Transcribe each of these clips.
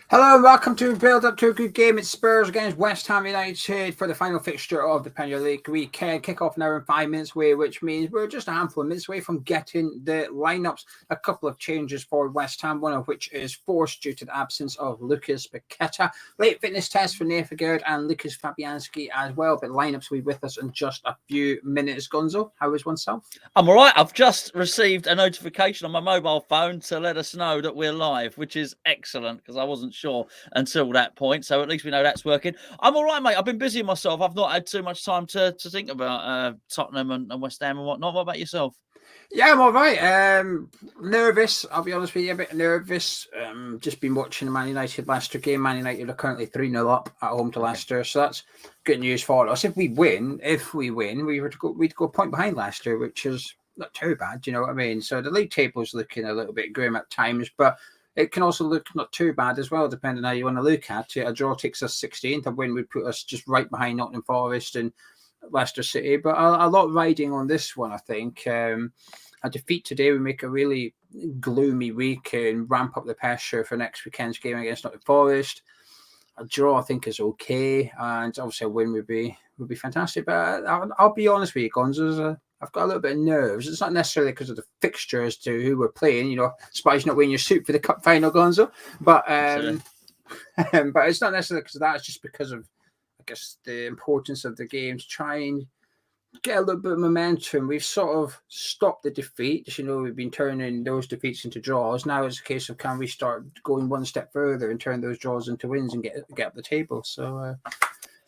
Hello and welcome to Build Up to a Good Game. It's Spurs against West Ham United for the final fixture of the Premier League weekend. Kick off now in 5 minutes away, which means we're just a handful of minutes away from getting the lineups. A couple of changes for West Ham, one of which is forced due to the absence of Lucas Paqueta. Late fitness test for Neifigerd and Lucas Fabianski as well, but lineups will be with us in just a few minutes. Gonzo, how is oneself? I'm all right. I've just received a notification on my mobile phone to let us know that we're live, which is excellent because I wasn't sure until that point. So at least we know that's working. I'm all right, mate. I've been busy myself. I've not had too much time to think about Tottenham and West Ham and whatnot. What about yourself? Yeah, I'm all right. Nervous, I'll be honest with you, a bit nervous. Just been watching the Man United Leicester game. Man United are currently 3-0 up at home to Leicester, so that's good news for us. If we win, we'd go a point behind Leicester, which is not too bad, you know what I mean? So the league table's looking a little bit grim at times, but it can also look not too bad as well, depending on how you want to look at it. A draw takes us 16th, a win would put us just right behind Nottingham Forest and Leicester City, but a lot riding on this one, I think. A defeat today would make a really gloomy week and ramp up the pressure for next weekend's game against Nottingham Forest. A draw, I think, is okay, and obviously a win would be fantastic. But I'll be honest with you, Gonzo. I've got a little bit of nerves. It's not necessarily because of the fixture as to who we're playing. You know, surprised not wearing your suit for the cup final, Gonzo. But but it's not necessarily because of that. It's just because of, I guess, the importance of the game to try and get a little bit of momentum. We've sort of stopped the defeats. You know, we've been turning those defeats into draws. Now it's a case of can we start going one step further and turn those draws into wins and get up the table. So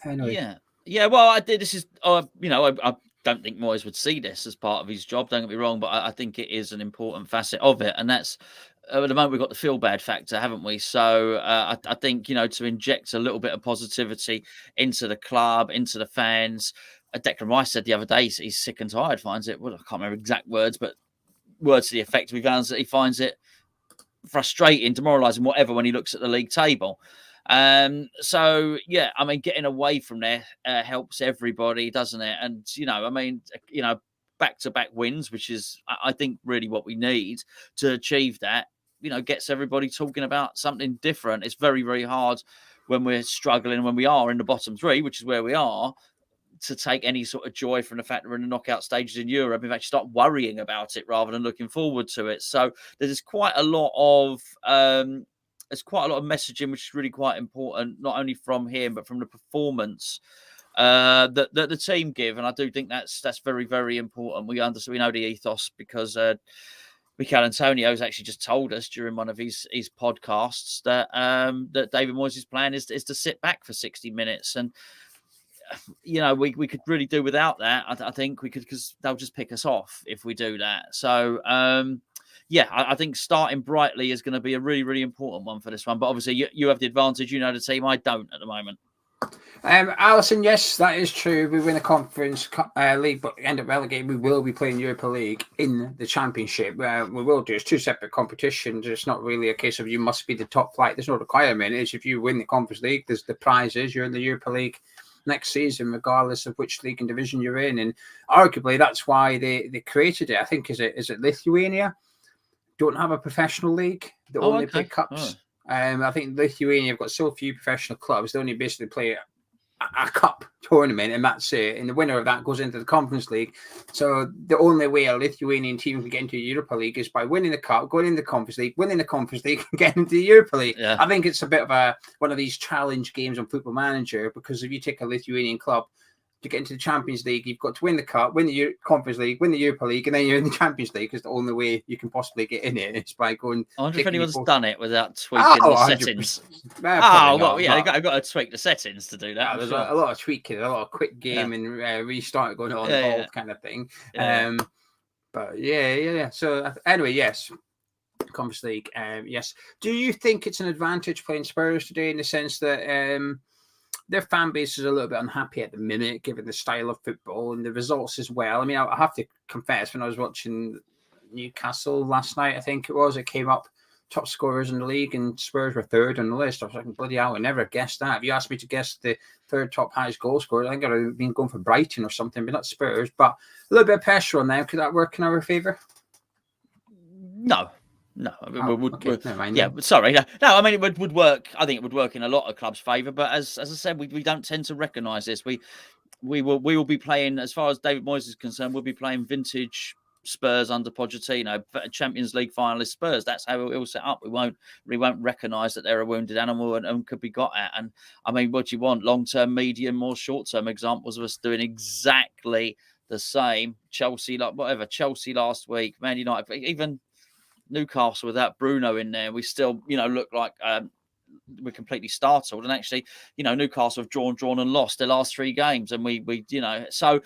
anyway. Yeah. Well, I did. This is, I don't think Moyes would see this as part of his job. Don't get me wrong, but I think it is an important facet of it, and that's. At the moment, we've got the feel bad factor, haven't we? So I think, to inject a little bit of positivity into the club, into the fans. Declan Rice said the other day he's sick and tired, finds it, well, I can't remember exact words, but words to the effect he finds it frustrating, demoralising, whatever, when he looks at the league table. So, yeah, I mean, getting away from there helps everybody, doesn't it? And, back-to-back wins, which is, I think, really what we need to achieve that, gets everybody talking about something different. It's very, very hard when we're struggling, when we are in the bottom three, which is where we are, to take any sort of joy from the fact that we're in the knockout stages in Europe. In fact, start worrying about it rather than looking forward to it. So there's quite a lot of messaging, which is really quite important, not only from him but from the performance that the team give, and I do think that's very, very important. We know the ethos because Mikel Antonio's actually just told us during one of his podcasts that that David Moyes' plan is to sit back for 60 minutes, and we could really do without that. I think we could, because they'll just pick us off if we do that. So I think starting brightly is going to be a really, really important one for this one. But obviously, you have the advantage. You know the team. I don't at the moment. Alison, yes, that is true. We win the Conference League, but end up relegated. We will be playing Europa League in the Championship. We will do. It's two separate competitions. It's not really a case of you must be the top flight. There's no requirement. It's if you win the Conference League, there's the prizes. You're in the Europa League next season, regardless of which league and division you're in. And arguably, that's why they created it. I think is it Lithuania don't have a professional league. They only play cups. I think Lithuania have got so few professional clubs. They only basically play a cup tournament, and that's it. And the winner of that goes into the Conference League. So the only way a Lithuanian team can get into the Europa League is by winning the cup, going into the Conference League, winning the Conference League, and getting into the Europa League. Yeah. I think it's a bit of one of these challenge games on Football Manager, because if you take a Lithuanian club to get into the Champions League, you've got to win the cup, win the Conference League, win the Europa League, and then you're in the Champions League, because the only way you can possibly get in it is by going. I wonder if anyone's done it without tweaking the settings. I've got to tweak the settings to do that. Yeah, there's a lot of tweaking, a lot of quick game and restart going on involved kind of thing. Yeah. But yeah. So anyway, yes. Conference League, yes. Do you think it's an advantage playing Spurs today, in the sense that their fan base is a little bit unhappy at the minute, given the style of football and the results as well? I mean, I have to confess, when I was watching Newcastle last night, I think it came up top scorers in the league, and Spurs were third on the list. I was like, bloody hell, I never guessed that. If you asked me to guess the third top highest goal scorer, I think I'd have been going for Brighton or something, but not Spurs. But a little bit of pressure on them. Could that work in our favour? No. No, I mean, Okay. Never mind yeah. then. Sorry, no. I mean, it would work. I think it would work in a lot of clubs' favour. But as I said, we don't tend to recognise this. We will be playing, as far as David Moyes is concerned, we'll be playing vintage Spurs under Pochettino, Champions League finalist Spurs. That's how it will set up. We won't recognise that they're a wounded animal and could be got at. And I mean, what do you want? Long-term, medium, or short-term examples of us doing exactly the same. Chelsea, Chelsea last week, Man United, even Newcastle without Bruno in there, we still, look like we're completely startled. And actually, Newcastle have drawn and lost their last 3 games, and we so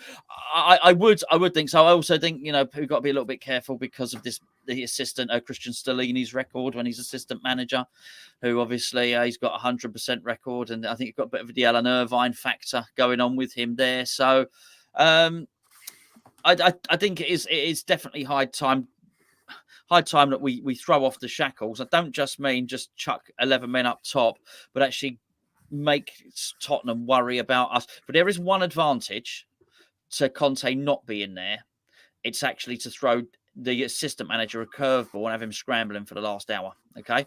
I would think so. I also think we've got to be a little bit careful because of the assistant Christian Stellini's record when he's assistant manager, who obviously he's got 100% record, and I think he's got a bit of the Alan Irvine factor going on with him there. So I think it is definitely high time that we throw off the shackles. I don't just mean just chuck 11 men up top, but actually make Tottenham worry about us. But there is one advantage to Conte not being there. It's actually to throw the assistant manager a curveball and have him scrambling for the last hour. Okay.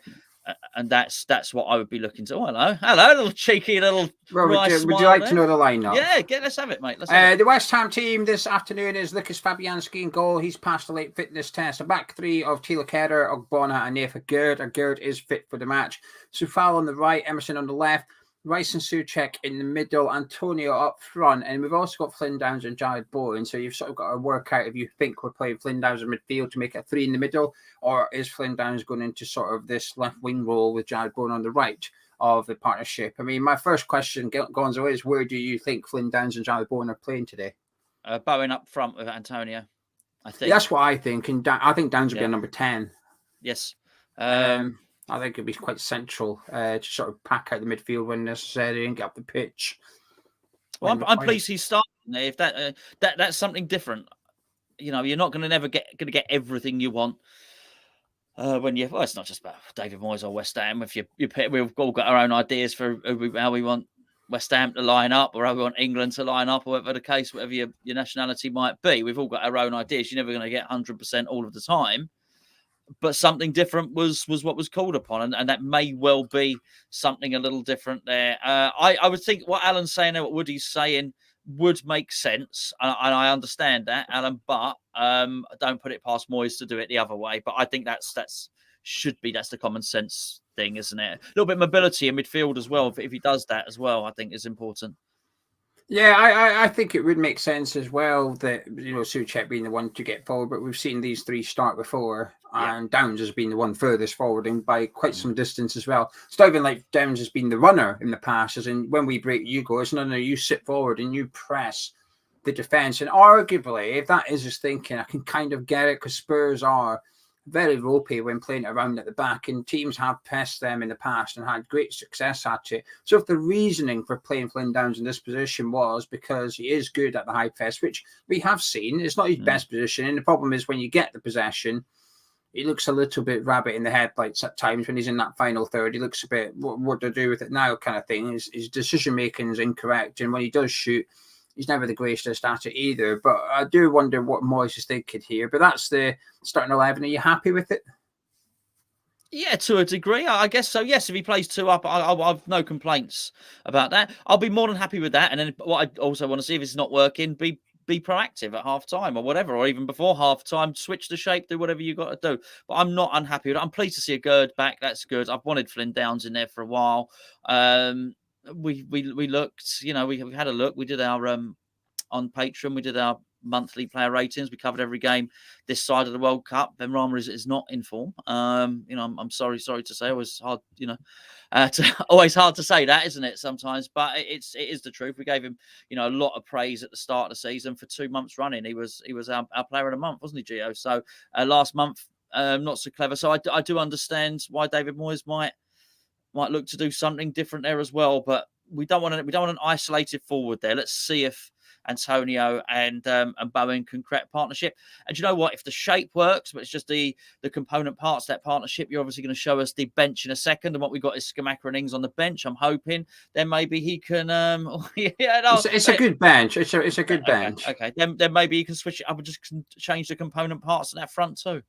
And that's what I would be looking to. Oh, hello, little cheeky little. Well, would you like to know the lineup? Yeah, let's have it, mate. Let's have it. The West Ham team this afternoon is Lucas Fabianski in goal. He's passed the late fitness test. A back 3 of Tilo Kehrer, Ogbonna, and Nathan Gerd. Gerd is fit for the match. Sufal on the right, Emerson on the left, Rice and Souček in the middle, Antonio up front, and we've also got Flynn Downs and Jared Bowen. So you've sort of got to work out if you think we're playing Flynn Downs in midfield to make it 3 in the middle, or is Flynn Downs going into sort of this left wing role with Jared Bowen on the right of the partnership? I mean, my first question, Gonzo, is where do you think Flynn Downs and Jared Bowen are playing today? Bowen up front with Antonio, I think. Yeah, that's what I think, and I think Downs will be a number 10. Yes. I think it'd be quite central to sort of pack out the midfield when necessary and get up the pitch. Well, I'm pleased he's starting there. If that's something different, you're not going to never get everything you want when you. Well, it's not just about David Moyes or West Ham. If we've all got our own ideas for how we want West Ham to line up, or how we want England to line up, or whatever the case, whatever your nationality might be. We've all got our own ideas. You're never going to get 100% all of the time. But something different was what was called upon, and that may well be something a little different there. I would think what Alan's saying and what Woody's saying would make sense, and I understand that, Alan. But don't put it past Moyes to do it the other way. But I think that's the common sense thing, isn't it? A little bit of mobility in midfield as well. If he does that as well, I think is important. Yeah, I think it would make sense as well that Souček being the one to get forward, but we've seen these 3 start before, and Downs has been the one furthest forward and by quite some distance as well. It's not even like Downs has been the runner in the past, as in when we break, you go. It's no, you sit forward and you press the defence. And arguably, if that is his thinking, I can kind of get it, because Spurs are very ropey when playing around at the back, and teams have pressed them in the past and had great success at it. So if the reasoning for playing Flynn Downs in this position was because he is good at the high press, which we have seen, it's not his best position, and the problem is when you get the possession, he looks a little bit rabbit in the headlights at times when he's in that final third. He looks a bit, what do I do with it now kind of thing. His decision making is incorrect, and when he does shoot, he's never the greatest at it either. But I do wonder what Moyes is thinking here. But that's the starting 11. Are you happy with it? Yeah, to a degree, I guess so. Yes, if he plays 2 up, I've no complaints about that. I'll be more than happy with that. And then what I also want to see, if it's not working, be proactive at half time or whatever, or even before half time, switch the shape, do whatever you got to do. But I'm not unhappy with it. I'm pleased to see a Gerd back. That's good. I've wanted Flynn Downs in there for a while. We looked, we had a look. We did our on Patreon, we did our monthly player ratings. We covered every game this side of the World Cup. Benrahma is not in form. I'm sorry to say. It was hard, always hard to say that, isn't it? Sometimes, but it is the truth. We gave him, a lot of praise at the start of the season for 2 months running. He was our player of the month, wasn't he, Geo? So last month, not so clever. So I do understand why David Moyes might look to do something different there as well. But we don't want an isolated forward there. Let's see if Antonio and Bowen can create a partnership. And you know what? If the shape works, but it's just the component parts of that partnership, you're obviously going to show us the bench in a second. And what we got is Skamaka and Ings on the bench. I'm hoping then maybe he can. It's a good bench. It's a good bench. Okay. Then maybe he can switch it up and just change the component parts of that front too.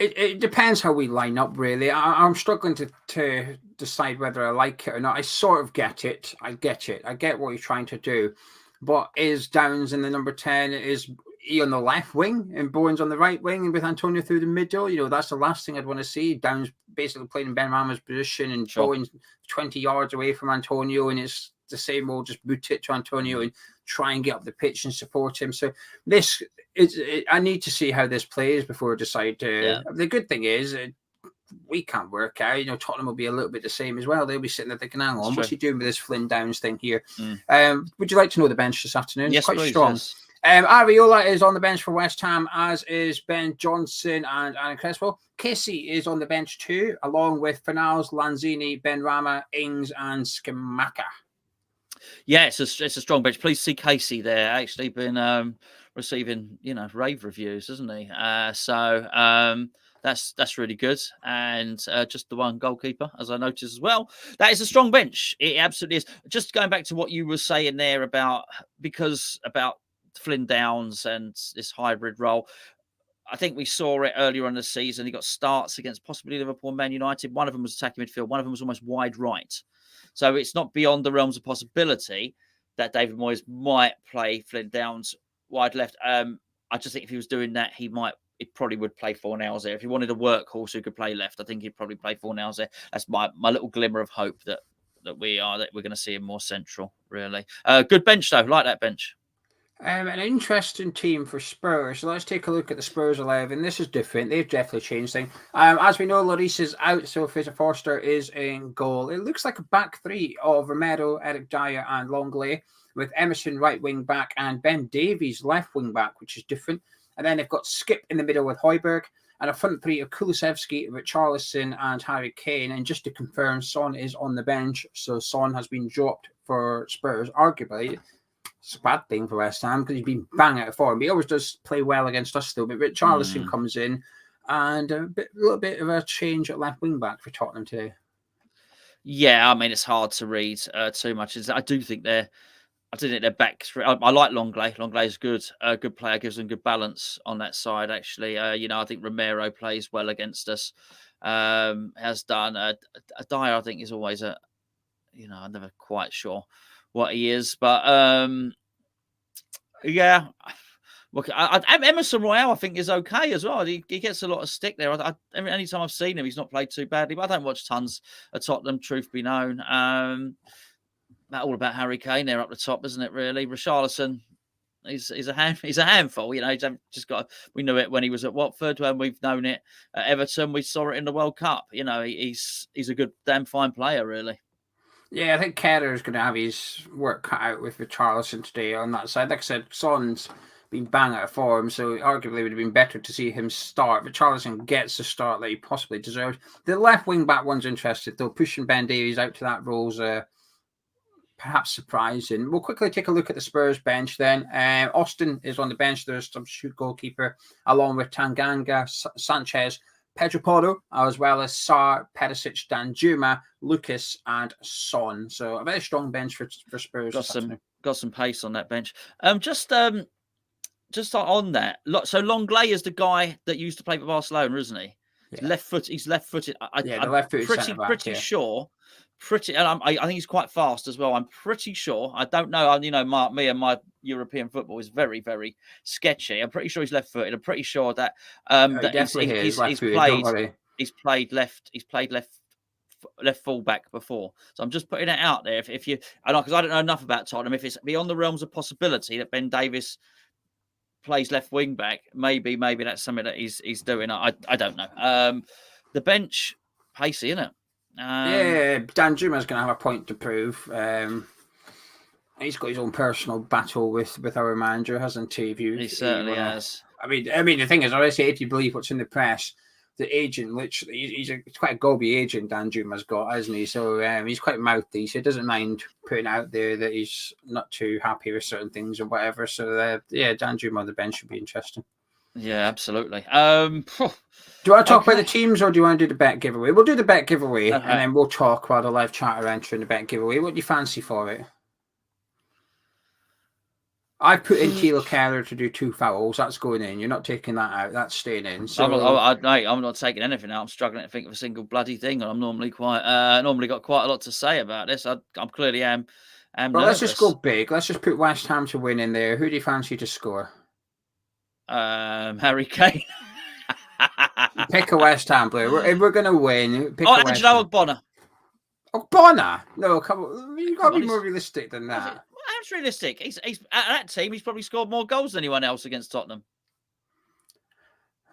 It depends how we line up, really. I'm struggling to decide whether I like it or not. I sort of get it. I get it. I get what he's trying to do. But is Downs in the number 10? Is he on the left wing and Bowen's on the right wing and with Antonio through the middle? That's the last thing I'd want to see. Downs basically playing in Benrahma's position and Bowen's 20 yards away from Antonio, and it's the same old, just boot it to Antonio and try and get up the pitch and support him. So this is, I need to see how this plays before I decide to. Yeah. The good thing is we can't work out. Tottenham will be a little bit the same as well. They'll be sitting there thinking, hang on, what's he doing with this Flynn Downs thing here? Would you like to know the bench this afternoon? Yes, it's quite please, strong. Yes. Areola is on the bench for West Ham, as is Ben Johnson and Aaron Crespo. Casey is on the bench too, along with Fornals, Lanzini, Benrahma, Ings, and Scamacca. Yeah, it's a strong bench. Please see Casey there. Actually been receiving, rave reviews, hasn't he? That's really good. And just the one goalkeeper, as I noticed as well. That is a strong bench. It absolutely is. Just going back to what you were saying there about Flynn Downs and this hybrid role. I think we saw it earlier in the season. He got starts against possibly Liverpool, Man United. One of them was attacking midfield. One of them was almost wide right. So it's not beyond the realms of possibility that David Moyes might play Flynn Downs wide left. I just think if he was doing that, he probably would play Fornals there. If he wanted a workhorse who could play left, I think he'd probably play Fornals there. That's my little glimmer of hope that we're going to see him more central, really. Good bench, though. Like that bench. An interesting team for Spurs. So let's take a look at the Spurs 11. This is different. They've definitely changed things. As we know, Lloris is out, so Fraser Forster is in goal. It looks like a back three of Romero, Eric Dyer, and Longley, with Emerson right wing back and Ben Davies left wing back, which is different. And then they've got Skip in the middle with Højbjerg, and a front three of Kulusevski, Richarlison, and Harry Kane. And just to confirm, Son is on the bench, so Son has been dropped for Spurs, arguably. It's a bad thing for West Ham because he's been bang out of form. He always does play well against us still, but Richarlison comes in, and a little bit of a change at left wing back for Tottenham today. Yeah, I mean, it's hard to read too much. I do think they're back three. I like Longley. Longley is good. Good player, gives them good balance on that side. Actually, I think Romero plays well against us. Has done. Dyer, I think, is always I'm never quite sure what he is, but yeah. Look, Emerson Royale, I think, is okay as well. He gets a lot of stick there. Any time I've seen him, he's not played too badly. But I don't watch tons of Tottenham, truth be known. All about Harry Kane there up the top, isn't it? Really, Richarlison, he's a handful. He's just got. We knew it when he was at Watford. When we've known it at Everton, we saw it in the World Cup. He's a good, damn fine player, really. Yeah, I think Kerr is going to have his work cut out with Richarlison today on that side. Like I said, Son's been bang out of form, so arguably it would have been better to see him start. Richarlison gets the start that he possibly deserves. The left wing back one's interested, though. Pushing Ben Davies out to that role's perhaps surprising. We'll quickly take a look at the Spurs bench then. Austin is on the bench. There's a substitute goalkeeper, along with Tanganga, Sanchez, Pedro Porro, as well as Sarr, Perisic, Danjuma, Lucas, and Son. So a very strong bench for Spurs. Got some pace on that bench. Just on that. So Longley is the guy that used to play for Barcelona, isn't he? Yeah. He's left-footed. The left-footed. Pretty sure. And I think he's quite fast as well. I'm pretty sure. I don't know. Mark, me and my European football is very, very sketchy. I'm pretty sure he's left-footed. I'm pretty sure that he's played left fullback before. So I'm just putting it out there. If you, because I don't know enough about Tottenham. If it's beyond the realms of possibility that Ben Davies plays left wing back, maybe that's something that he's doing. I don't know. The bench, pacey, isn't it? Danjuma's going to have a point to prove. He's got his own personal battle with our manager, hasn't he? He certainly has. I mean, the thing is, I always say, if you believe what's in the press, the agent literally, he's quite a gobby agent. Danjuma's got, hasn't he? So he's quite mouthy, so he doesn't mind putting out there that he's not too happy with certain things or whatever. So Danjuma on the bench should be interesting. Yeah, absolutely. Do you want to talk about the teams, or do you want to do the bet giveaway? We'll do the bet giveaway, and then we'll talk while the live chat are entering the bet giveaway. What do you fancy for it? I put in Tilo Keller to do 2 fouls. That's going in. You're not taking that out. That's staying in. So I'm not taking anything out. I'm struggling to think of a single bloody thing, and I'm normally normally got quite a lot to say about this. I'm clearly am well, nervous. let's just go big. Let's just put West Ham to win in there. Who do you fancy to score? Harry Kane. Pick a West Ham player. If we're going to win, pick a West Angelo Ham. Ogbonna. Ogbonna? No, come on. You've got to be more realistic than that. That's realistic. He's at that team. He's probably scored more goals than anyone else against Tottenham.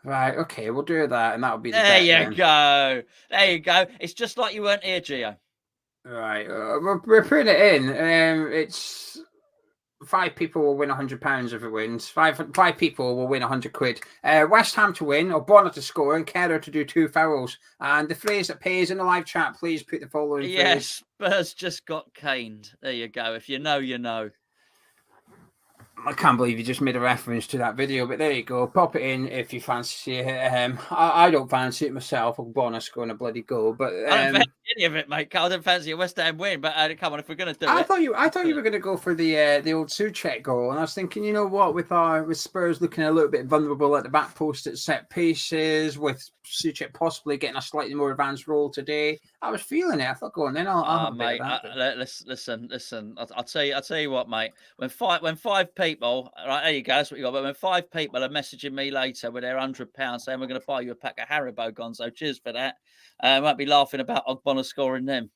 Right. Okay. We'll do that, and that'll be the there. You go. There you go. It's just like you weren't here, Geo. Right. We're putting it in. It's 5 people will win £100 if it wins. Five people will win £100. West Ham to win, Ogbonna to score, and Kerr to do 2 fouls. And the phrase that pays in the live chat, please put the following phrase. Yes, Spurs just got caned. There you go. If you know, you know. I can't believe you just made a reference to that video, but there you go. Pop it in if you fancy it. I don't fancy it myself. Ogbonna scoring a bloody goal, but I don't fancy any of it, mate. I don't fancy a West Ham win, but come on, if we're going to do I thought you were going to go for the old Souček goal, and I was thinking, you know what, with Spurs looking a little bit vulnerable at the back post at set pieces, with Souček possibly getting a slightly more advanced role today, I was feeling it. I thought, go on then, I'll have a bit of that. Listen. I'll tell you what, mate. When 5 people, right there you go, that's what you got. But when 5 people are messaging me later with their £100 saying we're going to buy you a pack of Haribo, Gonzo, cheers for that. I won't be laughing about Ogbonna scoring them.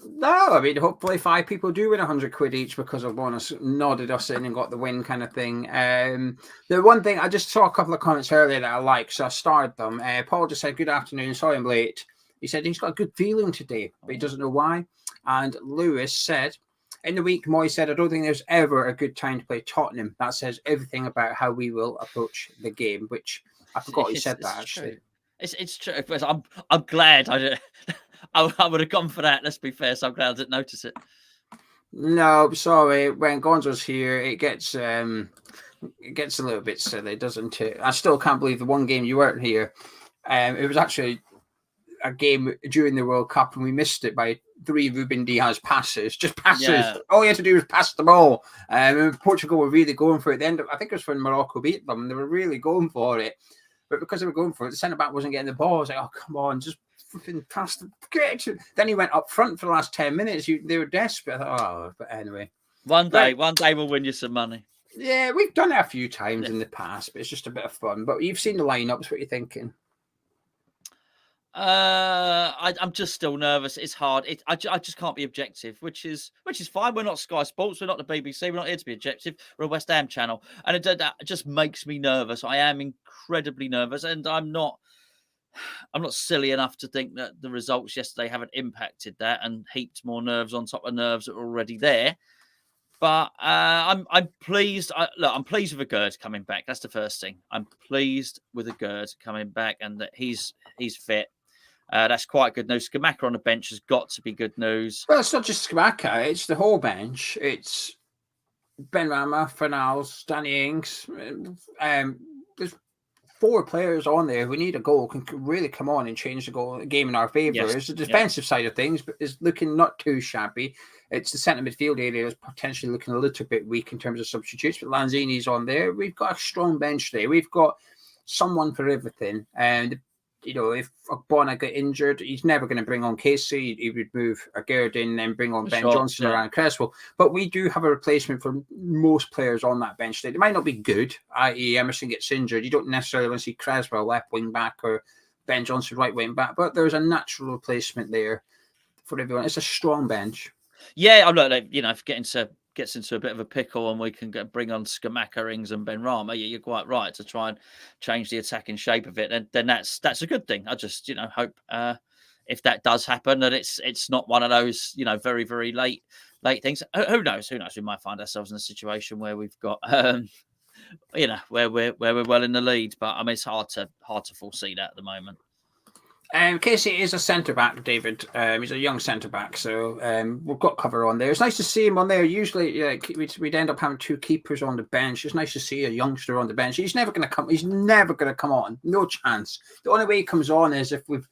No, I mean, hopefully 5 people do win £100 each because Ogbonna nodded us in and got the win, kind of thing. The one thing, I just saw a couple of comments earlier that I liked, so I started them. Paul just said, "Good afternoon, sorry I'm late." He said he's got a good feeling today, but he doesn't know why. And Lewis said, "In the week, Moy said, I don't think there's ever a good time to play Tottenham. That says everything about how we will approach the game," which I forgot he said that, actually. True. It's true. I'm glad I did. I would have gone for that. Let's be fair. So I'm glad I didn't notice it. No, sorry. When Gonzo's here, it gets a little bit silly, doesn't it? I still can't believe the one game you weren't here. It was actually a game during the World Cup, and we missed it by 3 Ruben Diaz passes. Just passes. Yeah. All you had to do was pass the ball. Portugal were really going for it. The end of, I think it was when Morocco beat them. They were really going for it. But because they were going for it, the centre-back wasn't getting the ball. I was like, oh, come on, just flipping pass the... Then he went up front for the last 10 minutes. They were desperate. I thought, oh, but anyway. One day we'll win you some money. Yeah, we've done it a few times in the past, but it's just a bit of fun. But you've seen the lineups. What are you thinking? I'm just still nervous. It's hard. I just can't be objective, which is fine. We're not Sky Sports. We're not the BBC. We're not here to be objective. We're a West Ham channel, and that just makes me nervous. I am incredibly nervous, and I'm not silly enough to think that the results yesterday haven't impacted that and heaped more nerves on top of nerves that are already there. But I'm pleased. I'm pleased with Agurd coming back. That's the first thing. I'm pleased with Agurd coming back and that he's fit. That's quite good news. Skamaka on the bench has got to be good news. Well, it's not just Skamaka, it's the whole bench. It's Ben Rama, Fornals, Danny Ings. There's 4 players on there who need a goal, can really come on and change the game in our favour. Yes. The defensive side of things is looking not too shabby. It's the centre midfield area is potentially looking a little bit weak in terms of substitutes, but Lanzini's on there. We've got a strong bench there. We've got someone for everything. And if Ogbonna got injured, he's never going to bring on Casey. He would move Agurd in and bring on Ben Johnson around Cresswell. But we do have a replacement for most players on that bench. They might not be good, i.e. Emerson gets injured. You don't necessarily want to see Cresswell left wing back or Ben Johnson right wing back, but there's a natural replacement there for everyone. It's a strong bench. Yeah, I'm not, if gets into a bit of a pickle and we can bring on Skamaka, Ings and Ben Rama, you're quite right to try and change the attacking shape of it. Then that's a good thing. I just hope if that does happen that it's not one of those very very late things. Who knows? We might find ourselves in a situation where we've got where we're well in the lead. But I mean it's hard to foresee that at the moment. Casey is a centre-back, David. He's a young centre-back, so we've got cover on there. It's nice to see him on there. Usually we'd end up having 2 keepers on the bench. It's nice to see a youngster on the bench. He's never going to come on. No chance. The only way he comes on is if we've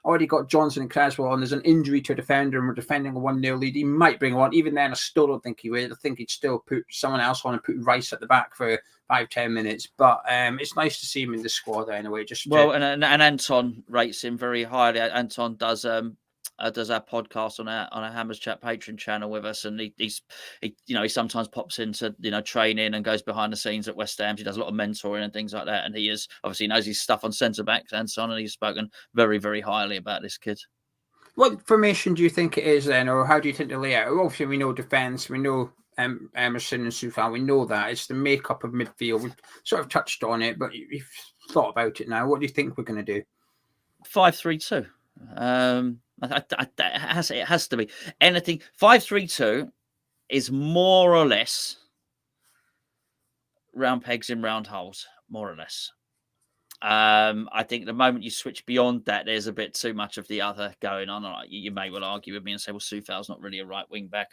already got Johnson and Creswell on. There's an injury to a defender and we're defending a 1-0 lead. He might bring one. Even then, I still don't think he would. I think he'd still put someone else on and put Rice at the back for 5-10 minutes. But it's nice to see him in the squad anyway. And Anton rates him very highly. Anton does our podcast on our Hammers Chat Patreon channel with us, and he sometimes pops into training and goes behind the scenes at West Ham. He does a lot of mentoring and things like that, and he is obviously knows his stuff on centre backs and so on, and he's spoken very, very highly about this kid. What formation do you think it is then, or how do you think the layout? Obviously, we know defence, we know Emerson and Soufal, we know that it's the makeup of midfield. We've sort of touched on it, but you've thought about it now. What do you think we're going to do? 5-3-2. It has to be anything. 5-3-2 is more or less round pegs in round holes, more or less. I think the moment you switch beyond that, there's a bit too much of the other going on. You may well argue with me and say, well, Soufal's not really a right wing back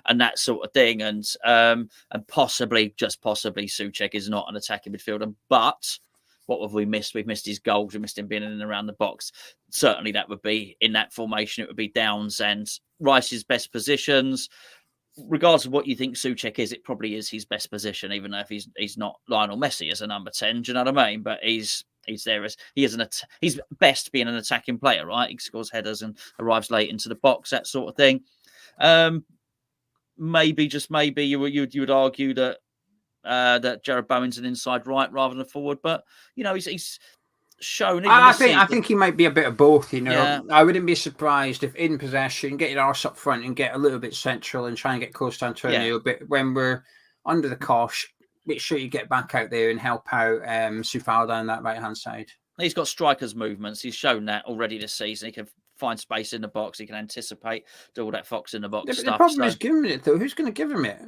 and that sort of thing. And possibly, just possibly, Souček is not an attacking midfielder. But what have we missed? We've missed his goals. We missed him being in and around the box. Certainly that would be, in that formation, it would be Downs and Rice's best positions. Regardless of what you think Souček is, it probably is his best position, even though if he's not Lionel Messi as a number 10, do you know what I mean? But he's there as he's best being an attacking player, right? He scores headers and arrives late into the box, that sort of thing. Maybe you would argue that that Jared Bowen's an inside right rather than a forward, but he's shown. I think he might be a bit of both. Yeah. I wouldn't be surprised if in possession, get your arse up front and get a little bit central and try and get close to Antonio. But when we're under the cosh, make sure you get back out there and help out Soufal down that right hand side. He's got strikers' movements. He's shown that already this season. He can find space in the box. He can anticipate, do all that fox in the box stuff. The problem is giving it though. Who's going to give him it?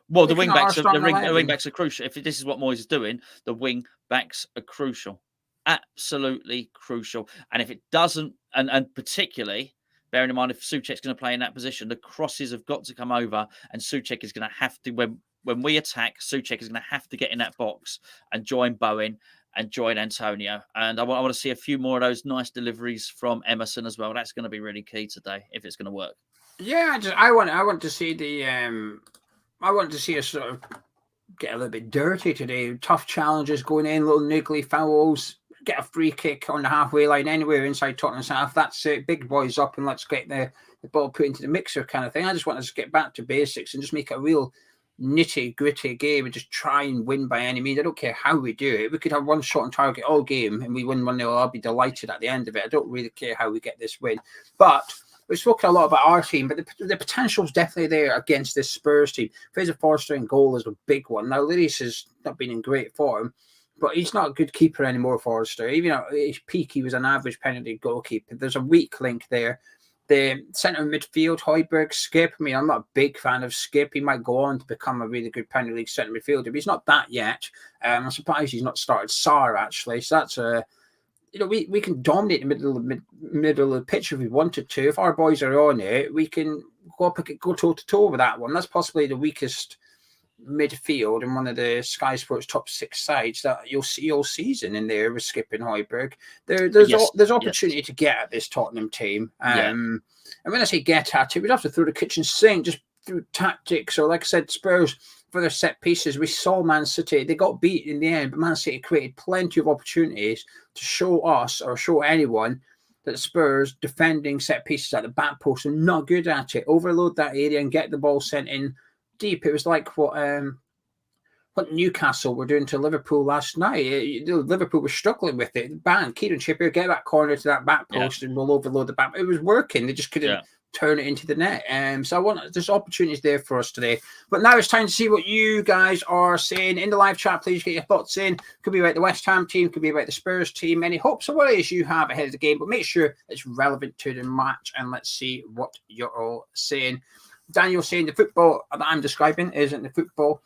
Well, the wing backs are crucial. If this is what Moyes is doing, the wing backs are crucial. Absolutely crucial. And if it doesn't, and particularly bearing in mind if Souček's going to play in that position, the crosses have got to come over, and Souček is going to have to, when we attack, Souček is going to have to get in that box and join Bowen and join Antonio. And I want to see a few more of those nice deliveries from Emerson as well. That's going to be really key today if it's going to work. Yeah, I want to see I want to see us sort of get a little bit dirty today. Tough challenges going in, little niggly fouls. Get a free kick on the halfway line anywhere inside Tottenham's half. That's it. Big boys up and let's get the ball put into the mixer kind of thing. I just want us to get back to basics and just make a real nitty gritty game and just try and win by any means. I don't care how we do it. We could have one shot on target all game and we win 1-0. I'll be delighted at the end of it. I don't really care how we get this win. But we've spoken a lot about our team, but the potential is definitely there against this Spurs team. Fraser Forster in goal is a big one. Now, Lewis has not been in great form, but he's not a good keeper anymore, Forster. Even at his peak, he was an average penalty goalkeeper. There's a weak link there. The centre midfield, Højbjerg, Skip. I mean, I'm not a big fan of Skip. He might go on to become a really good Premier League centre midfielder, but he's not that yet. I'm surprised he's not started Sarr, actually. So that's a... we can dominate the middle of the pitch if we wanted to. If our boys are on it, we can go toe to toe with that one. That's possibly the weakest midfield and one of the Sky Sports top 6 sides that you'll see all season in there with Skip and Højbjerg. There's opportunity to get at this Tottenham team. And when I say get at it, we'd have to throw the kitchen sink just through tactics. So, like I said, Spurs for their set pieces. We saw Man City; they got beat in the end, but Man City created plenty of opportunities to show us or show anyone that Spurs defending set pieces at the back post are not good at it. Overload that area and get the ball sent in deep. It was like what Newcastle were doing to Liverpool last night. Liverpool was struggling with it. Bang, Kieran Trippier, get that corner to that back post and we'll overload the back. It was working. They just couldn't turn it into the net. So there's opportunities there for us today. But now it's time to see what you guys are saying in the live chat. Please get your thoughts in. Could be about the West Ham team, could be about the Spurs team. Any hopes or worries you have ahead of the game, but make sure it's relevant to the match. And let's see what you're all saying. Daniel saying the football that I'm describing isn't the football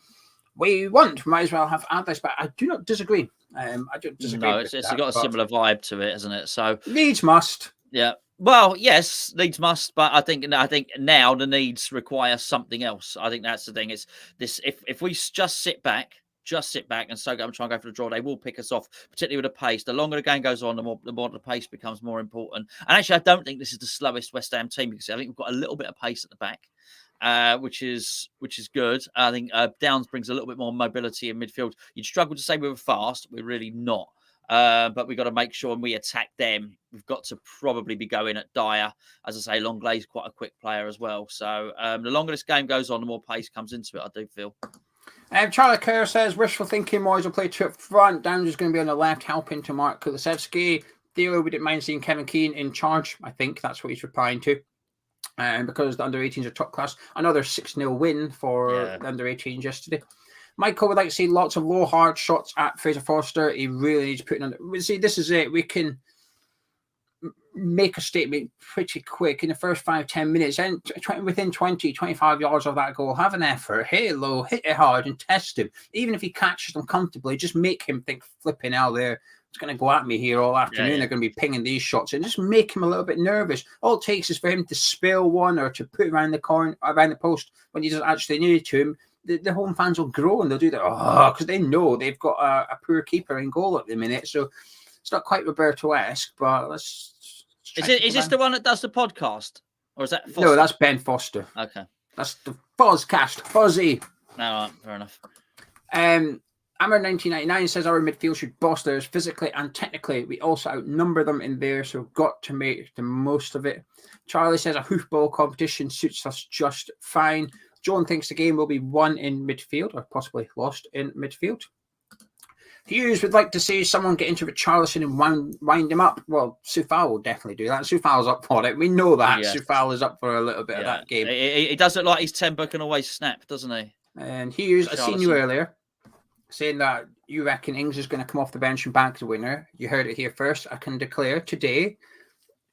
we want. Might as well have Advice, but I do not disagree. I don't disagree. No, it's got a similar vibe to it, isn't it? So needs must. Yeah. Well, yes, needs must, but I think now the needs require something else. I think that's the thing. It's this: if we just sit back just sit back and soak up and try and go for the draw, they will pick us off, particularly with the pace. The longer the game goes on, the more the pace becomes more important. And actually, I don't think this is the slowest West Ham team, because I think we've got a little bit of pace at the back, which is good. I think Downs brings a little bit more mobility in midfield. You'd struggle to say we were fast. We're really not. But we've got to make sure when we attack them, we've got to probably be going at Dyer. As I say, Lenglet's quite a quick player as well. So the longer this game goes on, the more pace comes into it, I do feel. Charlie Kerr says, wishful thinking, Moyes will play 2 up front. Downs is going to be on the left, helping to Mark Kulusevski. Theo, we didn't mind seeing Kevin Keane in charge. I think that's what he's replying to. Because the under-18s are top class. Another 6-0 win for the under-18s yesterday. Michael would like to see lots of low, hard shots at Fraser Forster. He really needs putting on. See, this is it. We can make a statement pretty quick in the first 5-10 minutes, and within 20-25 yards of that goal, have an effort, hit it low, hit it hard, and test him. Even if he catches them comfortably, just make him think, flipping out there, it's going to go at me here all afternoon. They're going to be pinging these shots, and just make him a little bit nervous. All it takes is for him to spill one or to put around the corner, around the post when he doesn't actually need it to him. The home fans will grow and they'll do that because they know they've got a poor keeper in goal at the minute. So it's not quite Roberto-esque, but let's Is this the one that does the podcast? Or is that Foster? No, that's Ben Foster. Okay. That's the Fuzzcast. Fuzzy. No, fair enough. Amber 1999 says our midfield should boss theirs physically and technically. We also outnumber them in there, so we've got to make the most of it. Charlie says a hoofball competition suits us just fine. John thinks the game will be won in midfield or possibly lost in midfield. Hughes would like to see someone get into Richarlison and wind him up. Well, Soufal will definitely do that. Soufal's up for it. We know that. Yeah. Soufal is up for a little bit of that game. He does look like his temper can always snap, doesn't he? And Hughes, I seen you earlier saying that you reckon Ings is going to come off the bench and back the winner. You heard it here first. I can declare today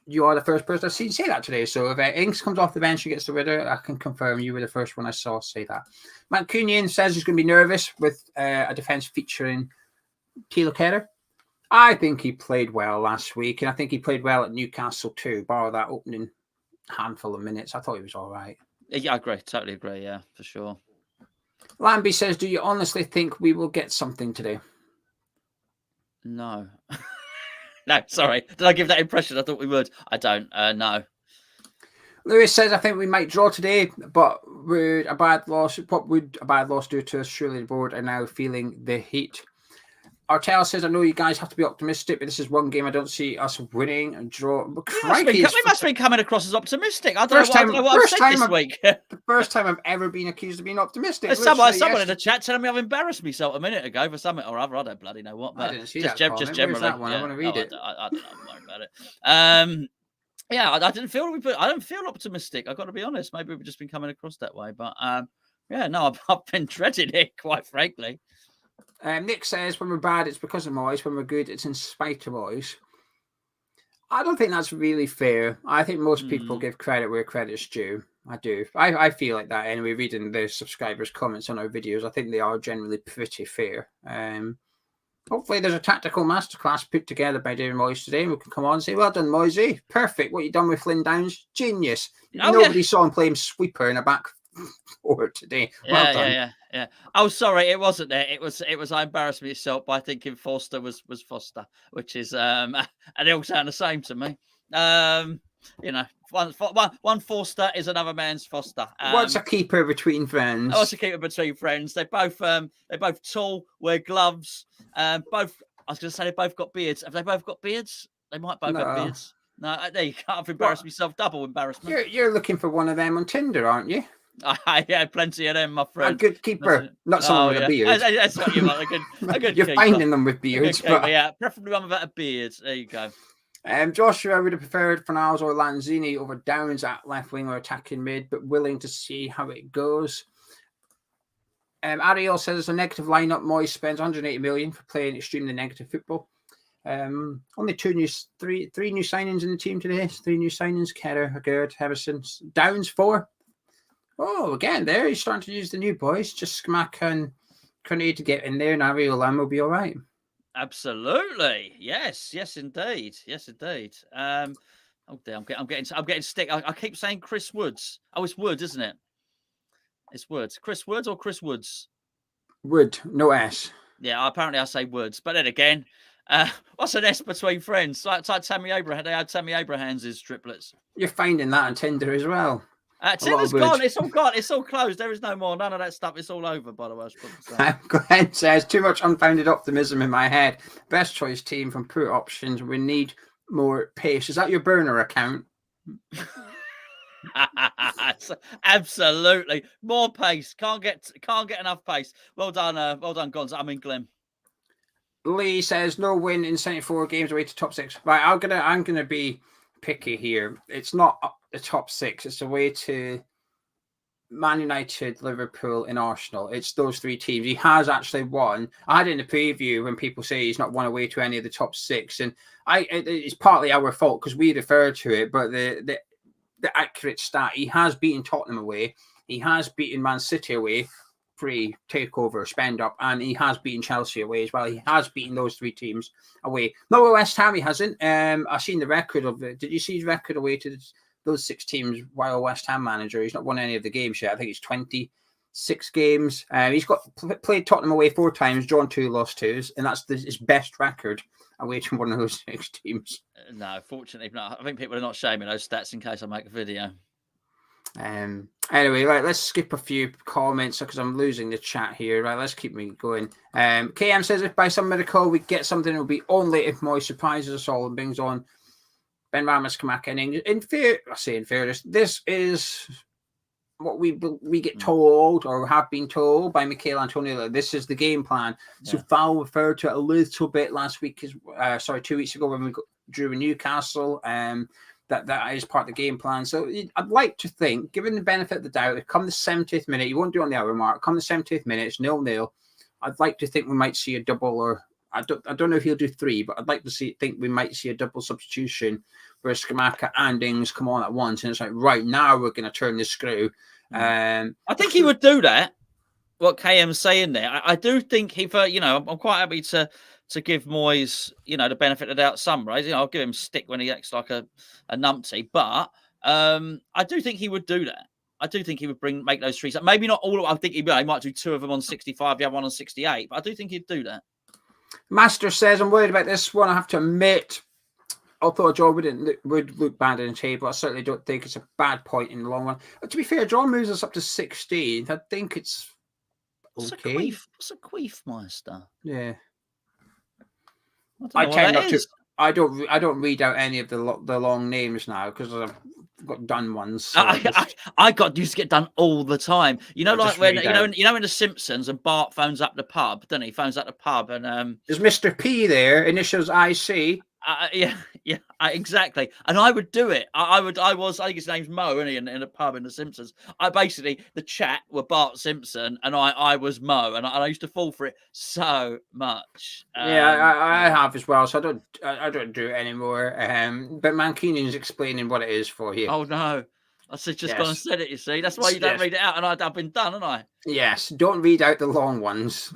you are the first person I've seen say that today. So if Ings comes off the bench and gets the winner, I can confirm you were the first one I saw say that. Matt Cunyan says he's going to be nervous with a defence featuring Thilo Kehrer. I think he played well last week, and I think he played well at Newcastle too, bar that opening handful of minutes. I thought he was all right. Yeah, I agree. Totally agree. Yeah, for sure. Lambie says, do you honestly think we will get something today? No. No, sorry. Did I give that impression? I thought we would. I don't. No. Lewis says, I think we might draw today, but what would a bad loss do to us? Surely the board are now feeling the heat. Artel says, I know you guys have to be optimistic, but this is one game I don't see us winning and draw. But we must be coming across as optimistic. I don't know what I've said this week. The first time I've ever been accused of being optimistic. There's someone in the chat telling me I've embarrassed myself a minute ago for something or other. I don't bloody know what. But I didn't see just that just generally. That one? Yeah. I want to read it. I don't know. I'm worried about it. Yeah, I didn't feel I don't feel optimistic. I've got to be honest. Maybe we've just been coming across that way. But yeah, no, I've been dreading it, quite frankly. Nick says, when we're bad, it's because of Moyes. When we're good, it's in spite of Moyes. I don't think that's really fair. I think most people give credit where credit's due. I do. I feel like that anyway, reading the subscribers' comments on our videos. I think they are generally pretty fair. Hopefully there's a tactical masterclass put together by David Moyes today, and we can come on and say, well done, Moyes. Perfect. What you done with Flynn Downs? Genius. Nobody saw him play him sweeper in a back four today. Well done. Yeah. Oh, sorry, it wasn't there. It was. I embarrassed myself by thinking Foster was Foster, which is and they all sound the same to me. You know, one Foster is another man's Foster. What's a keeper between friends? What's a keeper between friends? They're both tall, wear gloves. Both. I was going to say they both got beards. Have they both got beards? They might both have beards. No, there you go. I've embarrassed myself. Double embarrassment. You're looking for one of them on Tinder, aren't you? Yeah, plenty of them, my friend. A good keeper, not someone with a beard. That's what you want. A good You're keeper. finding them with beards. But... Yeah, preferably one without a beard. There you go. Joshua would have preferred Fornals or Lanzini over Downs at left wing or attacking mid, but willing to see how it goes. Ariel says it's a negative lineup. Moyes spends 180 million for playing extremely negative football. Only three new signings in the team today. 3 new signings: Kehrer, Haggard, Henderson. Downs 4. Oh, again, there he's starting to use the new boys. Just Smack and Grenade to get in there, and Ariel Lam will be all right. Absolutely, yes, indeed. Oh dear, I'm getting stick. I keep saying Chris Woods. Oh, it's Wood, isn't it? It's Woods. Chris Woods or Chris Woods? Wood, no S. Yeah, apparently I say Woods. But then again, what's an S between friends? Like Tammy Abraham. They had Tammy Abraham's triplets. You're finding that on Tinder as well. Tinder's gone. It's all gone. It's all closed. There is no more. None of that stuff. It's all over, by the way. Glenn says, too much unfounded optimism in my head. Best choice team from poor options. We need more pace. Is that your burner account? Absolutely. More pace. Can't get enough pace. Well done, Gonzo. I mean, Glenn. Lee says, no win in 74 games away to top 6. Right, I'm gonna be picky here. It's not the top 6. It's away to Man United, Liverpool, and Arsenal. It's those 3 teams. He has actually won. I had in the preview when people say he's not won away to any of the top 6, and it's partly our fault because we refer to it. But the accurate stat, he has beaten Tottenham away. He has beaten Man City away, free takeover, spend up, and he has beaten Chelsea away as well. He has beaten those 3 teams away. No, West Ham he hasn't. I've seen the record of it. Did you see his record away to those 6 teams while West Ham manager? He's not won any of the games yet. I think it's 26 games. He's played Tottenham away 4 times, drawn 2, lost 2, and that's his best record away to one of those 6 teams. No, fortunately not. I think people are not shaming those stats in case I make a video. Anyway, right, let's skip a few comments because I'm losing the chat here. Right, let's keep me going. KM says, if by some miracle we get something, it'll be only if Moy surprises us all and brings on Ben Ramos, Kamaka, and in fairness, this is what we get told or have been told by Mikel Antonio. This is the game plan. Yeah. So Val referred to it a little bit last week, 2 weeks ago when we drew with Newcastle. That is part of the game plan. So I'd like to think, given the benefit of the doubt, come the 70th minute, you won't do it on the hour mark. Come the 70th minute, it's 0-0. I'd like to think we might see a double, or I don't know if he'll do 3, but I'd like to think we might see a double substitution where Skamaka and Ings come on at once, and it's like, right now we're going to turn the screw. I think he would do that. What KM's saying there, I do think I'm quite happy to give Moyes, the benefit of the doubt some ways. I'll give him stick when he acts like a numpty, but I do think he would do that. I do think he would make those 3. Maybe not all. I think he might do 2 of them on 65, the other one on 68, but I do think he'd do that. Master says, I'm worried about this one. I have to admit, although a draw would look bad in the table, I certainly don't think it's a bad point in the long run. But to be fair, a draw moves us up to 16th. I think it's okay. What's a queef, Meister? Yeah. I tend not to. I don't read out any of the long names now because I've got done ones. So I got used to get done all the time. Like when in The Simpsons and Bart phones up the pub, doesn't he? Phones up the pub and there's Mr. P there, initials IC. Yeah, exactly. And I would do it. I think his name's Mo, isn't he, in a pub in The Simpsons. The chat were Bart Simpson and I was Mo, and I used to fall for it so much. I have as well, so I don't do it anymore. But Mankini's explaining what it is for you. Oh no. I said gone and said it, you see. That's why you don't read it out, and I've been done, haven't I? Yes, don't read out the long ones.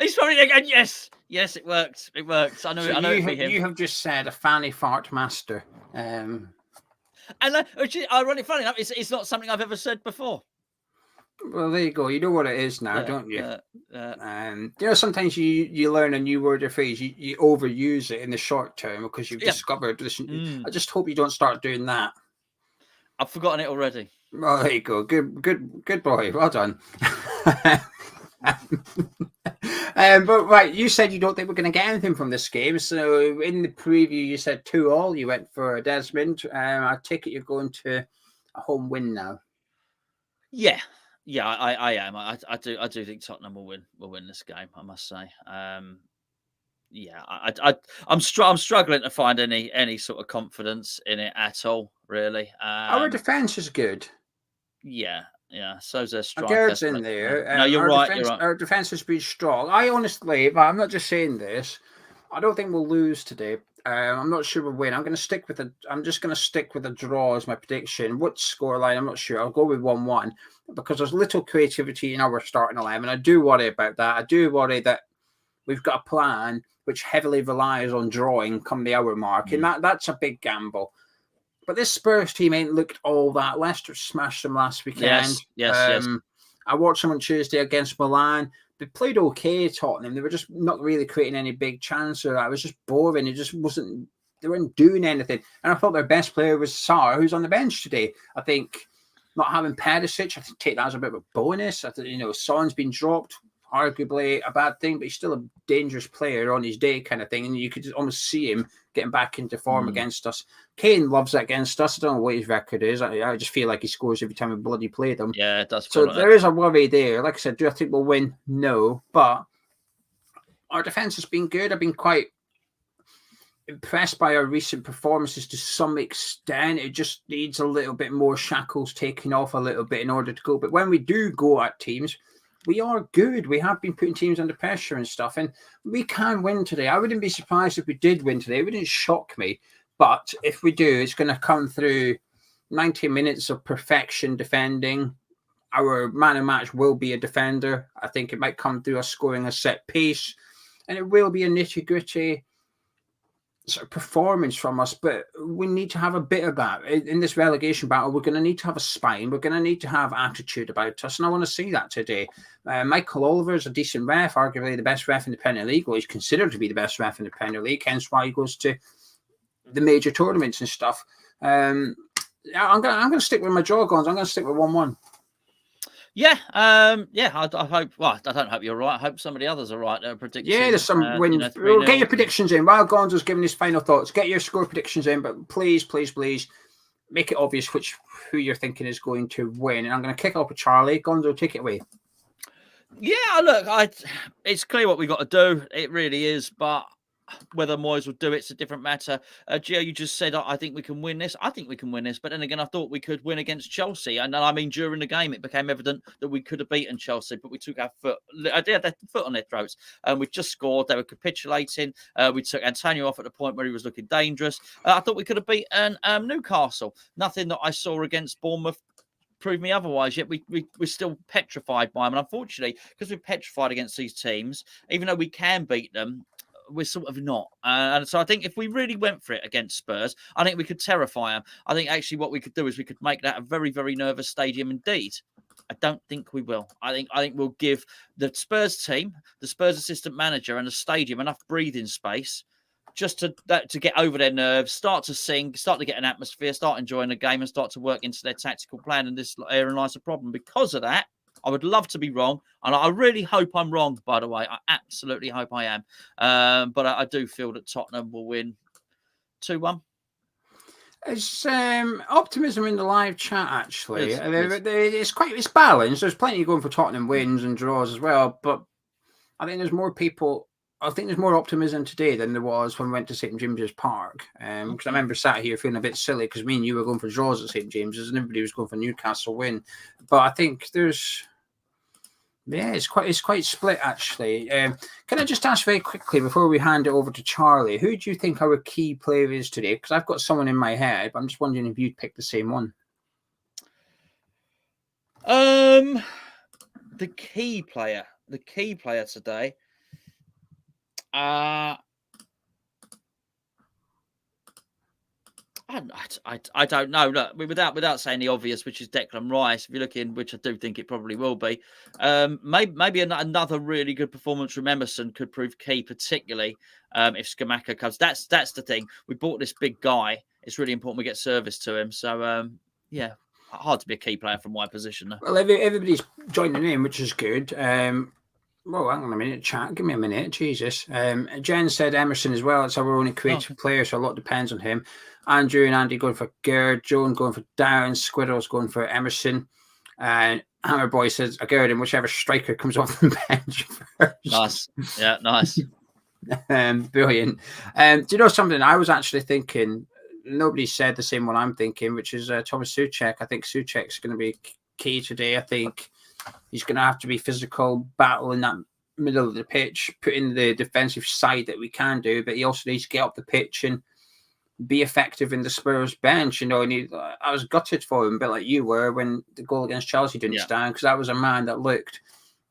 He's probably again, yes, it worked. It worked. I know it'd be him. You have just said a fanny fart master. And which is ironic, funny enough, it's not something I've ever said before. Well, there you go. You know what it is now, don't you? Sometimes you learn a new word or phrase, you overuse it in the short term because you've discovered this. I just hope you don't start doing that. I've forgotten it already. Oh, there you go. Good boy. Well done. But right, you said you don't think we're going to get anything from this game. So in the preview, you said 2-2. You went for Desmond. I take it you're going to a home win now. Yeah, I am. I do think Tottenham will win this game. I must say. I'm struggling to find any sort of confidence in it at all. Really, our defense is good. Yeah, so's their striker. Gerd's in there. No, you're right. Our defense has been strong. I honestly, but I'm not just saying this. I don't think we'll lose today. I'm not sure we'll win. I'm just going to stick with a draw as my prediction. What scoreline? I'm not sure. I'll go with 1-1 because there's little creativity in our starting 11. I do worry about that. I do worry that we've got a plan which heavily relies on drawing come the hour mark, and that's a big gamble. But this Spurs team ain't looked all that. Leicester smashed them last weekend. Yes. I watched them on Tuesday against Milan. They played okay, Tottenham. They were just not really creating any big chances. It was just boring. It just wasn't. They weren't doing anything. And I thought their best player was Sarr, who's on the bench today. I think not having Perisic, I take that as a bit of a bonus. I think, Son's been dropped, arguably a bad thing, but he's still a dangerous player on his day kind of thing. And you could almost see him getting back into form against us. Kane loves it against us. I don't know what his record is. I just feel like he scores every time we bloody play them. Yeah, it does. So there is a worry there. Like I said, do I think we'll win? No. But our defence has been good. I've been quite impressed by our recent performances to some extent. It just needs a little bit more shackles taken off a little bit in order to go. But when we do go at teams, we are good. We have been putting teams under pressure and stuff, and we can win today. I wouldn't be surprised if we did win today. It wouldn't shock me. But if we do, it's going to come through 90 minutes of perfection defending. Our man of match will be a defender. I think it might come through us scoring a set piece, and it will be a nitty-gritty sort of performance from us, but we need to have a bit of that. In this relegation battle, we're going to need to have a spine. We're going to need to have attitude about us, and I want to see that today. Michael Oliver is a decent ref, arguably the best ref in the Premier League. Well, he's considered to be the best ref in the Premier League, hence why he goes to the major tournaments and stuff. I'm going to stick with my Geo Gonzo. I'm going to stick with 1-1. Yeah, I hope. Well, I don't hope you're right. I hope somebody others are right. Predicting. Yeah, there's some wins. We'll get your predictions in. While Gonzo's giving his final thoughts, get your score predictions in. But please, please, please, make it obvious who you're thinking is going to win. And I'm going to kick off with Charlie. Gonzo, take it away. Yeah, look, it's clear what we've got to do. It really is, but whether Moyes will do it's a different matter. Gio, you just said, I think we can win this. I think we can win this. But then again, I thought we could win against Chelsea. And I mean, during the game, it became evident that we could have beaten Chelsea, but we took our foot on their throats. And we just scored. They were capitulating. We took Antonio off at the point where he was looking dangerous. I thought we could have beaten Newcastle. Nothing that I saw against Bournemouth proved me otherwise, yet we're still petrified by them. And unfortunately, because we're petrified against these teams, even though we can beat them, we're sort of not. And so I think if we really went for it against Spurs, I think we could terrify them. I think actually what we could do is we could make that a very, very nervous stadium indeed. I don't think we will. I think we'll give the Spurs team, the Spurs assistant manager and the stadium enough breathing space just to get over their nerves, start to sing, start to get an atmosphere, start enjoying the game and start to work into their tactical plan. And this herein lies a problem. Because of that, I would love to be wrong, and I really hope I'm wrong, by the way. I absolutely hope I am. But I do feel that Tottenham will win 2-1. It's optimism in the live chat, actually. It's balanced. There's plenty going for Tottenham wins and draws as well, but I think there's more people. I think there's more optimism today than there was when we went to St James's Park. Because I remember sat here feeling a bit silly because me and you were going for draws at St James's and everybody was going for Newcastle win. But I think it's quite split actually. Can I just ask very quickly before we hand it over to Charlie, who do you think our key player is today? Because I've got someone in my head, but I'm just wondering if you'd pick the same one. The key player today. I don't know. Look, without saying the obvious, which is Declan Rice. If you're looking, which I do think it probably will be, maybe another really good performance from Emerson could prove key, particularly if Scamacca comes. That's the thing. We bought this big guy. It's really important we get service to him. So yeah, hard to be a key player from my position. Though. Well, everybody's joining in, which is good. Well, hang on a minute, chat. Give me a minute. Jesus. Jen said Emerson as well. It's our only creative player, so a lot depends on him. Andrew and Andy going for Gerd. Joan going for Downs. Squiddle's going for Emerson. And Hammer Boy says Gerd and whichever striker comes off the bench first. Nice. Yeah, nice. Brilliant. Do you know something? I was actually thinking, nobody said the same one I'm thinking, which is Thomas Souček. I think Souček's going to be key today. I think he's going to have to be physical, battle in that middle of the pitch, put in the defensive side that we can do, but he also needs to get up the pitch and be effective in the Spurs bench. You know, and I was gutted for him, a bit like you were when the goal against Chelsea didn't stand, because that was a man that looked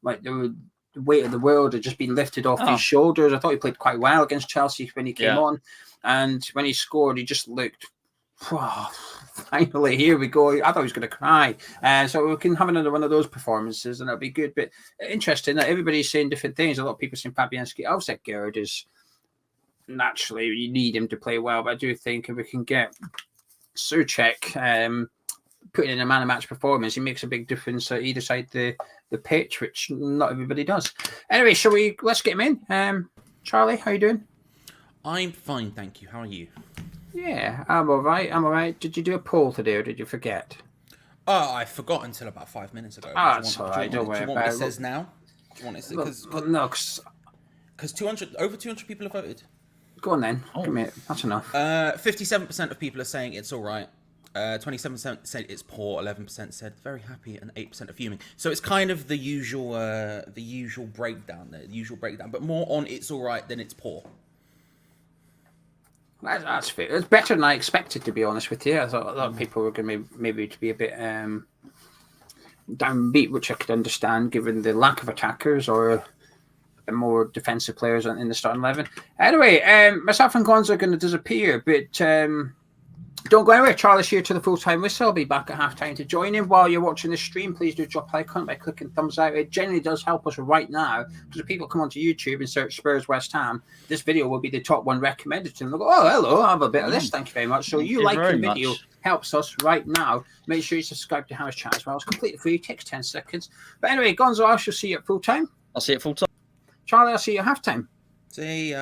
like the weight of the world had just been lifted off his shoulders. I thought he played quite well against Chelsea when he came on, and when he scored, he just looked finally, here we go. I thought he was going to cry. So we can have another one of those performances, and it'll be good. But interesting that everybody's saying different things. A lot of people saying Fabianski. I've said Gerrard is naturally, you need him to play well, but I do think if we can get Souček putting in a man of match performance, he makes a big difference at either side the pitch, which not everybody does. Anyway, let's get him in. Charlie, how you doing? I'm fine, thank you. How are you? Yeah, I'm all right. Did you do a poll today, or did you forget? Oh, I forgot until about 5 minutes ago. That's all right. Don't worry about it. Do you want what it says now? Do you want it? Because over 200 people have voted. Go on then. Come here. That's enough. 57% of people are saying it's all right. 27% said it's poor. 11% said very happy, and 8% are fuming. So it's kind of the usual breakdown there. The usual breakdown, but more on it's all right than it's poor. That's fair. It's better than I expected, to be honest with you. I thought a lot of people were going to maybe to be a bit downbeat, which I could understand given the lack of attackers or more defensive players in the starting 11. Anyway, myself and Gonzo are going to disappear, but don't go anywhere. Charlie's here to the full-time whistle. I'll be back at half-time to join him. While you're watching the stream, please do drop a like on it by clicking thumbs out. It generally does help us right now, because if people come onto YouTube and search Spurs West Ham, this video will be the top one recommended to them. They'll go, oh, hello, I have a bit of this. Thank you very much. So you liking the video helps us right now. Make sure you subscribe to Hammer's Chat as well. It's completely free. It takes 10 seconds. But anyway, Gonzo, I shall see you at full-time. I'll see you at full-time. Charlie, I'll see you at half-time. See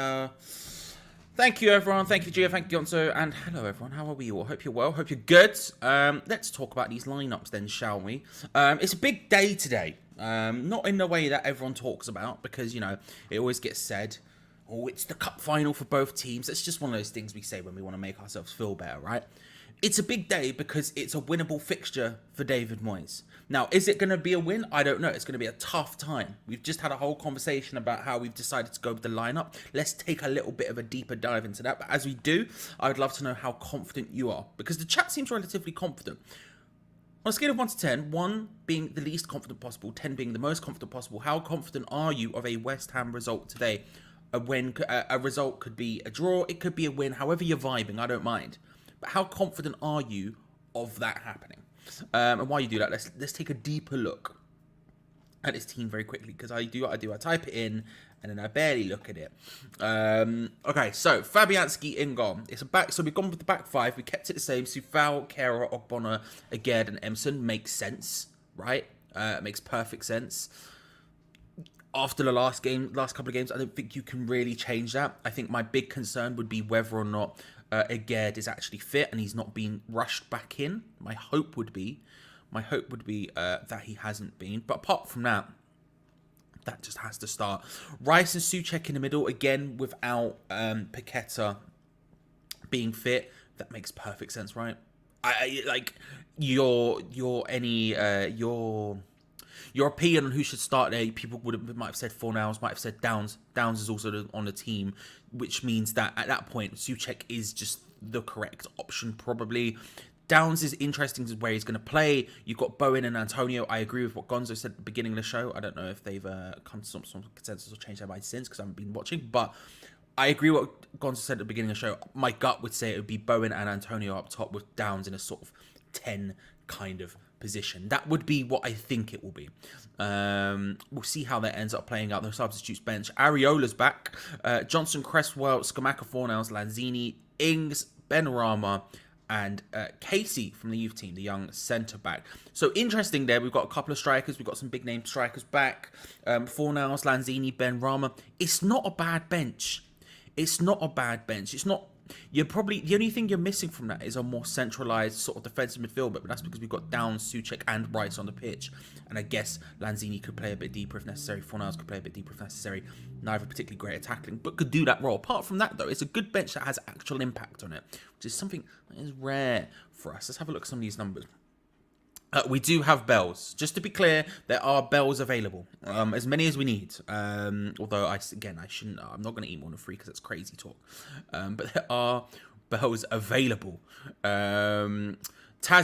Thank you, everyone. Thank you, Geo. Thank you, Gonzo. And hello, everyone. How are we all? Hope you're well. Hope you're good. Let's talk about these lineups then, shall we? It's a big day today. Not in the way that everyone talks about, because, you know, it always gets said, oh, it's the cup final for both teams. It's just one of those things we say when we want to make ourselves feel better, right? It's a big day because it's a winnable fixture for David Moyes. Now, is it going to be a win? I don't know. It's going to be a tough time. We've just had a whole conversation about how we've decided to go with the lineup. Let's take a little bit of a deeper dive into that. But as we do, I would love to know how confident you are, because the chat seems relatively confident. On a scale of 1 to 10, 1 being the least confident possible, 10 being the most confident possible, how confident are you of a West Ham result today? A result could be a draw, it could be a win, however you're vibing, I don't mind. But how confident are you of that happening? And while you do that, let's take a deeper look at this team very quickly, because I do what I do. I type it in and then I barely look at it. Okay, so Fabianski in goal. It's a back. So we've gone with the back five. We kept it the same. Sufal, Kera, Ogbonna, Aged, and Emerson makes sense, right? Makes perfect sense. After the last couple of games, I don't think you can really change that. I think my big concern would be whether or not Aged is actually fit and he's not being rushed back in. My hope would be that he hasn't been. But apart from that, that just has to start. Rice and Souček in the middle again without Paqueta being fit. That makes perfect sense, right? I like your opinion on who should start there. People might have said Fornals, might have said Downs. Downs is also on the team, which means that at that point, Souček is just the correct option, probably. Downs is interesting where he's going to play. You've got Bowen and Antonio. I agree with what Gonzo said at the beginning of the show. I don't know if they've come to some consensus or changed their mind since, because I haven't been watching. But I agree with what Gonzo said at the beginning of the show. My gut would say it would be Bowen and Antonio up top with Downs in a sort of 10 kind of position. That would be what I think it will be. We'll see how that ends up playing out. The substitutes bench. Areola's back. Johnson, Cresswell, Skamaka, Fornals, Lanzini, Ings, Benrahma, and Casey from the youth team, the young centre-back. So interesting there. We've got a couple of strikers. We've got some big-name strikers back. Fornals, Lanzini, Benrahma. It's not a bad bench. It's not. You're probably, the only thing you're missing from that is a more centralised sort of defensive midfield, but that's because we've got Downs, Souček, and Rice on the pitch. And I guess Lanzini could play a bit deeper if necessary. Fornals could play a bit deeper if necessary. Neither particularly great at tackling, but could do that role. Apart from that, though, it's a good bench that has actual impact on it, which is something that is rare for us. Let's have a look at some of these numbers. We do have bells. Just to be clear, there are bells available. As many as we need. Although, I'm not going to eat more than 3 because that's crazy talk. But there are bells available. Taz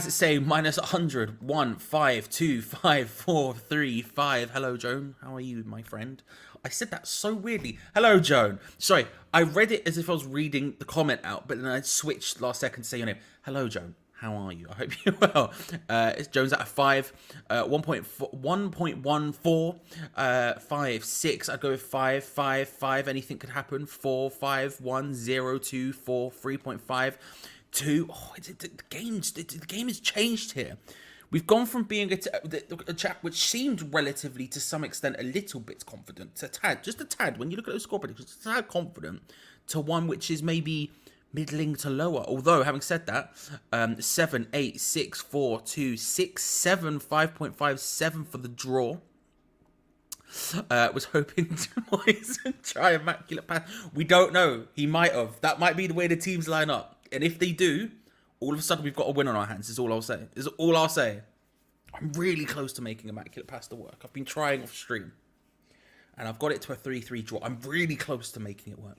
is saying minus 100. 1, 5, 2, 5, 4, 3, 5. Hello, Joan. How are you, my friend? I said that so weirdly. Hello, Joan. Sorry, I read it as if I was reading the comment out, but then I switched last second to say your name. Hello, Joan. How are you? I hope you're well. It's Jones out of 5. 1.14. 5, 6. I'd go with 5, 5, 5. Anything could happen. 4, 5, 1, 0, 2, 4, 3.5, 2. Oh, the game has changed here. We've gone from being a chat which seemed relatively, to some extent, a little bit confident, to just a tad, when you look at those score predictions, a tad confident, to one which is maybe middling to lower. Although, having said that, 7, 8, 6, 4, 2, 6, 7, 5.5, 7 for the draw. Was hoping to try immaculate pass. We don't know. He might have. That might be the way the teams line up. And if they do, all of a sudden we've got a win on our hands, is all I'll say. Is all I'll say. I'm really close to making immaculate pass to work. I've been trying off stream. And I've got it to a 3-3 draw. I'm really close to making it work.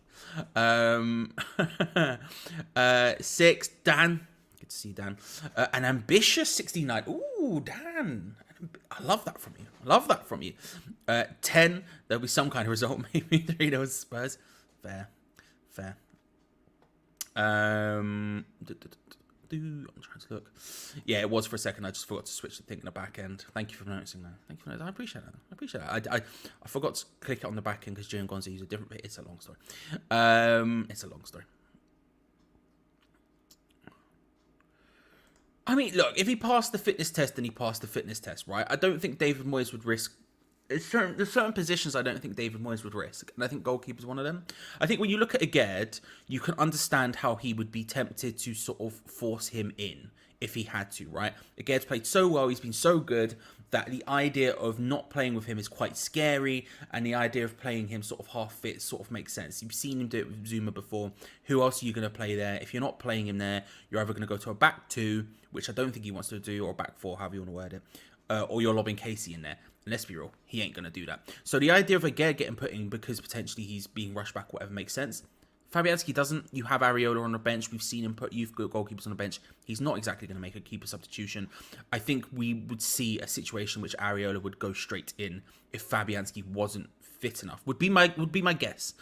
6, Dan. Good to see Dan. An ambitious 69. Ooh, Dan. I love that from you. I love that from you. 10. There'll be some kind of result. Maybe 3 those Spurs. Fair. I'm trying to look. Yeah, it was for a second. I just forgot to switch the thing in the back end. Thank you for noticing that. Thank you for noticing. I appreciate that. I forgot to click it on the back end because Geo Gonzo used a different bit. It's a long story. I mean, look, if he passed the fitness test, then he passed the fitness test, right? I don't think David Moyes would risk. There's certain positions I don't think David Moyes would risk, and I think goalkeeper's one of them. I think when you look at Agerd, you can understand how he would be tempted to sort of force him in if he had to, right? Agerd's played so well, he's been so good, that the idea of not playing with him is quite scary, and the idea of playing him sort of half fit sort of makes sense. You've seen him do it with Zuma before. Who else are you going to play there? If you're not playing him there, you're either going to go to a back 2, which I don't think he wants to do, or a back 4, however you want to word it, or you're lobbing Casey in there. And let's be real, he ain't going to do that. So the idea of Agerd getting put in because potentially he's being rushed back, whatever, makes sense. Fabianski doesn't. You have Areola on the bench. We've seen him put youth goalkeepers on the bench. He's not exactly going to make a keeper substitution. I think we would see a situation which Areola would go straight in if Fabianski wasn't fit enough. Would be my guess.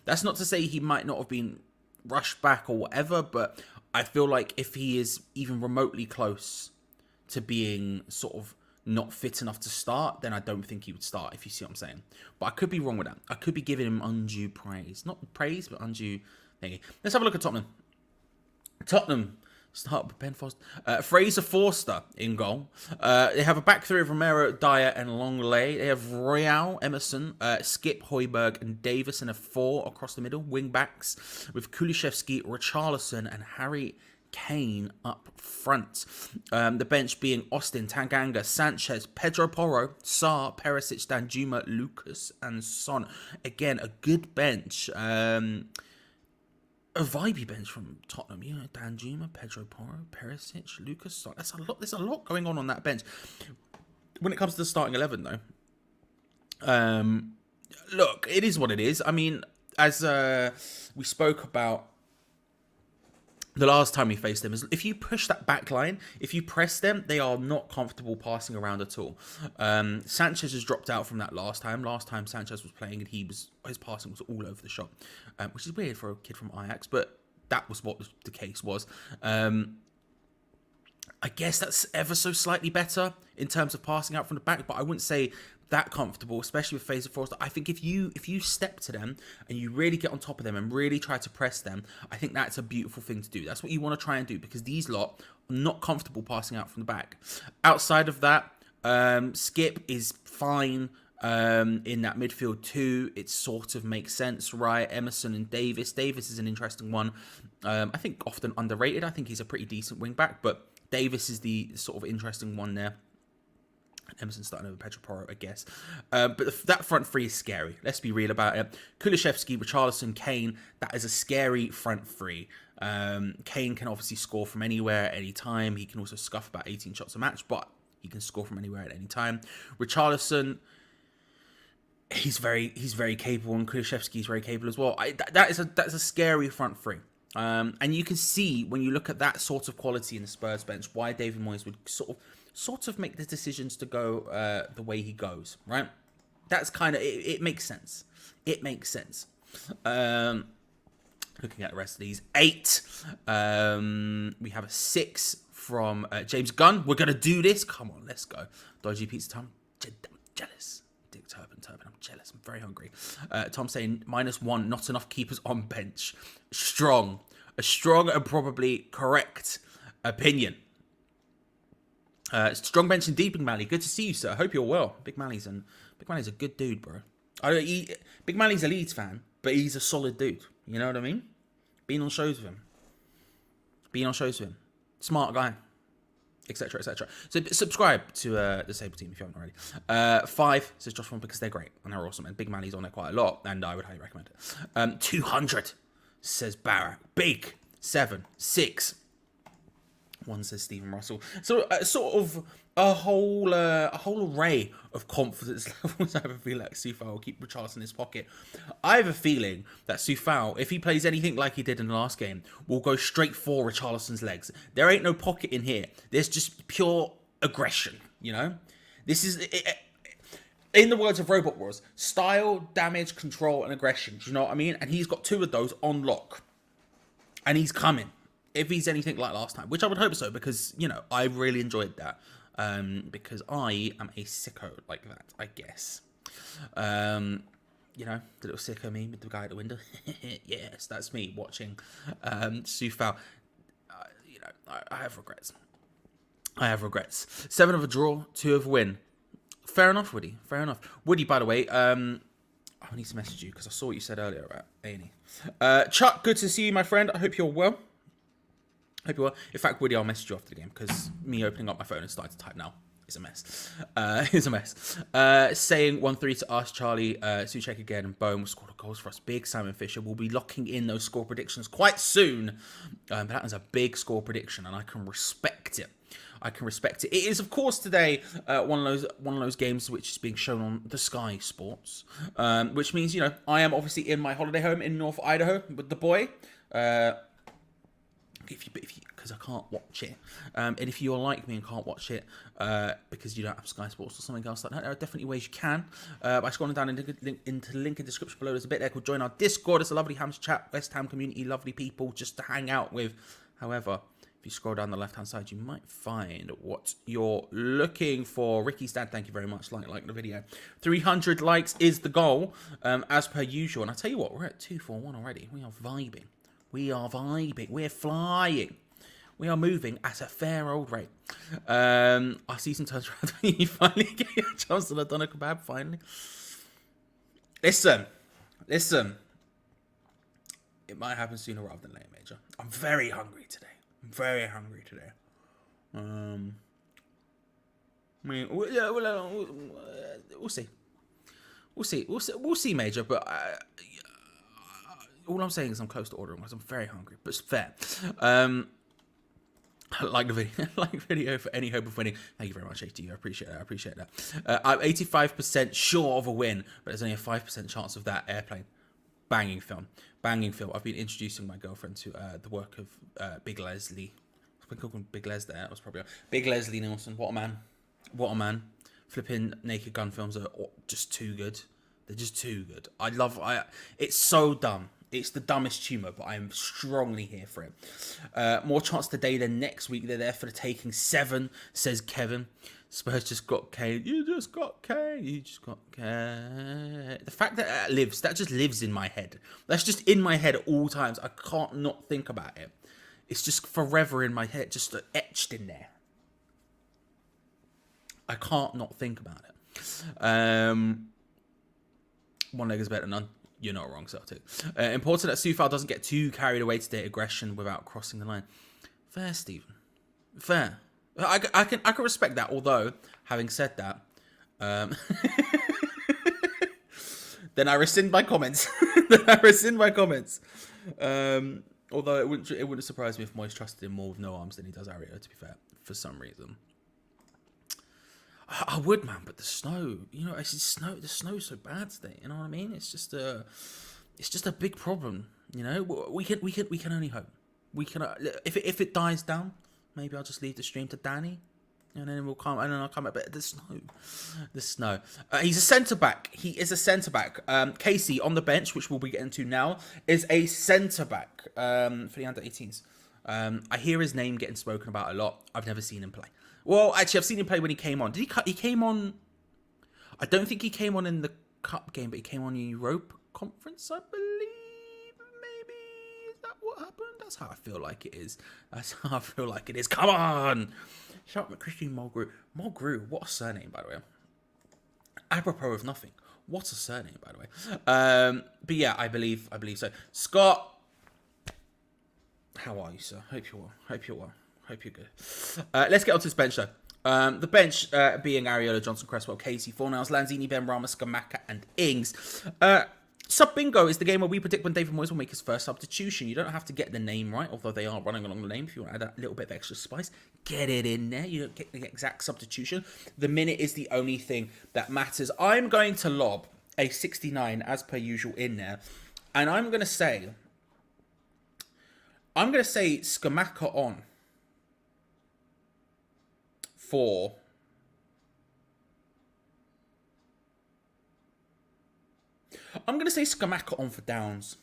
That's not to say he might not have been rushed back or whatever, but I feel like if he is even remotely close to being sort of not fit enough to start, then I don't think he would start, if you see what I'm saying. But I could be wrong with that. I could be giving him undue praise. Not praise, but undue thingy. Let's have a look at Tottenham. Tottenham start with Ben Foster. Fraser Forster in goal. They have a back 3 of Romero, Dyer, and Longley. They have Royal, Emerson, Skip, Højbjerg, and Davis in a 4 across the middle. Wing backs with Kulusevski, Richarlison, and Harry Kane up front. The bench being Austin, Tanganga, Sanchez, Pedro Porro, Sarr, Perisic, Danjuma, Lucas, and Son. Again, a good bench. A vibey bench from Tottenham. You know, Danjuma, Pedro Porro, Perisic, Lucas, Son. That's a lot. There's a lot going on that bench. When it comes to the starting 11, though, look, it is what it is. I mean, as we spoke about the last time we faced them, is if you push that back line, if you press them, they are not comfortable passing around at all. Sanchez has dropped out from that last time. Last time Sanchez was playing and his passing was all over the shop, which is weird for a kid from Ajax, but that was what the case was. I guess that's ever so slightly better in terms of passing out from the back, but I wouldn't say that comfortable, especially with Fraser Forster. I think if you step to them and you really get on top of them and really try to press them, I think that's a beautiful thing to do. That's what you want to try and do, because these lot are not comfortable passing out from the back. Outside of that, Skip is fine in that midfield too. It sort of makes sense, right? Emerson and Davis. Davis is an interesting one. I think often underrated. I think he's a pretty decent wing back, but Davis is the sort of interesting one there. Emerson starting over Pedro Porro, I guess. But that front 3 is scary. Let's be real about it. Kulusevski, Richarlison, Kane. That is a scary front 3. Kane can obviously score from anywhere at any time. He can also scuff about 18 shots a match, but he can score from anywhere at any time. Richarlison, he's very capable, and Kulusevski is very capable as well. That's a scary front 3. And you can see when you look at that sort of quality in the Spurs bench why David Moyes would sort of make the decisions to go the way he goes, right? That's kind of it makes sense. It makes sense. Looking at the rest of these, 8. We have a 6 from James Gunn. We're gonna do this. Come on, let's go. Dodgy pizza time. I'm jealous. Dick Turpin, I'm jealous. I'm very hungry. Tom saying -1. Not enough keepers on bench. Strong. A strong and probably correct opinion. Strong bench and deep, Big Mally. Good to see you, sir. Hope you're well. Big Mally's a good dude, bro. Big Mally's a Leeds fan, but he's a solid dude. You know what I mean? Been on shows with him. Smart guy. Etc. Etc. So subscribe to the Sable Team if you haven't already. 5 says Josh One because they're great and they're awesome. And Big Mally's on there quite a lot, and I would highly recommend it. 200 says Barak. Big 7. 6. 1 says Stephen Russell. So sort of a whole array of confidence levels. I have a feeling like Soufal will keep Richarlison in his pocket. I have a feeling that Soufal, if he plays anything like he did in the last game, will go straight for Richarlison's legs. There ain't no pocket in here. There's just pure aggression, you know? This is, in the words of Robot Wars, style, damage, control, and aggression. Do you know what I mean? And he's got 2 of those on lock. And he's coming. If he's anything like last time, which I would hope so, because, you know, I really enjoyed that. Because I am a sicko like that, I guess. You know, the little sicko meme with the guy at the window. Yes, that's me watching Soufal. You know, I have regrets. 7 of a draw, 2 of a win. Fair enough, Woody. Fair enough. Woody, by the way, I need to message you because I saw what you said earlier about A&E. Chuck, good to see you, my friend. I hope you're well. In fact, Woody, I'll message you after the game because me opening up my phone and starting to type now is a mess. Saying 1-3 to us, Charlie, Suchek again, and Bowen will score the goals for us. Big Simon Fisher. We'll be locking in those score predictions quite soon. But that is a big score prediction, and I can respect it. It is, of course, today one of those games which is being shown on the Sky Sports, which means, you know, I am obviously in my holiday home in North Idaho with the boy. Because I can't watch it, and if you're like me and can't watch it because you don't have Sky Sports or something else like that, there are definitely ways you can. By scrolling down into the link in the description below, there's a bit there called join our Discord. It's a lovely Hams chat, West Ham community, lovely people just to hang out with. However, if you scroll down the left hand side, you might find what you're looking for. Ricky's dad, thank you very much. Like the video. 300 likes is the goal, as per usual. And I tell you what, we're at 241 already. We are vibing. We're flying. We are moving at a fair old rate. Our season turns around when you finally get your chance to the doner kebab, finally. Listen. It might happen sooner rather than later, Major. I'm very hungry today. We'll see, Major, but all I'm saying is I'm close to ordering because I'm very hungry, but it's fair. Like the video for any hope of winning. Thank you very much, ATU. I appreciate that. I'm 85% sure of a win, but there's only a 5% chance of that. Airplane. Banging film. I've been introducing my girlfriend to the work of Big Leslie. I've been calling Big Les there. That was probably Big Leslie Nielsen. What a man. Flipping Naked Gun films are just too good. They're just too good. It's so dumb. It's the dumbest humour, but I am strongly here for it. More chance today than next week. They're there for the taking. 7, says Kevin. Spurs just got Kane. You just got Kane. The fact that just lives in my head. That's just in my head at all times. I can't not think about it. It's just forever in my head, just etched in there. I can't not think about it. One leg is better than none. You're not wrong, Celtic. Important that Soufal doesn't get too carried away to their aggression without crossing the line. Fair, Stephen. Fair. I can respect that. Although, having said that, then I rescind my comments. Although it wouldn't surprise me if Moyes trusted him more with no arms than he does Ario. To be fair, for some reason. I would, man, but the snow, you know, the snow's so bad today. You know what I mean? It's just a big problem. You know, we can only hope. We can if it dies down, maybe I'll just leave the stream to Danny. And then we'll come, and then I'll come back. But the snow. He's a centre back. He is a centre back. Casey on the bench, which we'll be getting to now, is a centre back for the under 18s. I hear his name getting spoken about a lot. I've never seen him play. Well, actually, I've seen him play when he came on. Did he? He came on. I don't think he came on in the cup game, but he came on in Europa Conference, I believe. Maybe is that what happened? That's how I feel like it is. That's how I feel like it is. Come on. Shout out Christian Mulgrew. Mulgrew, what a surname, by the way. Apropos of nothing. What a surname, by the way. But yeah, I believe so. Scott, how are you, sir? Hope you're well. Hope you're good. Let's get on to this bench, though. The bench being Areola, Johnson, Cresswell, Casey, Fornals, Lanzini, Benrahma, Scamacca, and Ings. Sub Bingo is the game where we predict when David Moyes will make his first substitution. You don't have to get the name right, although they are running along the name. If you want to add a little bit of extra spice, get it in there. You don't get the exact substitution. The minute is the only thing that matters. I'm going to lob a 69 as per usual in there, and I'm going to say Scamacca on for Downs.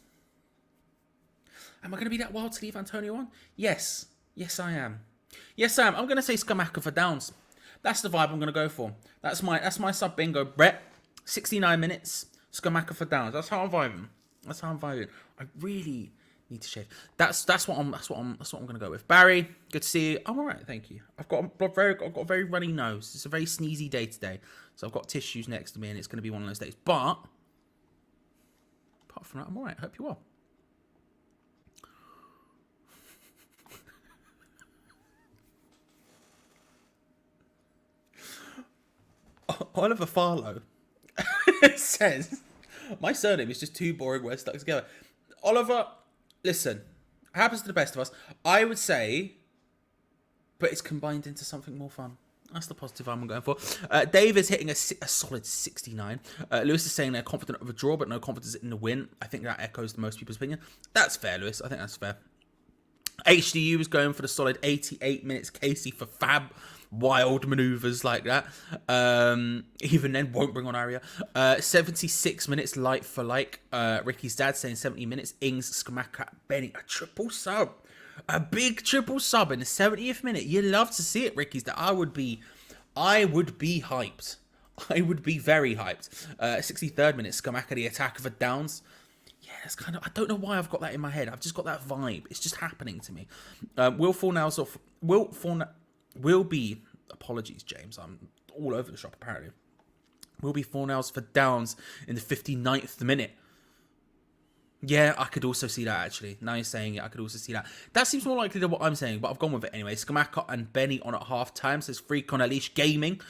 Am I going to be that wild to leave Antonio on? Yes. Yes, I am. I'm going to say Scamacca for Downs. That's the vibe I'm going to go for. That's my sub bingo. Brett, 69 minutes. Scamacca for Downs. That's how I'm vibing. I really need to shave. That's what I'm going to go with. Barry, good to see you. I'm all right, thank you. I've got a very runny nose. It's a very sneezy day today, so I've got tissues next to me, and it's going to be one of those days. But apart from that, I'm all right. Hope you're well. Oliver Farlow says, my surname is just two boring words stuck together. Oliver, listen, it happens to the best of us. I would say, but it's combined into something more fun. That's the positive I'm going for. Dave is hitting a solid 69. Lewis is saying they're confident of a draw, but no confidence in the win. I think that echoes most people's opinion. That's fair, Lewis. I think that's fair. HDU is going for the solid 88 minutes. Casey for fab. Wild manoeuvres like that. Even then, won't bring on Aria. 76 minutes, light for like. Ricky's dad saying 70 minutes. Ings, Scamacca, Benny. A triple sub. A big triple sub in the 70th minute. You love to see it, Ricky's dad. I would be hyped. I would be very hyped. 63rd minute, Scamacca, the attack for Downs. Yeah, it's kind of, I don't know why I've got that in my head. I've just got that vibe. It's just happening to me. Will be, apologies, James, I'm all over the shop apparently. Will be Fornals for Downs in the 59th minute. Yeah, I could also see that actually. Now you're saying it, I could also see that. That seems more likely than what I'm saying, but I've gone with it anyway. Scamacca and Benny on at half time, says Freak on Unleash Gaming.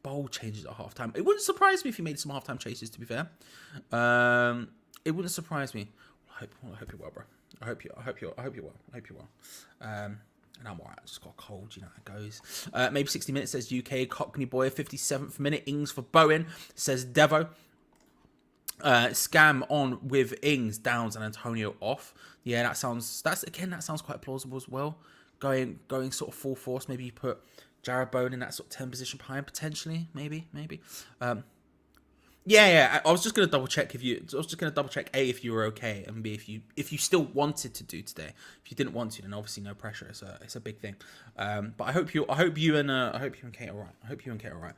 Bowl changes at half time. It wouldn't surprise me if he made some half time chases, to be fair. It wouldn't surprise me. I hope you're well, bro. I hope you're well. And I'm alright. I just got a cold, you know how it goes. Maybe 60 minutes says UK Cockney Boy. 57th minute Ings for Bowen, says Devo. Scam on with Ings, Downs, and Antonio off. Yeah, that sounds quite plausible as well. Going sort of full force. Maybe you put Jared Bowen in that sort of 10 position behind potentially. Maybe. Yeah. I was just gonna double check A, if you were okay, and B, if you still wanted to do today. If you didn't want to, then obviously no pressure. It's a big thing. But I hope you and Kate are right.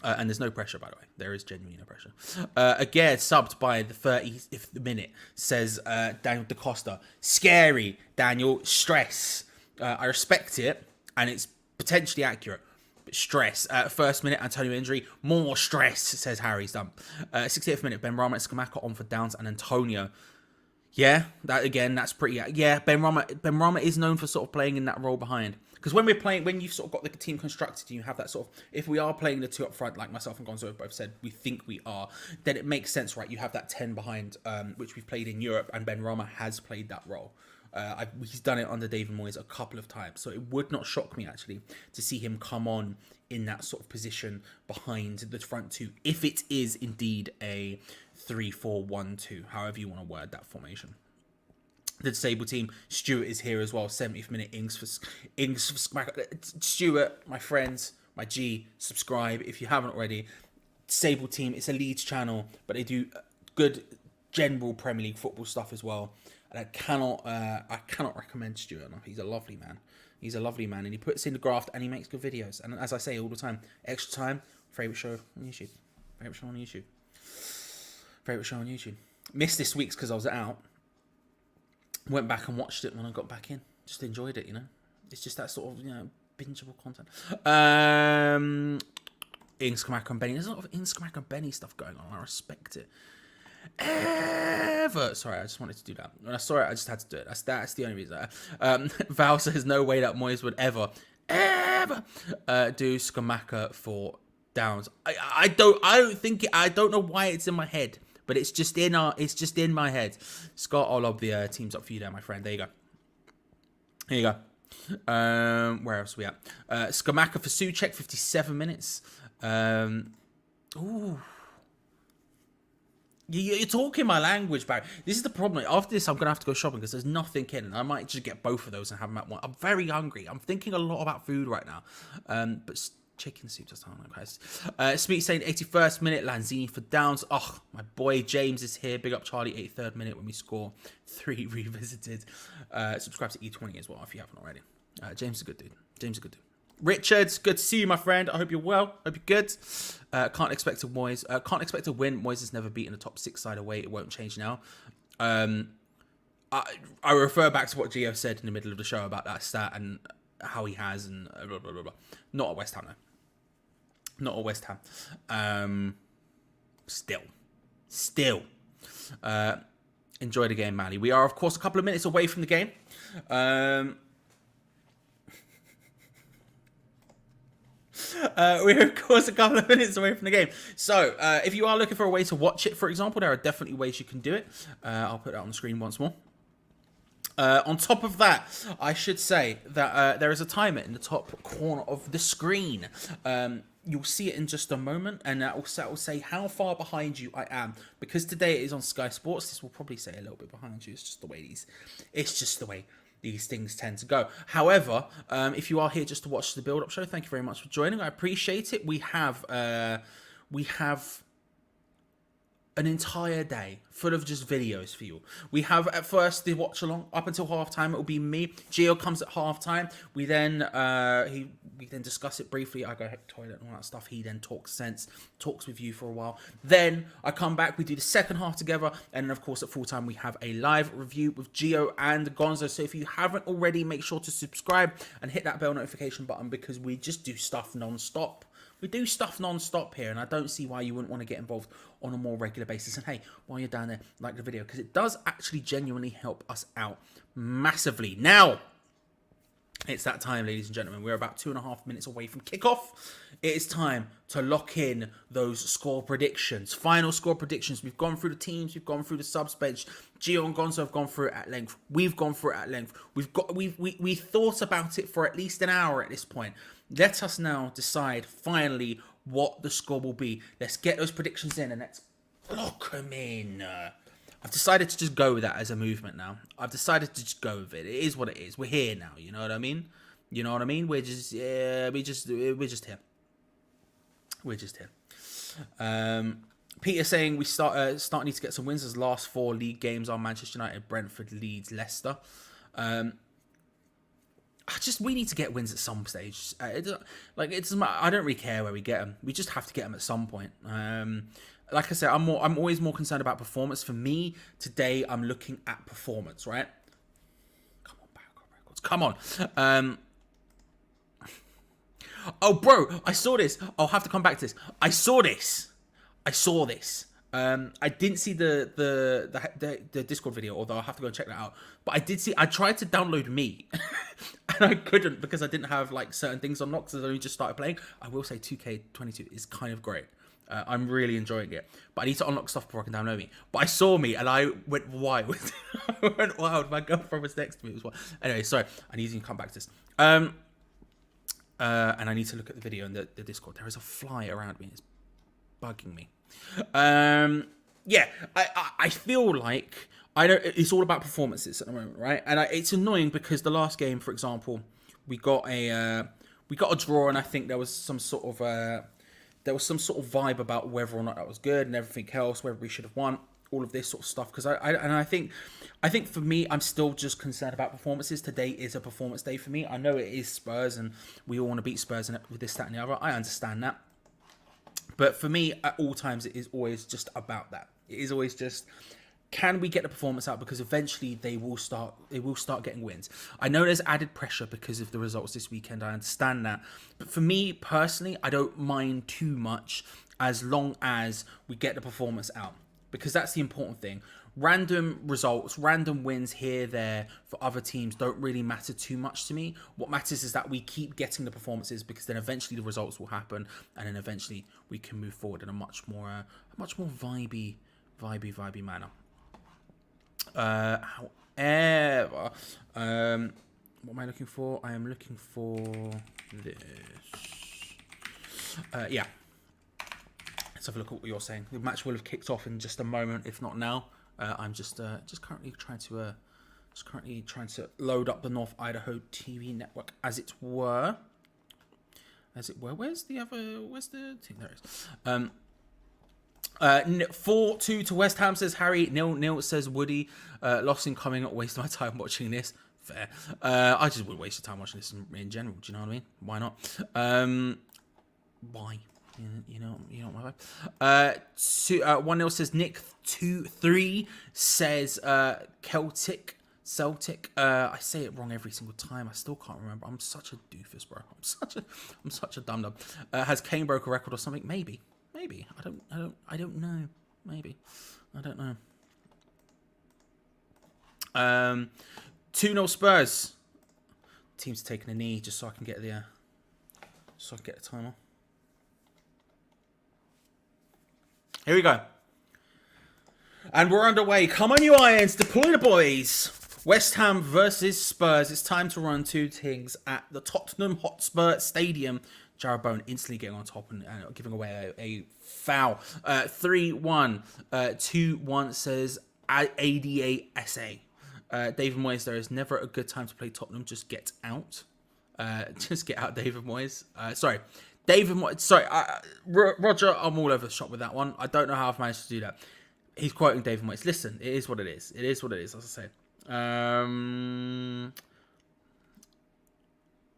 And there's no pressure, by the way. There is genuinely no pressure. Again, subbed by the 30th minute, says Daniel DaCosta. Scary, Daniel. Stress. I respect it, and it's potentially accurate. But stress. First minute, Antonio injury. More stress, says Harry's done. 68th minute, Benrahma and Scamacca on for Downs and Antonio. Yeah, that's pretty... Yeah, Benrahma is known for sort of playing in that role behind. Because when you've sort of got the team constructed, you have that sort of... If we are playing the two up front, like myself and Gonzo have both said, we think we are, then it makes sense, right? You have that 10 behind, which we've played in Europe, and Benrahma has played that role. He's done it under David Moyes a couple of times, so it would not shock me actually to see him come on in that sort of position behind the front two, if it is indeed a 3-4-1-2, however you want to word that formation. the disabled team. Stuart is here as well. 70th minute Ings for Stuart, my friends, my G. Subscribe if you haven't already. Disabled team. It's a Leeds channel, but they do good general Premier League football stuff as well. And I cannot recommend Stuart enough. He's a lovely man. He's a lovely man, and he puts in the graft and he makes good videos. And as I say all the time, extra time. Favorite show on YouTube. Favorite show on YouTube. Favorite show on YouTube. Missed this week's because I was out. Went back and watched it when I got back in. Just enjoyed it, you know. It's just that sort of, you know, bingeable content. Ings, Skamaka and Benny. There's a lot of Ings, Skamaka and Benny stuff going on. I respect it. Sorry, I just wanted to do that. When I saw it, I just had to do it. That's the only reason. Val says no way that Moyes would ever do Skamaka for Downs. I don't know why it's in my head. But it's just in my head. Scott, I'll lob the teams up for you there, my friend. There you go. Here you go. Where else are we at? Skamaka for Souček, 57 minutes. Ooh. You're talking my language, Barry. This is the problem. After this, I'm going to have to go shopping because there's nothing in. And I might just get both of those and have them at one. I'm very hungry. I'm thinking a lot about food right now. But chicken soup does sound like Christ. Smeet saying 81st minute, Lanzini for Downs. Oh, my boy James is here. Big up Charlie, 83rd minute when we score 3 revisited. Subscribe to E20 as well if you haven't already. James is a good dude. Richard, good to see you, my friend. I hope you're well. Hope you're good. Can't expect a win. Moyes has never beaten a top 6 side away. It won't change now. I refer back to what Geo said in the middle of the show about that stat and how he has and blah, blah, blah, blah. Not at West Ham, though. Not at West Ham. Still. Enjoy the game, Mally. We are, of course, a couple of minutes away from the game. We're, of course, a couple of minutes away from the game. So, if you are looking for a way to watch it, for example, there are definitely ways you can do it. I'll put that on the screen once more. On top of that, I should say that there is a timer in the top corner of the screen. You'll see it in just a moment, and that will say how far behind you I am. Because today it is on Sky Sports, this will probably say a little bit behind you. It's just the way these things tend to go. However, if you are here just to watch the build-up show, thank you very much for joining. I appreciate it. We have an entire day full of just videos for you. We have at first the watch along up until halftime. It will be me. Geo comes at halftime. We then we then discuss it briefly. I go to the toilet and all that stuff. He then talks sense, talks with you for a while. Then I come back. We do the second half together, and then of course at full time we have a live review with Geo and Gonzo. So if you haven't already, make sure to subscribe and hit that bell notification button because we just do stuff non-stop. We do stuff non-stop here, and I don't see why you wouldn't want to get involved on a more regular basis. And hey, while you're down there, like the video, because it does actually genuinely help us out massively. Now, it's that time, ladies and gentlemen. We're about 2.5 minutes away from kickoff. It is time to lock in those score predictions. Final score predictions. We've gone through the teams. We've gone through the subs bench. Geo and Gonzo have gone through it at length. We've gone through it at length. We thought about it for at least an hour at this point. Let us now decide finally what the score will be. Let's get those predictions in and let's lock them in. I've decided to just go with that as a movement now. I've decided to just go with it. It is what it is. We're here now. You know what I mean? We're just here. We're just here. Peter saying we start need to get some wins. As last 4 league games are Manchester United, Brentford, Leeds, Leicester. We need to get wins at some stage. I don't really care where we get them. We just have to get them at some point. Like I said, I'm always more concerned about performance. For me, today, I'm looking at performance, right? Come on, Barricade Records. Come on. Oh, bro, I saw this. I'll have to come back to this. I saw this. I didn't see the Discord video, although I'll have to go check that out. But I tried to download Me, and I couldn't because I didn't have like certain things unlocked because I only just started playing. I will say 2K22 is kind of great. I'm really enjoying it. But I need to unlock stuff before I can download Me. But I saw Me, and I went wild. My girlfriend was next to me as well. Anyway, sorry. I need to come back to this. And I need to look at the video in the Discord. There is a fly around me. It's bugging me. I feel like I know it's all about performances at the moment, right? And it's annoying because the last game, for example, we got a draw, and I think there was some sort of vibe about whether or not that was good and everything else, whether we should have won, all of this sort of stuff. Because I think for me, I'm still just concerned about performances. Today is a performance day for me. I know it is Spurs, and we all want to beat Spurs and with this, that, and the other. I understand that, but for me, at all times, it is always just about that. It is always just, can we get the performance out? Because eventually they will start getting wins. I know there's added pressure because of the results this weekend. I understand that. But for me personally, I don't mind too much as long as we get the performance out. Because that's the important thing. Random results, random wins here, there for other teams don't really matter too much to me. What matters is that we keep getting the performances, because then eventually the results will happen, and then eventually we can move forward in a much more vibey manner. However, what am I looking for? I am looking for this. Yeah. Let's have a look at what you're saying. The match will have kicked off in just a moment, if not now. I'm just currently trying to load up the North Idaho TV network, as it were. Where's the thing? There it is. 4-2 to West Ham, says Harry. Nil says Woody. Lost in coming. Not waste my time watching this. Fair. I just wouldn't waste your time watching this in general. Do you know what I mean? Why not? Why? You know my vibe. 1-0 says Nick. 2-3 says Celtic. I say it wrong every single time. I still can't remember. I'm such a doofus, bro. I'm such a dum-dum. Has Kane broke a record or something? Maybe. I don't know. Maybe. I don't know. 2-0 Spurs. Team's taking a knee just so I can get the timer. Here we go. And we're underway. Come on, you Irons. Deploy the boys. West Ham versus Spurs. It's time to run two things at the Tottenham Hotspur Stadium. Jarrod Bowen instantly getting on top and giving away a foul. 3-1. 2-1 says ADASA. David Moyes, there is never a good time to play Tottenham. Just get out. Just get out, David Moyes. Sorry. David Moyes. Sorry. Roger, I'm all over the shop with that one. I don't know how I've managed to do that. He's quoting David Moyes. Listen, it is what it is. It is what it is, as I say.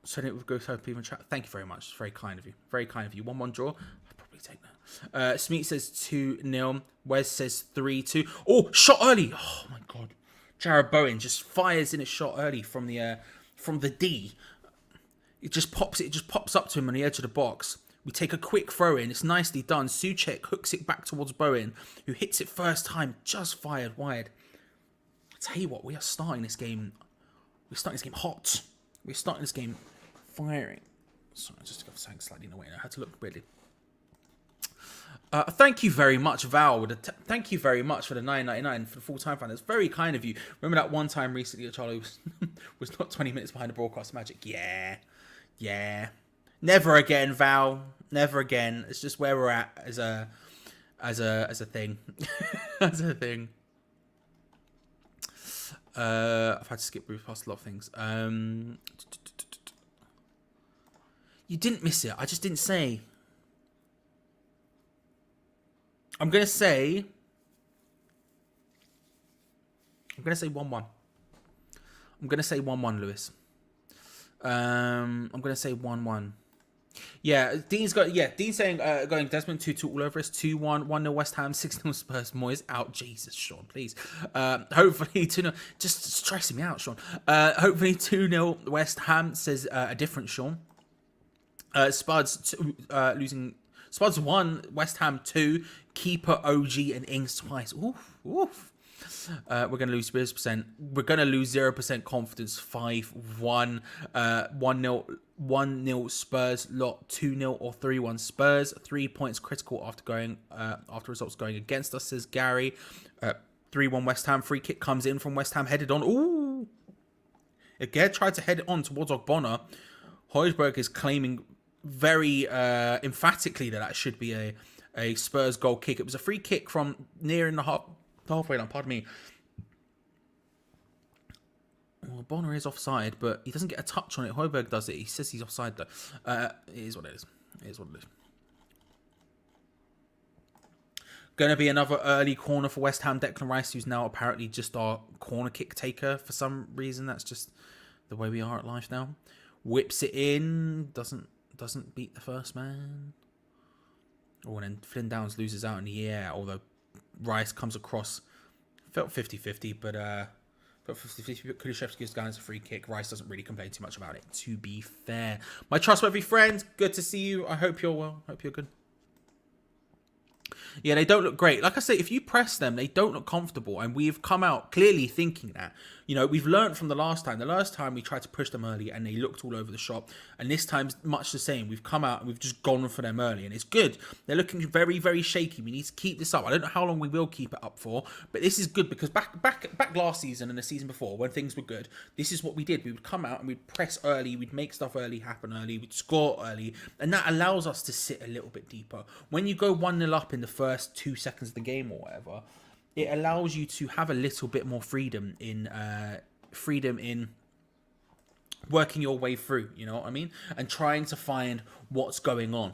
Sending it with Ghost Hope even chat. Thank you very much. It's very kind of you. Very kind of you. 1-1 draw. I'd probably take that. Smeet says 2-0. Wes says 3-2. Oh, shot early. Oh my god. Jarrod Bowen just fires in a shot early from the D. It just pops up to him on the edge of the box. We take a quick throw in. It's nicely done. Souček hooks it back towards Bowen, who hits it first time, just fired wide. I tell you what, we are starting this game. We're starting this game hot. We're starting this game firing. Sorry, I just got something slightly in the way. I had to look weirdly. Thank you very much, Val. Thank you very much for the $9.99 for the full-time fan. That's very kind of you. Remember that one time recently that Charlie was not 20 minutes behind the broadcast magic? Yeah. Never again, Val. Never again. It's just where we're at as a thing. As a thing. I've had to skip past a lot of things. You didn't miss it. I just didn't say. I'm gonna say 1-1. I'm gonna say 1-1, Lewis. I'm gonna say 1-1. Yeah, Dean's saying going Desmond 2-2 all over us. 2-1, 1-0 West Ham, 6-0 Spurs. Moyes out. Jesus, Sean, please. Hopefully 2-0. Just stressing me out, Sean. Hopefully 2-0 West Ham, says a different Sean. Spuds losing. Spuds 1, West Ham 2. Keeper OG and Ings twice. Oof. We're going to lose 0%. We're going to lose 0% confidence. 5-1. 1-0 Spurs lot. 2-0 or 3-1 Spurs. 3 points critical after results going against us, says Gary. 3-1 West Ham. Free kick comes in from West Ham, headed on. Ooh. Again, tried to head it on towards Ogbonna. Højbjerg is claiming very emphatically that should be a Spurs goal kick. It was a free kick from near in the halfway line, pardon me. Well, Bonner is offside, but he doesn't get a touch on it. Højbjerg does it. He says he's offside, though. It is what it is. It is what it is. Going to be another early corner for West Ham. Declan Rice, who's now apparently just our corner kick taker for some reason. That's just the way we are at life now. Whips it in. Doesn't beat the first man. Oh, and then Flynn Downs loses out in the air, although Rice comes across. Felt 50-50, but 50-50. Kulishevsky's going as a free kick. Rice doesn't really complain too much about it, to be fair. My trustworthy friends, good to see you. I hope you're well. Hope you're good. Yeah, they don't look great. Like I say, if you press them, they don't look comfortable. And we've come out clearly thinking that. You know, we've learned from the last time. The last time we tried to push them early and they looked all over the shop. And this time's much the same. We've come out and we've just gone for them early. And it's good. They're looking very, very shaky. We need to keep this up. I don't know how long we will keep it up for. But this is good because back last season and the season before, when things were good, this is what we did. We would come out and we'd press early. We'd make stuff early happen early. We'd score early. And that allows us to sit a little bit deeper. When you go 1-0 up in the first 2 seconds of the game or whatever, it allows you to have a little bit more freedom in working your way through, you know what I mean, and trying to find what's going on.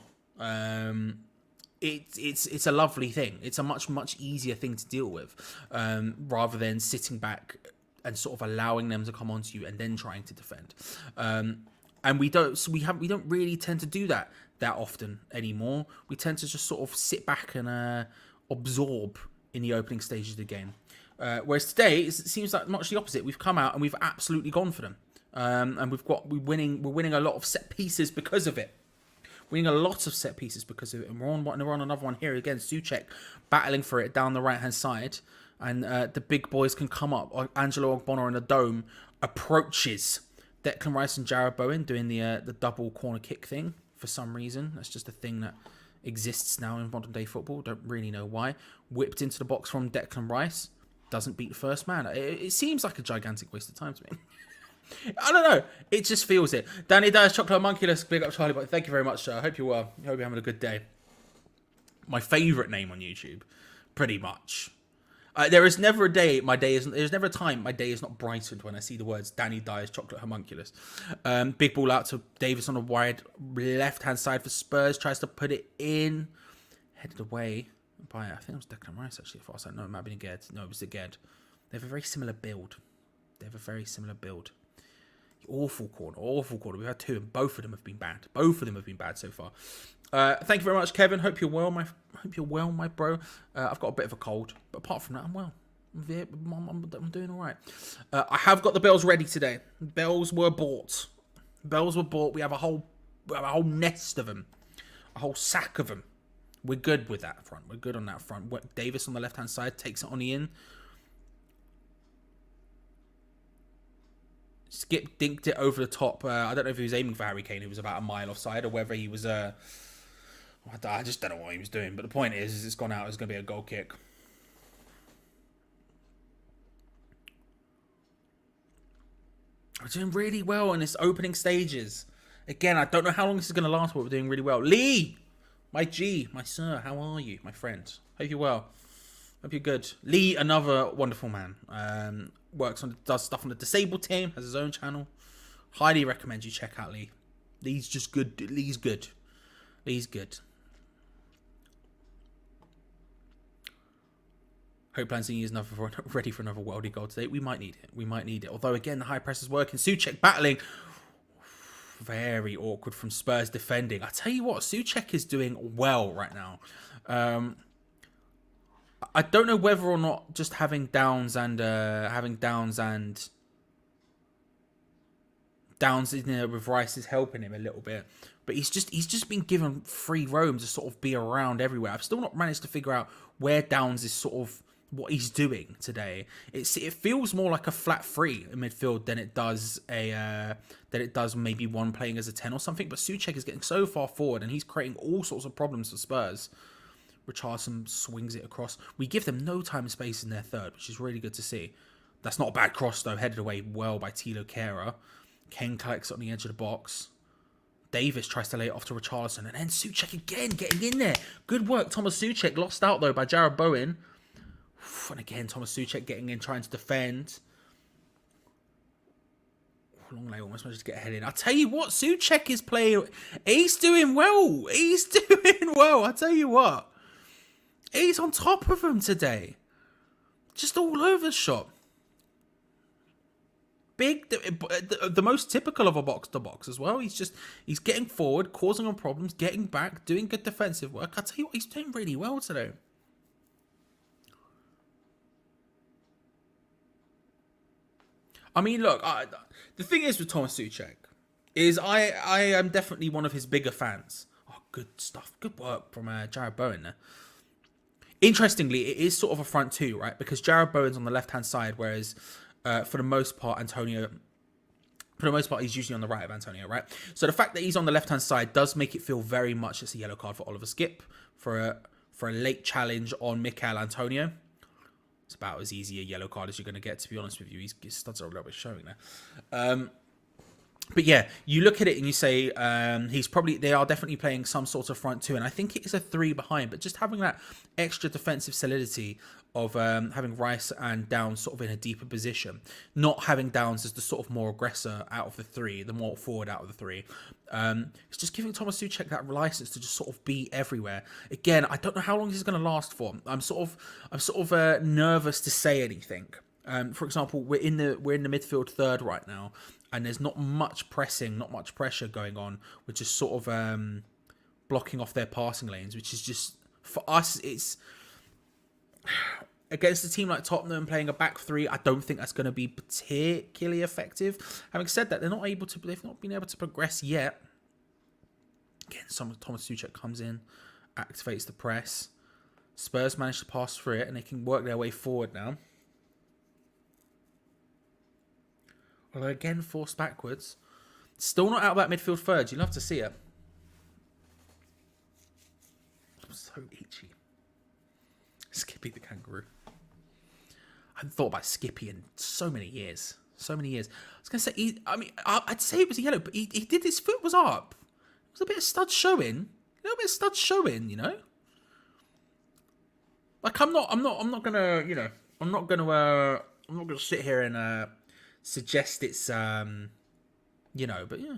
It's a lovely thing. It's a much easier thing to deal with, rather than sitting back and sort of allowing them to come onto you and then trying to defend. And we don't really tend to do that often anymore. We tend to just sort of sit back and absorb in the opening stages of the game. Whereas today, it seems like much the opposite. We've come out and we've absolutely gone for them. And we're winning a lot of set pieces because of it. Winning a lot of set pieces because of it. And we're on another one here again. Souček battling for it down the right-hand side. And the big boys can come up. Angelo Ogbonna in the dome approaches Declan Rice and Jarrod Bowen doing the double corner kick thing for some reason. That's just a thing that exists now in modern day football. Don't really know why. Whipped into the box from Declan Rice. Doesn't beat the first man. It seems like a gigantic waste of time to me. I don't know. It just feels it. Danny Dyer's Chocolate Homunculus. Big up Charlie. But thank you very much, sir. I hope you're well. I hope you're having a good day. My favourite name on YouTube. Pretty much. There is never a day there's never a time my day is not brightened when I see the words Danny Dyer's Chocolate Homunculus. Big ball out to Davis on the wide left hand side for Spurs. Tries to put it in. Headed away by, I think it was Declan Rice actually. If I was like, no, it might have been Ged. No, it was the Ged. They have a very similar build. Awful corner. We've had two and both of them have been bad. So far. Thank you very much, Kevin. Hope you're well, my bro. I've got a bit of a cold, but apart from that, I'm well. I'm doing all right. I have got the bells ready today. Bells were bought. We have a whole nest of them, a whole sack of them. We're good with that front. We're good on that front. Davis on the left hand side takes it on the in. Skip dinked it over the top. I don't know if he was aiming for Harry Kane, who was about a mile offside, or whether he was. I just don't know what he was doing. But the point is it's gone out. It's going to be a goal kick. We're doing really well in this opening stages. Again, I don't know how long this is going to last, but we're doing really well. Lee, my G, my sir, how are you, my friend? Hope you're well. Hope you're good. Lee, another wonderful man. Does stuff on the disabled team, has his own channel. Highly recommend you check out Lee. Lee's just good. Lee's good. Hope Lanzini is ready for another worldie goal today. We might need it. Although again, the high press is working. Souček battling. Very awkward from Spurs defending. I tell you what, Souček is doing well right now. I don't know whether or not just having Downs in there with Rice is helping him a little bit, but he's just been given free roam to sort of be around everywhere. I've still not managed to figure out where Downs is sort of what he's doing today. It feels more like a flat three in midfield than it does maybe one playing as a 10 or something. But Souček is getting so far forward and he's creating all sorts of problems for Spurs. Richarlison swings it across. We give them no time and space in their third, which is really good to see. That's not a bad cross, though. Headed away well by Thilo Kehrer. Kane collects on the edge of the box. Davis tries to lay it off to Richarlison. And then Souček again getting in there. Good work, Thomas Souček. Lost out, though, by Jarrod Bowen. And again, Thomas Souček getting in, trying to defend. long lay almost managed to get ahead in. I tell you what, Souček is playing. He's doing well. He's doing well. I tell you what. He's on top of him today. Just all over the shop. Big, the most typical of a box-to-box as well. He's getting forward, causing on problems, getting back, doing good defensive work. I tell you what, he's doing really well today. I mean, look, the thing is with Thomas Souček is I am definitely one of his bigger fans. Oh, good stuff. Good work from Jared Bowen there. Interestingly, it is sort of a front two, right? Because Jared Bowen's on the left-hand side, whereas for the most part, he's usually on the right of Antonio, right? So the fact that he's on the left-hand side does make it feel very much it's a yellow card for Oliver Skip for a late challenge on Mikel Antonio. It's about as easy a yellow card as you're going to get, to be honest with you. His studs are a little bit showing there. But yeah, you look at it and you say they are definitely playing some sort of front two, and I think it is a 3 behind, but just having that extra defensive solidity of having Rice and Downs sort of in a deeper position, not having Downs as the sort of more aggressor out of the 3, the more forward out of the 3. It's just giving Thomas Souček that license to just sort of be everywhere. Again, I don't know how long this is going to last for. I'm sort of nervous to say anything. For example, we're in the midfield third right now, and there's not much pressing, not much pressure going on, which is sort of blocking off their passing lanes, which is just, for us, it's against a team like Tottenham playing a back 3. I don't think that's going to be particularly effective. Having said that, they've not been able to progress yet. Again, Thomas Souček comes in, activates the press. Spurs manage to pass through it, and they can work their way forward now. Although again, forced backwards. Still not out of that midfield third. You love to see it. I'm so itchy. Skippy the kangaroo. I haven't thought about Skippy in so many years. So many years. I was going to say, I'd say it was a yellow, but he did, his foot was up. It was a bit of stud showing. A little bit of stud showing, you know? Like, I'm not gonna sit here and suggest it's but yeah,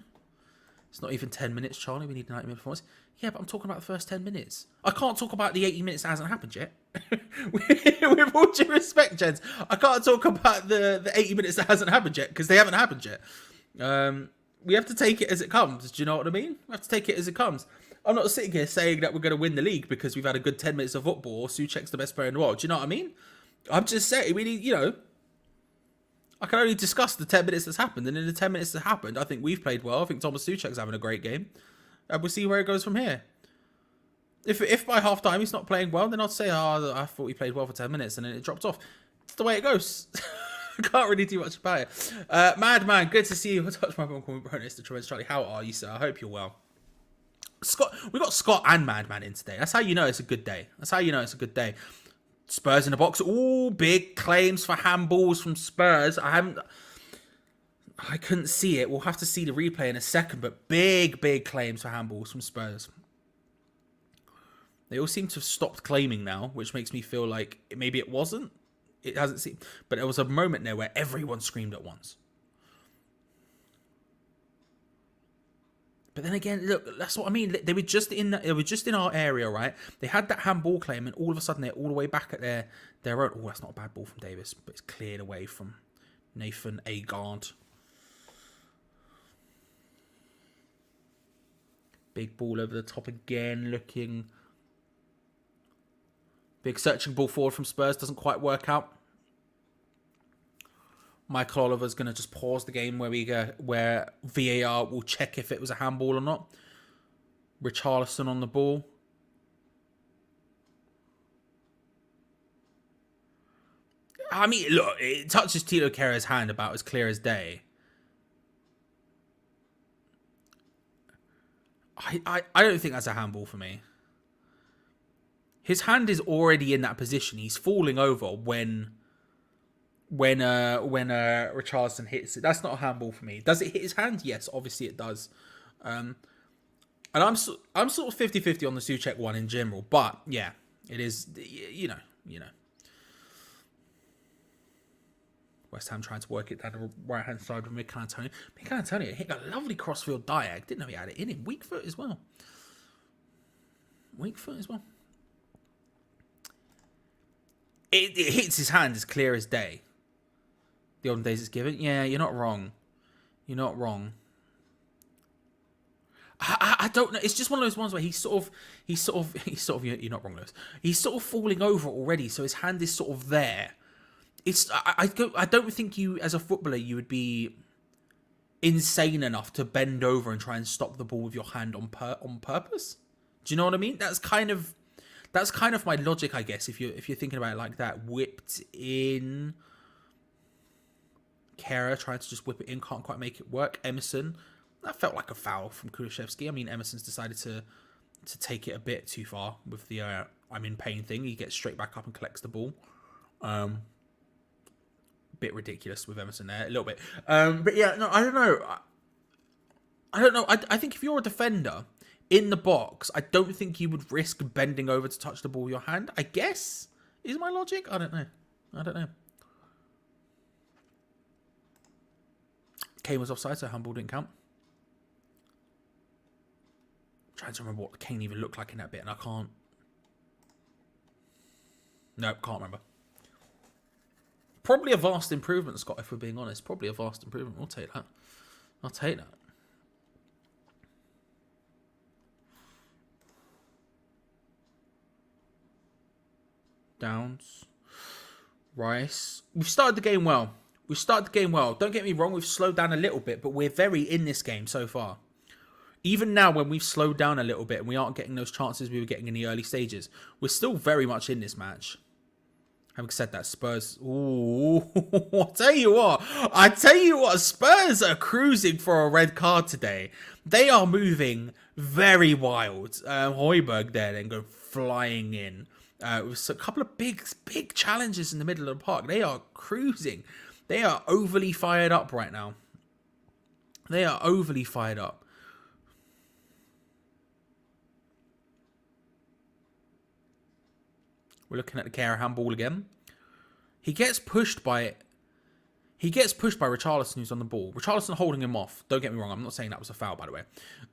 it's not even 10 minutes, Charlie. We need a 90-minute performance. Yeah, but I'm talking about the first 10 minutes. I can't talk about the 80 minutes that hasn't happened yet. With all due respect, gents, I can't talk about the 80 minutes that hasn't happened yet because they haven't happened yet. We have to take it as it comes. Do you know what I mean? We have to take it as it comes. I'm not sitting here saying that we're going to win the league because we've had a good 10 minutes of football or Souček's the best player in the world. Do you know what I mean? I'm just saying, we need, I can only discuss the 10 minutes that's happened. And in the 10 minutes that happened, I think we've played well. I think Thomas Souček's having a great game. And we'll see where it goes from here. If by half time he's not playing well, then I'll say, I thought he played well for 10 minutes and then it dropped off. It's the way it goes. I can't really do much about it. Madman, good to see you. Touch my phone, call me It's the tremendous Charlie. How are you, sir? I hope you're well. We got Scott and Madman in today. That's how you know it's a good day. Spurs in the box. All big claims for handballs from Spurs. I couldn't see it. We'll have to see the replay in a second. But big claims for handballs from Spurs. They all seem to have stopped claiming now, which makes me feel like maybe it wasn't. It hasn't seemed. But there was a moment there where everyone screamed at once. But then again, look, that's what I mean. They were just in our area, right? They had that handball claim, and all of a sudden they're all the way back at their own. Oh, that's not a bad ball from Davis, but it's cleared away from Nathan Agard. Big ball over the top again, looking. Big searching ball forward from Spurs, doesn't quite work out. Michael Oliver's going to just pause the game where VAR will check if it was a handball or not. Richarlison on the ball. I mean, look, it touches Tito Kerr's hand about as clear as day. I don't think that's a handball for me. His hand is already in that position. He's falling over when Richarlison hits it. That's not a handball for me. Does it hit his hand? Yes, obviously it does. And I'm sort of 50-50 on the Souček one in general, but yeah, it is, you know. West Ham trying to work it down the right-hand side with Mikel Antonio. Mikel Antonio hit a lovely crossfield diag. Didn't know he had it in him. Weak foot as well. It hits his hand as clear as day. The olden days it's given. Yeah, you're not wrong. I don't know. It's just one of those ones where he's sort of. You're not wrong, Lewis. He's sort of falling over already, so his hand is sort of there. I don't think you, as a footballer, you would be insane enough to bend over and try and stop the ball with your hand on purpose. Do you know what I mean? That's kind of my logic, I guess. If you're thinking about it like that, whipped in. Kera trying to just whip it in, can't quite make it work. Emerson, that felt like a foul from Kulusevski. I mean, Emerson's decided to take it a bit too far with the I'm in pain thing. He gets straight back up and collects the ball. Bit ridiculous with Emerson there, a little bit. But yeah, no, I don't know. I think if you're a defender in the box, I don't think you would risk bending over to touch the ball with your hand. I guess is my logic. I don't know. Kane was offside, so handball didn't count. I'm trying to remember what Kane even looked like in that bit, and I can't. Nope, can't remember. Probably a vast improvement, Scott, if we're being honest. Probably a vast improvement. I'll take that. Downs. Rice. We've started the game well. Don't get me wrong, we've slowed down a little bit, but we're very in this game so far. Even now, when we've slowed down a little bit and we aren't getting those chances we were getting in the early stages, we're still very much in this match. Having said that, Spurs... Ooh, I tell you what, Spurs are cruising for a red card today. They are moving very wild. Højbjerg there then go flying in. With a couple of big challenges in the middle of the park. They are cruising. They are overly fired up right now. We're looking at the Kera handball again. He gets pushed by Richarlison, who's on the ball. Richarlison holding him off. Don't get me wrong, I'm not saying that was a foul, by the way.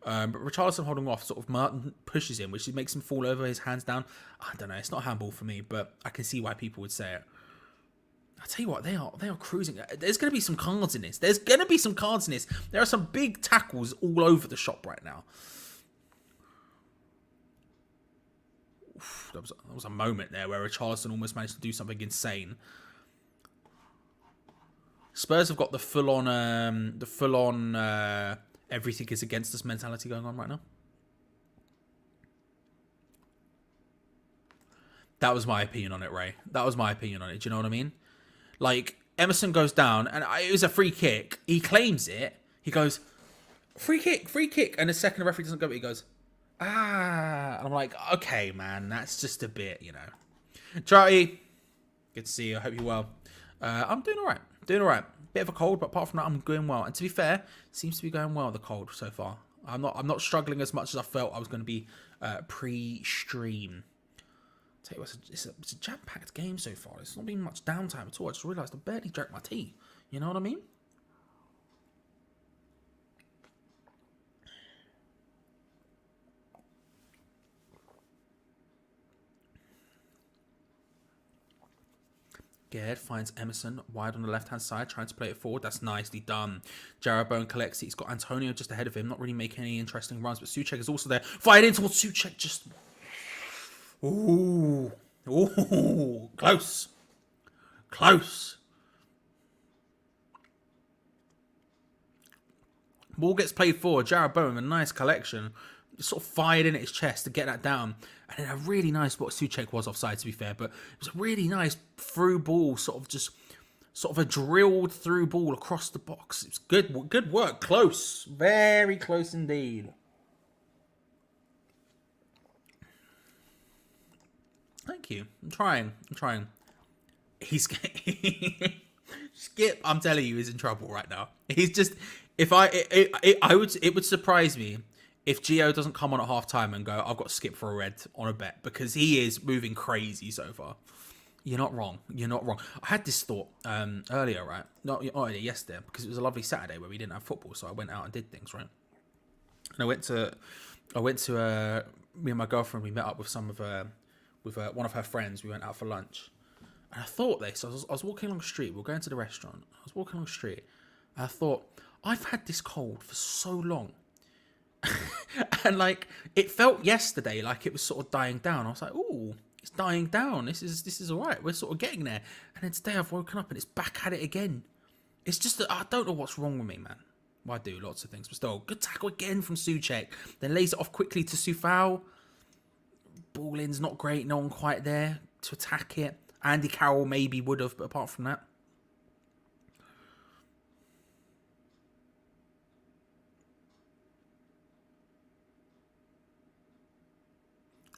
But Richarlison holding him off, sort of Martin pushes him, which makes him fall over, his hands down. I don't know, it's not handball for me, but I can see why people would say it. I tell you what, they are cruising. There's going to be some cards in this. There are some big tackles all over the shop right now. Oof, that was a moment there where Richarlison almost managed to do something insane. Spurs have got the full-on everything is against us mentality going on right now. That was my opinion on it, Ray. Do you know what I mean? Like, Emerson goes down, and it was a free kick. He claims it. He goes, free kick. And the second the referee doesn't go, he goes, ah. And I'm like, okay, man, that's just a bit, you know. Charlie, good to see you. I hope you're well. I'm doing all right. Bit of a cold, but apart from that, I'm doing well. And to be fair, it seems to be going well, the cold so far. I'm not struggling as much as I felt I was going to be pre-stream. Tell you what, it's a jam-packed game so far. It's not been much downtime at all. I just realised I barely drank my tea. You know what I mean? Gerd finds Emerson wide on the left-hand side, trying to play it forward. That's nicely done. Jarrod Bowen collects it. He's got Antonio just ahead of him, not really making any interesting runs, but Souček is also there. Fired in towards Souček, just... Ooh, close. Ball gets played forward. Jarrod Bowen, a nice collection. Just sort of fired in at his chest to get that down. And then a really nice, what Souček was offside to be fair, but it was a really nice through ball, sort of a drilled through ball across the box. It's good work. Close. Very close indeed. Thank you. I'm trying. He's Skip. I'm telling you, he's in trouble right now. He's just. It would surprise me if Geo doesn't come on at half time and go, I've got Skip for a red on a bet, because he is moving crazy so far. You're not wrong. You're not wrong. I had this thought earlier, right? Not earlier, yesterday, because it was a lovely Saturday where we didn't have football, so I went out and did things, right? And I went to me and my girlfriend. We met up with one of her friends. We went out for lunch, and I thought this. I was walking along the street. We were going to the restaurant. I was walking along the street, and I thought, I've had this cold for so long. And like it felt yesterday like it was sort of dying down. I was like, "Ooh, it's dying down. This is all right. We're sort of getting there." And then today I've woken up and it's back at it again. It's just that I don't know what's wrong with me, man. Well, I do lots of things, but still, good tackle again from Souček. Then lays it off quickly to Sufal. Ball in's not great. No one quite there to attack it. Andy Carroll maybe would have, but apart from that.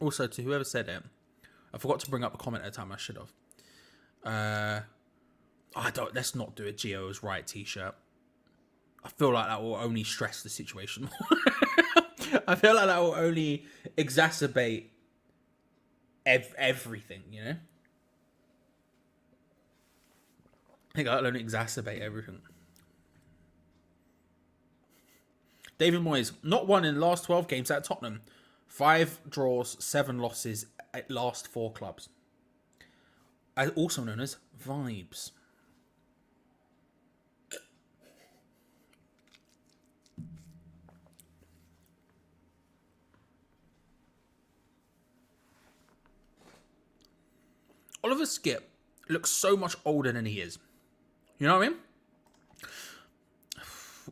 Also, to whoever said it, I forgot to bring up a comment at the time. I should have. Let's not do a Geo's right t-shirt. I feel like that will only stress the situation more. I feel like that will only exacerbate everything, you know? I think that'll only exacerbate everything. David Moyes, not won in the last 12 games at Tottenham. 5 draws, 7 losses at last 4 clubs. Also known as vibes. Oliver Skipp looks so much older than he is. You know what I mean?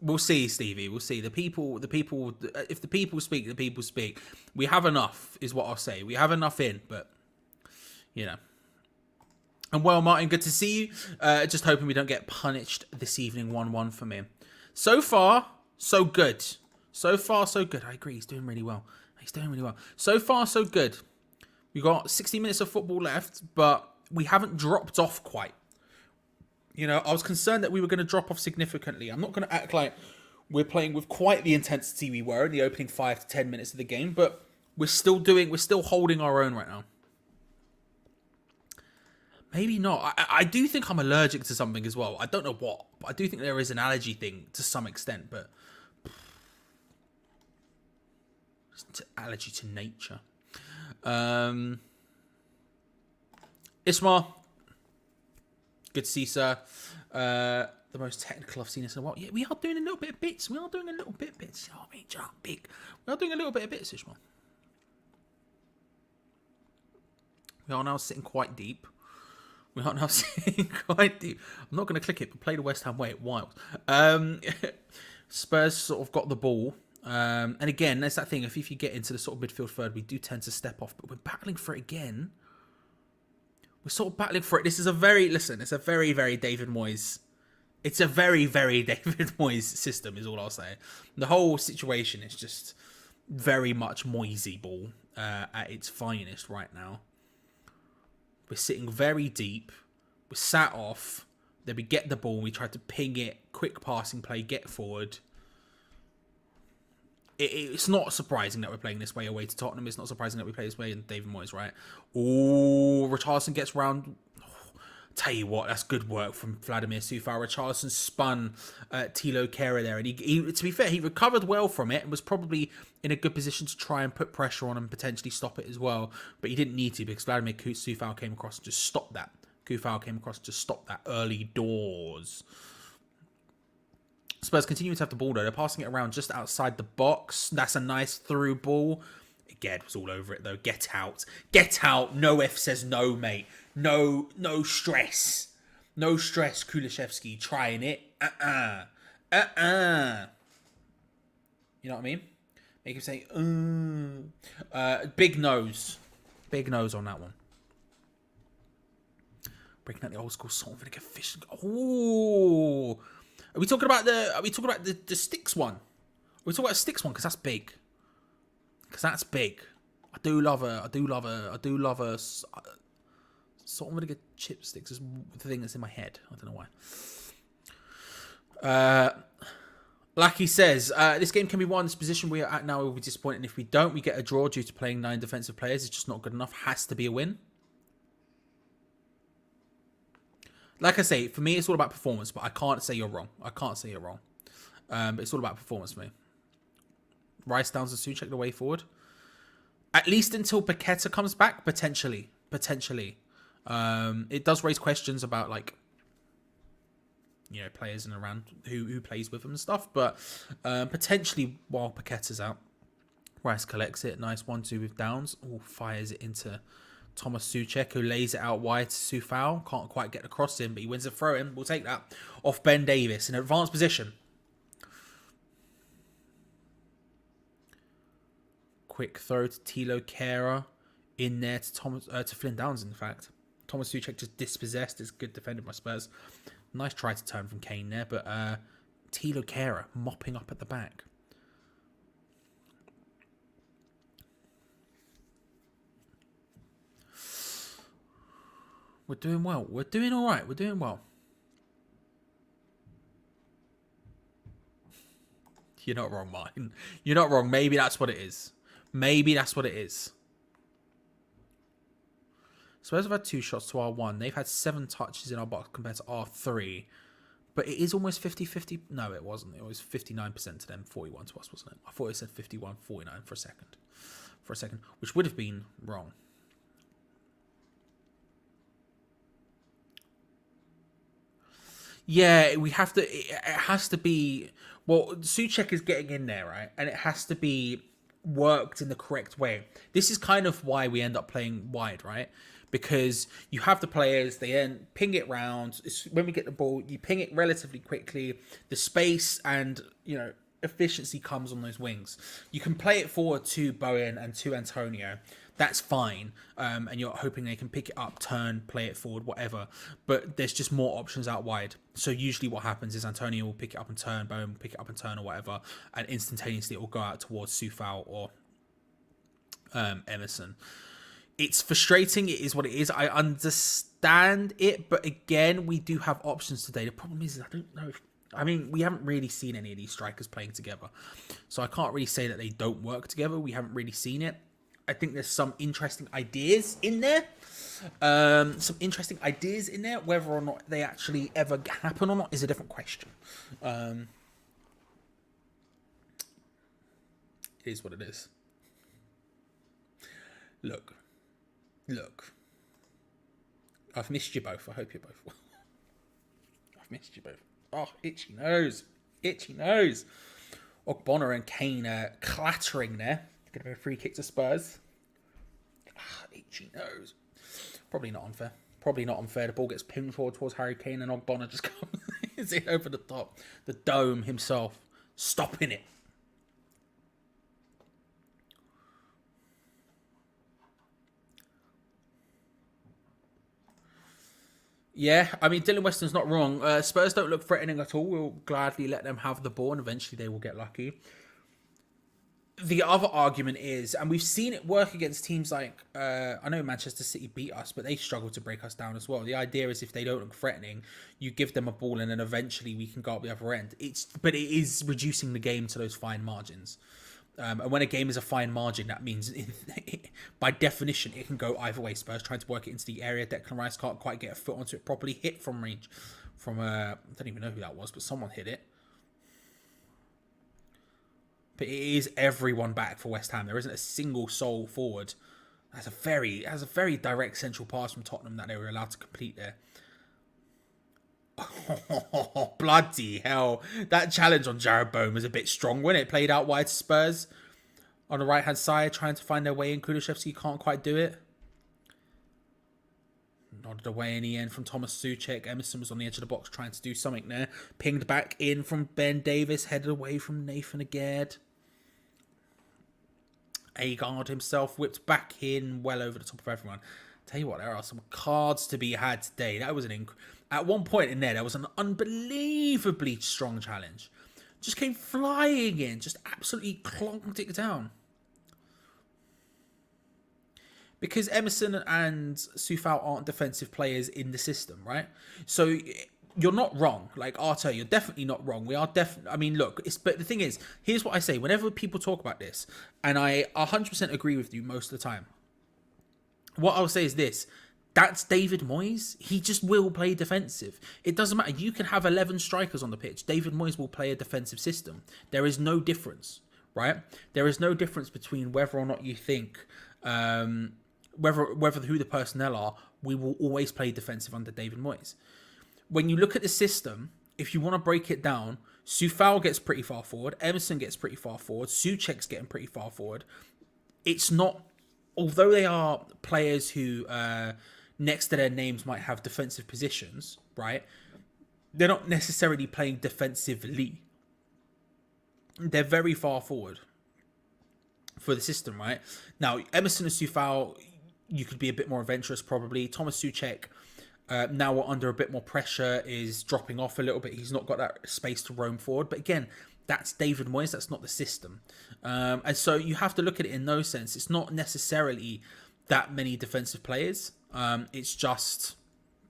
We'll see, Stevie. We'll see. The people. If the people speak, the people speak. We have enough, is what I'll say. We have enough in, but you know. And well, Martin, good to see you. Just hoping we don't get punished this evening. 1-1 for me. So far, so good. So far, so good. I agree. He's doing really well. So far, so good. We got 60 minutes of football left, but we haven't dropped off quite. You know, I was concerned that we were going to drop off significantly. I'm not going to act like we're playing with quite the intensity we were in the opening 5 to 10 minutes of the game, but we're still holding our own right now. Maybe not. I do think I'm allergic to something as well. I don't know what, but I do think there is an allergy thing to some extent, but it's an allergy to nature. Isma, good to see, sir. The most technical I've seen us in a while. Yeah, we are doing a little bit of bits. Oh, I mean, big. We are doing a little bit of bits, Isma. We are now sitting quite deep. I'm not going to click it, but play the West Ham way. Wild. Spurs sort of got the ball. And again, there's that thing. If you get into the sort of midfield third, we do tend to step off. But we're battling for it again. We're sort of battling for it. It's a very, very David Moyes. It's a very, very David Moyes system, is all I'll say. The whole situation is just very much Moisey ball at its finest right now. We're sitting very deep. We're sat off. Then we get the ball. We try to ping it. Quick passing play. Get forward. It's not surprising that we're playing this way away to Tottenham. It's not surprising that we play this way in David Moyes, right? Oh, Richarlison gets round. Tell you what, that's good work from Vladimir Sufal. Richarlison spun Thilo Kehrer there. And he, to be fair, he recovered well from it and was probably in a good position to try and put pressure on and potentially stop it as well. But he didn't need to because Vladimir Sufal came across and just stopped that. Early doors. Spurs continue to have the ball though. They're passing it around just outside the box. That's a nice through ball. Again, was all over it though. Get out. No F says no, mate. No stress. No stress, Kulishevsky trying it. You know what I mean? Make him say, big nose. Big nose on that one. Breaking out the old school salt and vinegar fish. Oh. Are we talking about the sticks one? Are we talking about a sticks one? Because that's big. I do love a salt and vinegar chipsticks is the thing that's in my head. I don't know why. Lackey says, this game can be won. This position we are at now will be disappointing if we don't. We get a draw due to playing 9 defensive players. It's just not good enough. Has to be a win. like I say, for me, it's all about performance, but I can't say you're wrong. But it's all about performance for me. Rice, Downs, and Souček the way forward. At least until Paqueta comes back, potentially. It does raise questions about, like, you know, players and around who plays with them and stuff. But potentially while Paqueta's out, Rice collects it. Nice 1-2 with Downs. Oh, fires it into Thomas Souček, who lays it out wide to Soufal. Can't quite get across him, but he wins a throw-in. We'll take that. Off Ben Davis in advanced position. Quick throw to Tilo Kehrer in there to Flynn Downs, in fact. Thomas Souček just dispossessed. It's good defended by Spurs. Nice try to turn from Kane there, but Tilo Kehrer mopping up at the back. We're doing well. We're doing all right. We're doing well. You're not wrong, Martin. You're not wrong. Maybe that's what it is. Spurs have had 2 shots to our 1. They've had 7 touches in our box compared to our 3. But it is almost 50-50. No, it wasn't. It was 59% to them, 41 to us, wasn't it? I thought it said 51-49 for a second. Which would have been wrong. Yeah, we have to... It has to be... Well, Souček is getting in there, right? And it has to be worked in the correct way. This is kind of why we end up playing wide, right? Because you have the players, they then ping it round. When we get the ball, you ping it relatively quickly. The space and, you know, efficiency comes on those wings. You can play it forward to Bowen and to Antonio. That's fine. And you're hoping they can pick it up, turn, play it forward, whatever. But there's just more options out wide. So usually what happens is Antonio will pick it up and turn, Bowen will pick it up and turn or whatever. And instantaneously it will go out towards Soufal or Emerson. It's frustrating. It is what it is. I understand it. But again, we do have options today. The problem is I don't know if... I mean, we haven't really seen any of these strikers playing together. So I can't really say that they don't work together. We haven't really seen it. I think there's some interesting ideas in there. Whether or not they actually ever happen or not is a different question. It is what it is. Look. I've missed you both. I hope you're both well. I've missed you both. Oh, itchy nose. Ogbonna and Kane are clattering there. Going to be a free kick to Spurs. Itchy nose. Probably not unfair. The ball gets pinged forward towards Harry Kane and Ogbonna just comes in over the top. The Dome himself stopping it. Yeah, I mean, Dylan Weston's not wrong. Spurs don't look threatening at all. We'll gladly let them have the ball and eventually they will get lucky. The other argument is, and we've seen it work against teams like, I know Manchester City beat us, but they struggle to break us down as well. The idea is if they don't look threatening, you give them a ball and then eventually we can go up the other end. But it is reducing the game to those fine margins. And when a game is a fine margin, that means, by definition, it can go either way. Spurs trying to work it into the area. Declan Rice can't quite get a foot onto it properly. Hit from range. I don't even know who that was, but someone hit it. But it is everyone back for West Ham. There isn't a single soul forward. That's a very direct central pass from Tottenham that they were allowed to complete there. Oh, bloody hell. That challenge on Jared Bowen was a bit strong when it played out wide to Spurs. On the right-hand side, trying to find their way in. Kulusevski can't quite do it. Nodded away in the end from Thomas Souček. Emerson was on the edge of the box trying to do something there. Pinged back in from Ben Davis. Headed away from Nathan Aguerd. Agard himself whipped back in well over the top of everyone. Tell you what, there are some cards to be had today. That was at one point in there was an unbelievably strong challenge. Just came flying in, just absolutely clonked it down. Because Emerson and Soufal aren't defensive players in the system, right? So you're not wrong. Like Arto, you're definitely not wrong. We are definitely... I mean, look, but the thing is, here's what I say. Whenever people talk about this, and I 100% agree with you most of the time, what I'll say is this. That's David Moyes. He just will play defensive. It doesn't matter. You can have 11 strikers on the pitch. David Moyes will play a defensive system. There is no difference, right? There is no difference between whether or not you think, whether who the personnel are, we will always play defensive under David Moyes. When you look at the system, if you want to break it down, Soufal gets pretty far forward. Emerson gets pretty far forward. Souček's getting pretty far forward. It's not... Although they are players who... next to their names might have defensive positions, right? They're not necessarily playing defensively. They're very far forward for the system, right? Now, Emerson and Soufal, you could be a bit more adventurous probably. Thomas Souček, now we're under a bit more pressure, is dropping off a little bit. He's not got that space to roam forward. But again, that's David Moyes. That's not the system. And so you have to look at it in no sense. It's not necessarily that many defensive players. It's just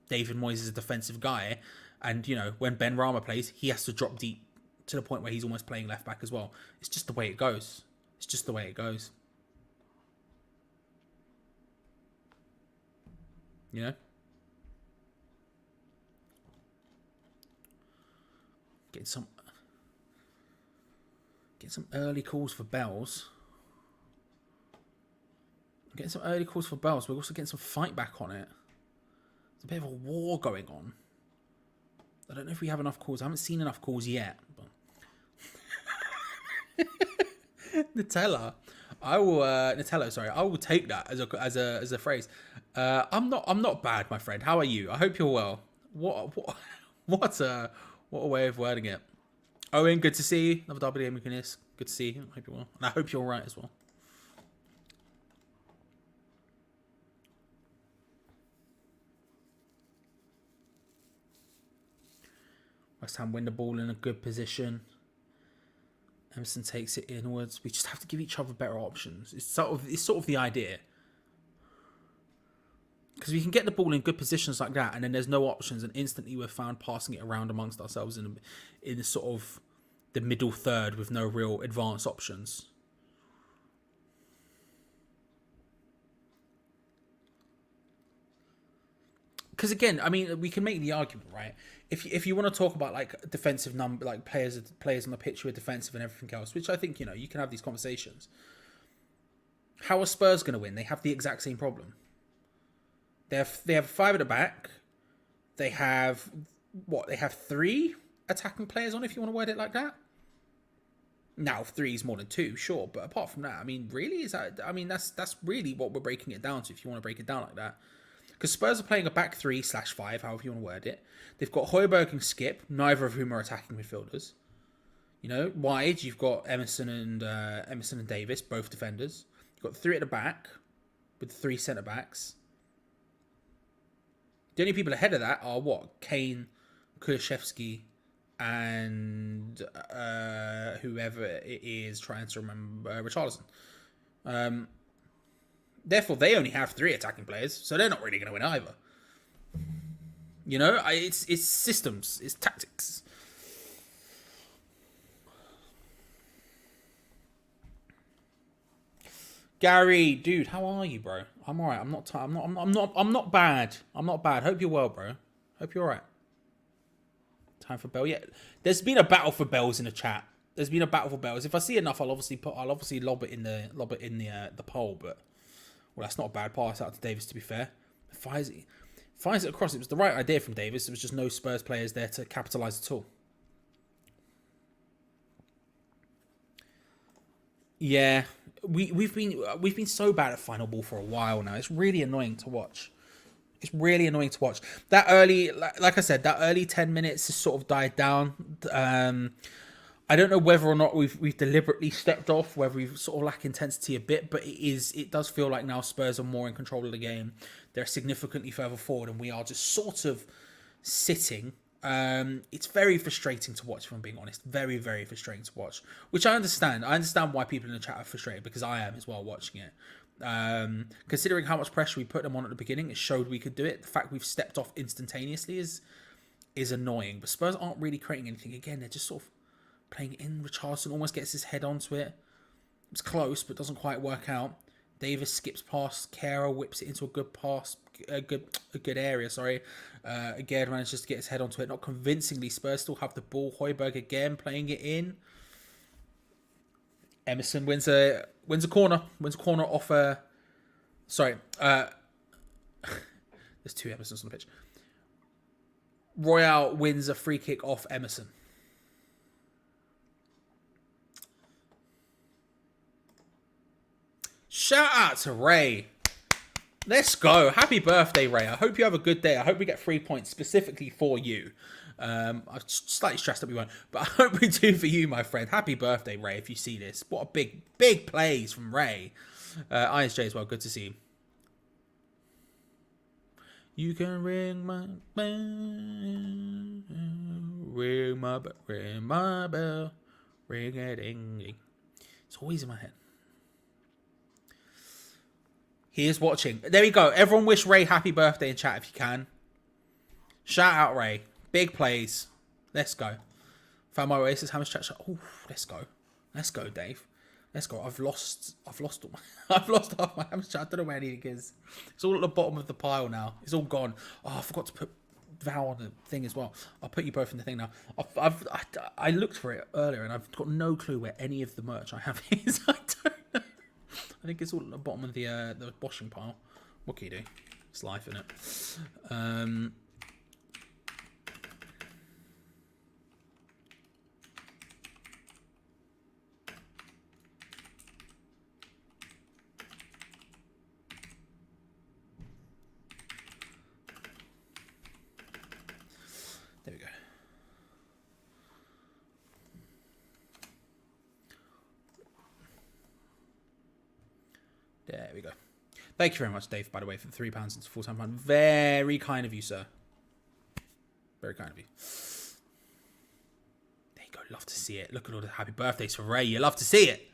David Moyes is a defensive guy, and you know when Ben Rama plays, he has to drop deep to the point where he's almost playing left back as well. It's just the way it goes. It's just the way it goes. You know, getting some early calls for bells. Getting some early calls for bells. We're also getting some fight back on it. There's a bit of a war going on. I don't know if we have enough calls. I haven't seen enough calls yet. But... Nutella. I will take that as a phrase. I'm not bad, my friend. How are you? I hope you're well. What a way of wording it. Owen, good to see you. Another WM Good to see you. I hope you're well. And I hope you're alright as well. West Ham win the ball in a good position. Emerson takes it inwards. We just have to give each other better options. It's sort of the idea. Because we can get the ball in good positions like that, and then there's no options, and instantly we're found passing it around amongst ourselves in sort of the middle third with no real advanced options. Because again, I mean, we can make the argument, right? If you want to talk about like defensive number, like players on the pitch who are defensive and everything else, which I think you can have these conversations. How are Spurs going to win? They have the exact same problem. They have 5 at the back. They have They have 3 attacking players on, if you want to word it like that. Now 3 is more than 2, sure, but apart from that, I mean, really, is that? I mean, that's really what we're breaking it down to, if you want to break it down like that. Because Spurs are playing a back 3/5, however you want to word it. They've got Højbjerg and Skip, neither of whom are attacking midfielders. You know, wide, you've got Emerson and Davis, both defenders. You've got 3 at the back with 3 centre backs. The only people ahead of that are Kane, Kulusevski, and whoever it is trying to remember, Richarlison. Therefore, they only have 3 attacking players, so they're not really going to win either. You know, it's systems, it's tactics. Gary, dude, how are you, bro? I'm alright. I'm not bad. I'm not bad. Hope you're well, bro. Hope you're alright. Time for bell. Yeah, there's been a battle for bells in the chat. There's been a battle for bells. If I see enough, I'll obviously lob it in the poll. But well, that's not a bad pass out to Davis, to be fair. Fires it across. It was the right idea from Davis. There was just no Spurs players there to capitalise at all. Yeah, we've been so bad at final ball for a while now. It's really annoying to watch. It's really annoying to watch. That early, like I said, that early 10 minutes has sort of died down. I don't know whether or not we've deliberately stepped off, whether we've sort of lack intensity a bit, but it does feel like now Spurs are more in control of the game. They're significantly further forward, and we are just sort of sitting. It's very frustrating to watch, if I'm being honest. Very, very frustrating to watch, which I understand. I understand why people in the chat are frustrated, because I am as well watching it. Considering how much pressure we put them on at the beginning, it showed we could do it. The fact we've stepped off instantaneously is annoying. But Spurs aren't really creating anything. Again, they're just sort of playing in. Richarlison almost gets his head onto it. It's close, but doesn't quite work out. Davis skips past Kara, whips it into a good pass, a good area. Sorry, again manages to get his head onto it, not convincingly. Spurs still have the ball. Højbjerg again playing it in. Emerson wins a corner. Wins a corner off a. Sorry, there's two Emersons on the pitch. Royale wins a free kick off Emerson. Shout out to Ray. Let's go. Happy birthday, Ray. I hope you have a good day. I hope we get 3 points specifically for you. I'm slightly stressed that we won't, but I hope we do for you, my friend. Happy birthday, Ray, if you see this. What a big plays from Ray. ISJ as well. Good to see you. You can ring my bell. Ring my bell. Ring my bell. Ring a ding ding. It's always in my head. He is watching. There we go. Everyone wish Ray happy birthday in chat if you can. Shout out Ray. Big plays. Let's go. Found my Oasis Hammers chat. Oh, let's go. Let's go, Dave. Let's go. I've lost all my, I've lost half my Hammers chat. I don't know where anything is. It's all at the bottom of the pile now. It's all gone. Oh, I forgot to put Val on the thing as well. I'll put you both in the thing now. I looked for it earlier and I've got no clue where any of the merch I have is. I don't know. I think it's all at the bottom of the washing pile. What can you do? It's life, isn't it? There we go. There we go. Thank you very much, Dave, by the way, for the £3 into full-time fund. Very kind of you, sir. Very kind of you. There you go. Love to see it. Look at all the happy birthdays for Ray. You love to see it.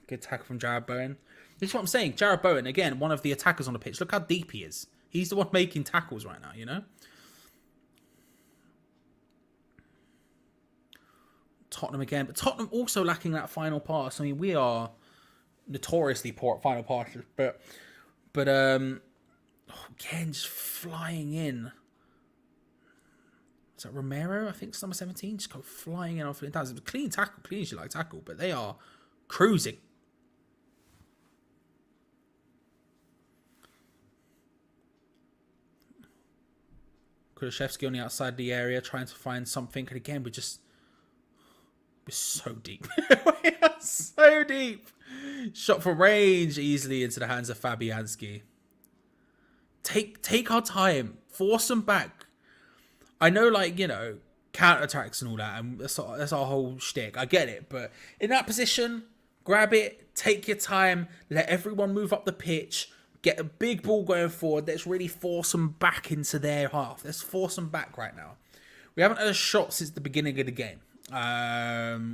Good tackle from Jared Bowen. This is what I'm saying. Jared Bowen, again, one of the attackers on the pitch. Look how deep he is. He's the one making tackles right now, you know? Tottenham again. But Tottenham also lacking that final pass. I mean, we are notoriously poor at final passes, but again, just flying in. Is that Romero? I think it's number 17. Just go flying in off the down. It's a clean tackle, clean as you like tackle, but they are cruising. Kulishevsky on the outside of the area trying to find something, and again we're so deep. We are so deep. Shot from range easily into the hands of Fabianski. Take our time. Force them back. I know, like, you know, counter-attacks and all that, and that's our whole shtick. I get it, but in that position, grab it, take your time, let everyone move up the pitch, get a big ball going forward. Let's really force them back into their half. Let's force them back right now. We haven't had a shot since the beginning of the game,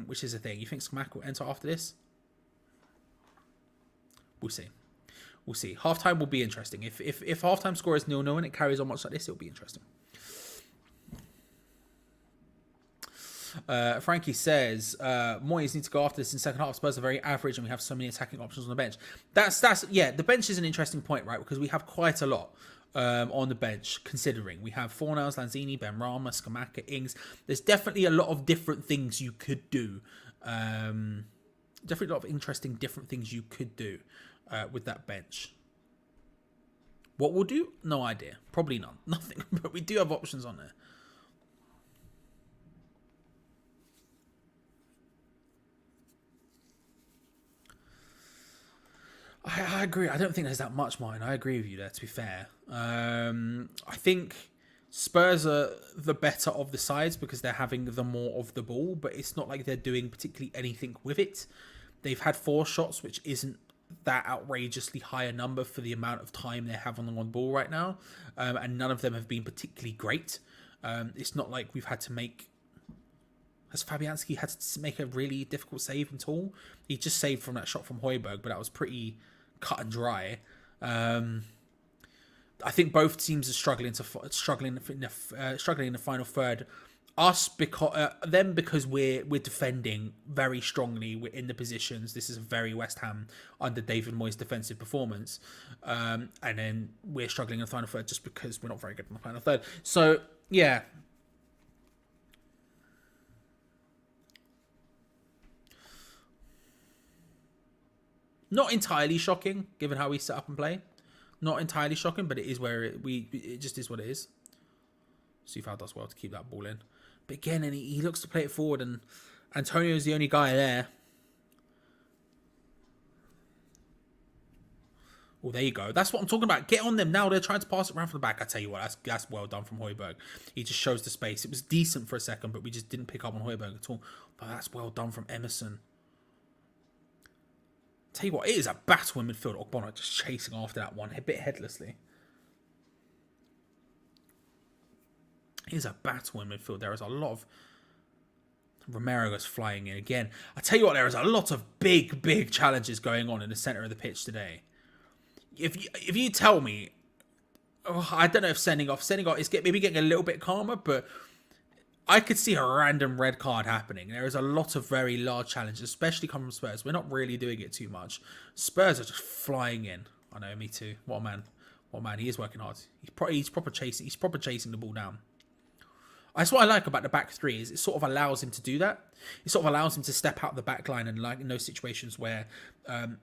which is a thing. You think Smack will enter after this? We'll see. We'll see. Halftime will be interesting. If halftime score is 0-0 and it carries on much like this, it'll be interesting. Frankie says Moyes need to go after this in second half. Spurs are very average and we have so many attacking options on the bench. That's yeah, the bench is an interesting point, right? Because we have quite a lot on the bench, considering we have Fornals, Lanzini, Benrahma, Skamaka, Ings. There's definitely a lot of different things you could do. Definitely a lot of interesting different things you could do with that bench. What we'll do? No idea. Probably none. Nothing. But we do have options on there. I agree. I don't think there's that much, Martin. I agree with you there, to be fair. I think Spurs are the better of the sides because they're having the more of the ball, but it's not like they're doing particularly anything with it. They've had 4 shots, which isn't that outrageously high a number for the amount of time they have on the ball right now, and none of them have been particularly great. It's not like we've had to make... Has Fabianski had to make a really difficult save at all? He just saved from that shot from Højbjerg, but that was pretty cut and dry. I think both teams are struggling in the final third Us because them because we're defending very strongly. We're in the positions. This is a very West Ham under David Moyes defensive performance, and then we're struggling in the final third just because we're not very good in the final third. So yeah. Not entirely shocking, given how we set up and play. Not entirely shocking, but it is where it just is what it is. Sufal does well to keep that ball in. But again, and he looks to play it forward, and Antonio's the only guy there. Oh, there you go. That's what I'm talking about. Get on them now. They're trying to pass it around from the back. I tell you what, that's well done from Højbjerg. He just shows the space. It was decent for a second, but we just didn't pick up on Højbjerg at all. But that's well done from Emerson. Tell you what, it is a battle in midfield. Ogbonna just chasing after that one, a bit headlessly. It is a battle in midfield. There is a lot of Romero goes flying in again. I tell you what, there is a lot of big challenges going on in the centre of the pitch today. If you tell me, I don't know if sending off is maybe getting a little bit calmer, but I could see a random red card happening. There is a lot of very large challenges, especially coming from Spurs. We're not really doing it too much. Spurs are just flying in. I know, me too. What a man. What a man. He is working hard. He's proper chasing the ball down. That's what I like about the back three, is it sort of allows him to do that. It sort of allows him to step out the back line, and like in those situations where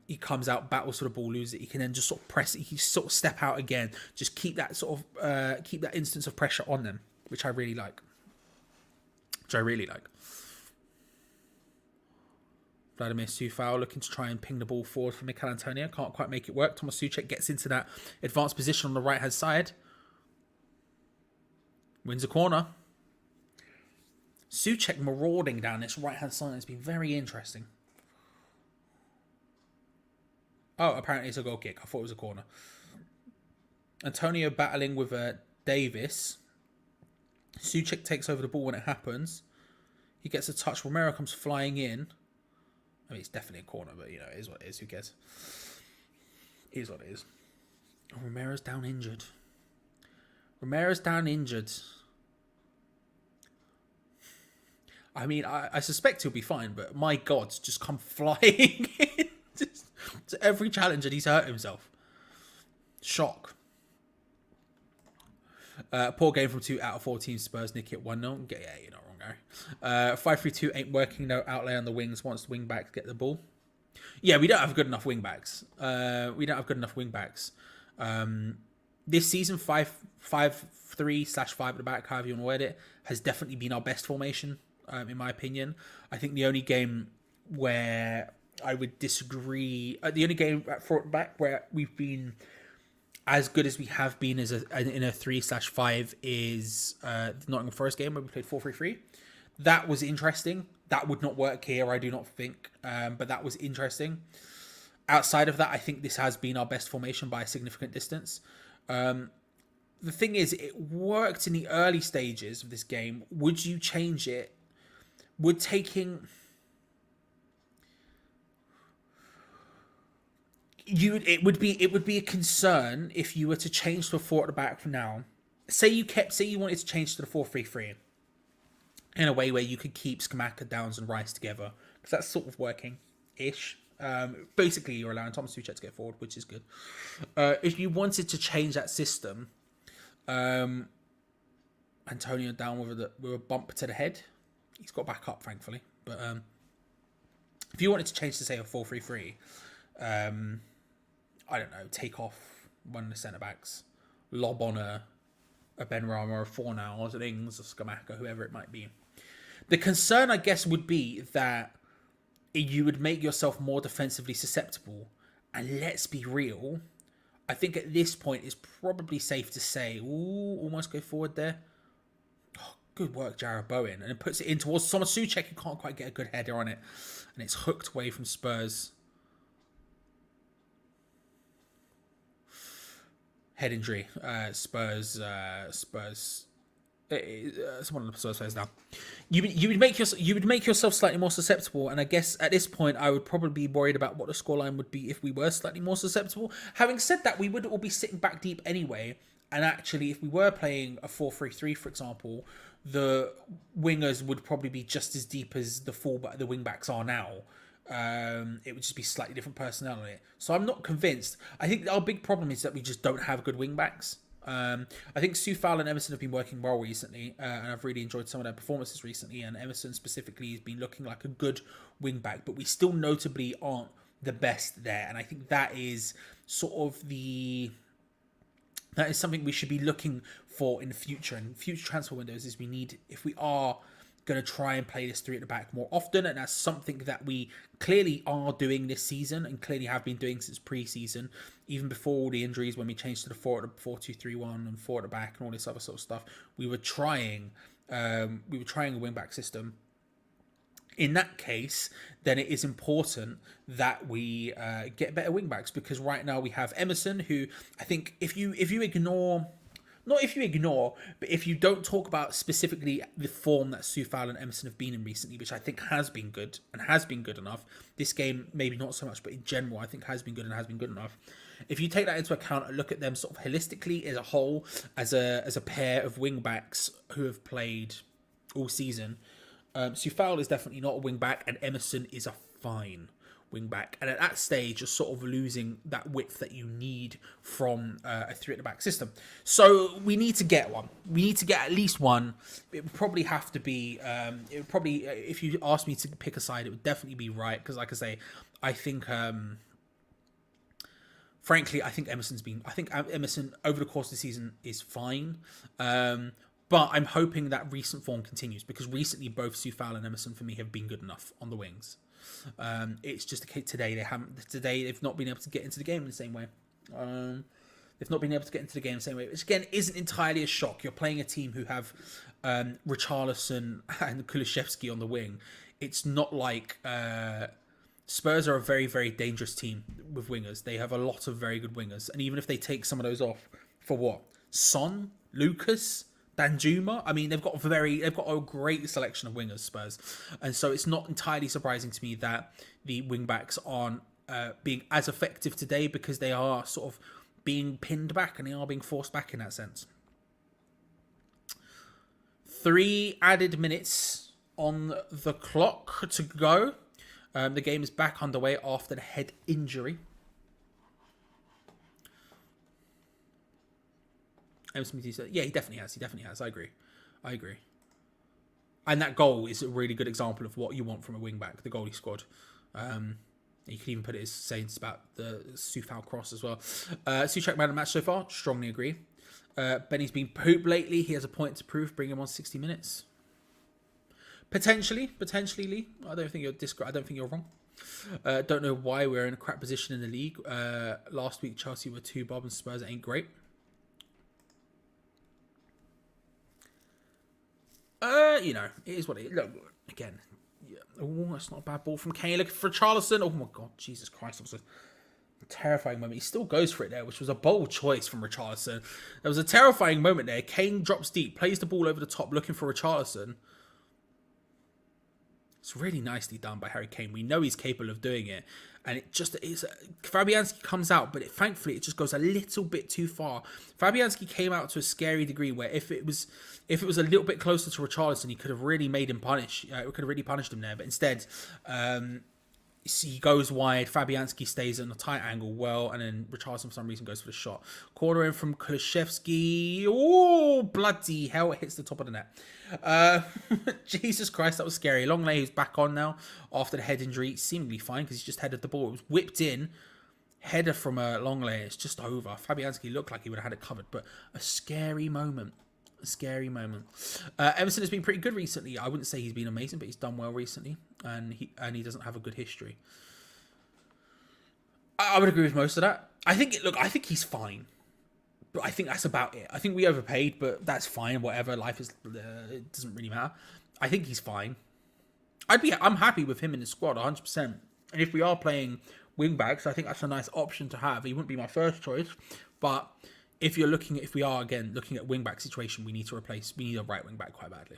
he comes out, battles for the ball, loses it, he can then just sort of press it. He sort of step out again, just keep that sort of keep that instance of pressure on them, which I really like. Vladimir Sufal looking to try and ping the ball forward for Mikel Antonio. Can't quite make it work. Thomas Souček gets into that advanced position on the right-hand side. Wins a corner. Souček marauding down this right-hand side has been very interesting. Oh, apparently it's a goal kick. I thought it was a corner. Antonio battling with Davis. Souček takes over the ball when it happens. He gets a touch. Romero comes flying in. I mean, it's definitely a corner, but, you know, it is what it is. Who cares? It is what it is. Oh, Romero's down injured. I mean, I suspect he'll be fine, but my God, just come flying in to every challenge and he's hurt himself. Shock. Poor game from 2 out of 4 teams. Spurs nick it 1-0. Yeah, you're not wrong, Gary. 5-3-2 ain't working. No outlay on the wings once the wing backs get the ball. Yeah, we don't have good enough wing backs. This season, 5-3/5 at the back, however you want to word it, has definitely been our best formation, in my opinion. I think the only game where I would disagree, the only game at front back where we've been as good as we have been in a 3/5 is the Nottingham Forest game where we played 4-3-3. That was interesting. That would not work here, I do not think, but that was interesting. Outside of that, I think this has been our best formation by a significant distance. The thing is, it worked in the early stages of this game. Would you change it? It would be a concern if you were to change to a 4 at the back for now. Say you wanted to change to the 4-3-3 in a way where you could keep Scamacca, Downs, and Rice together, because that's sort of working-ish. Basically, you're allowing Thomas Souček to get forward, which is good. If you wanted to change that system, Antonio down with a bump to the head. He's got back up, thankfully. But if you wanted to change to, say, a 4-3-3, I don't know, take off one of the centre-backs, lob on a Benrahma or a Fornal or an Ings or Scamacca, whoever it might be. The concern, I guess, would be that you would make yourself more defensively susceptible. And let's be real, I think at this point it's probably safe to say, almost go forward there. Oh, good work, Jarrod Bowen. And it puts it in towards Thomas Souček, who can't quite get a good header on it. And it's hooked away from Spurs. Head injury. Spurs. It's one of the Spurs players now. You would make yourself slightly more susceptible, and I guess at this point I would probably be worried about what the scoreline would be if we were slightly more susceptible. Having said that, we would all be sitting back deep anyway, and actually if we were playing a 4-3-3, for example, the wingers would probably be just as deep as the wing backs are now. It would just be slightly different personnel on it. So I'm not convinced. I think our big problem is that we just don't have good wing backs. I think Soufal and Emerson have been working well recently, and I've really enjoyed some of their performances recently. And Emerson specifically has been looking like a good wing back, but we still notably aren't the best there. And I think that is sort of that is something we should be looking for in the future. And future transfer windows is we need, if we are going to try and play this 3 at the back more often, and that's something that we clearly are doing this season and clearly have been doing since pre-season, even before all the injuries, when we changed to the 4-2-3-1 and 4 at the back and all this other sort of stuff. We were trying a wing back system. In that case, then it is important that we get better wing backs, because right now we have Emerson, who I think if you ignore, not if you ignore, but if you don't talk about specifically the form that Soufal and Emerson have been in recently, which I think has been good and has been good enough. This game, maybe not so much, but in general, I think has been good and has been good enough. If you take that into account and look at them sort of holistically as a whole, as a pair of wing backs who have played all season, Soufal is definitely not a wing back, and Emerson is a fine wing back. And at that stage, you're sort of losing that width that you need from a 3 at the back system. So we need to get one. We need to get at least one. It would probably have to be. If you asked me to pick a side, it would definitely be right, because, like I say, I think. Frankly, I think Emerson over the course of the season is fine. But I'm hoping that recent form continues, because recently both Soufal and Emerson for me have been good enough on the wings. It's just the case today they've not been able to get into the game in the same way. Which again isn't entirely a shock. You're playing a team who have Richarlison and Kulusevski on the wing. It's not like Spurs are a very, very dangerous team with wingers. They have a lot of very good wingers, and even if they take some of those off for what? Son, Lucas, Danjuma. I mean, they've got a great selection of wingers, Spurs, and so it's not entirely surprising to me that the wing backs aren't being as effective today, because they are sort of being pinned back and they are being forced back in that sense. 3 added minutes on the clock to go. The game is back underway after the head injury. Yeah, he definitely has. I agree. And that goal is a really good example of what you want from a wing back, the goal he scored. You can even put it as saying about the Soufal cross as well. Souček man of the match so far. Strongly agree. Benny's been pooped lately. He has a point to prove. Bring him on 60 minutes. Potentially, Lee. I don't think you're wrong. Don't know why we're in a crap position in the league. Last week Chelsea were 2-bob and Spurs ain't great. It is what it is. Look, again, oh, that's not a bad ball from Kane. Looking for Richarlison. Oh my God, Jesus Christ. That was a terrifying moment. He still goes for it there, which was a bold choice from Richarlison. There was a terrifying moment there. Kane drops deep, plays the ball over the top, looking for Richarlison. It's really nicely done by Harry Kane. We know he's capable of doing it. And it just is. Fabianski comes out, but thankfully it just goes a little bit too far. Fabianski came out to a scary degree where if it was a little bit closer to Richarlison, he could have really made him punish. Could have really punished him there. But instead, he goes wide. Fabianski stays in a tight angle well, and then Richarlison for some reason goes for the shot. Corner in from Kulusevski. Oh, bloody hell! It hits the top of the net. Jesus Christ, that was scary. Longley, who's back on now after the head injury, seemingly fine because he's just headed the ball. It was whipped in. Header from Longley. It's just over. Fabianski looked like he would have had it covered, but a scary moment. Emerson has been pretty good recently. I wouldn't say he's been amazing, but he's done well recently, and he doesn't have a good history. I would agree with most of that. I think he's fine, but I think that's about it. I think we overpaid, but that's fine. Whatever, life is, it doesn't really matter. I think he's fine. I'm happy with him in the squad 100%. And if we are playing wingbacks, I think that's a nice option to have. He wouldn't be my first choice, but if we are again looking at wingback situation, we need a right wingback quite badly.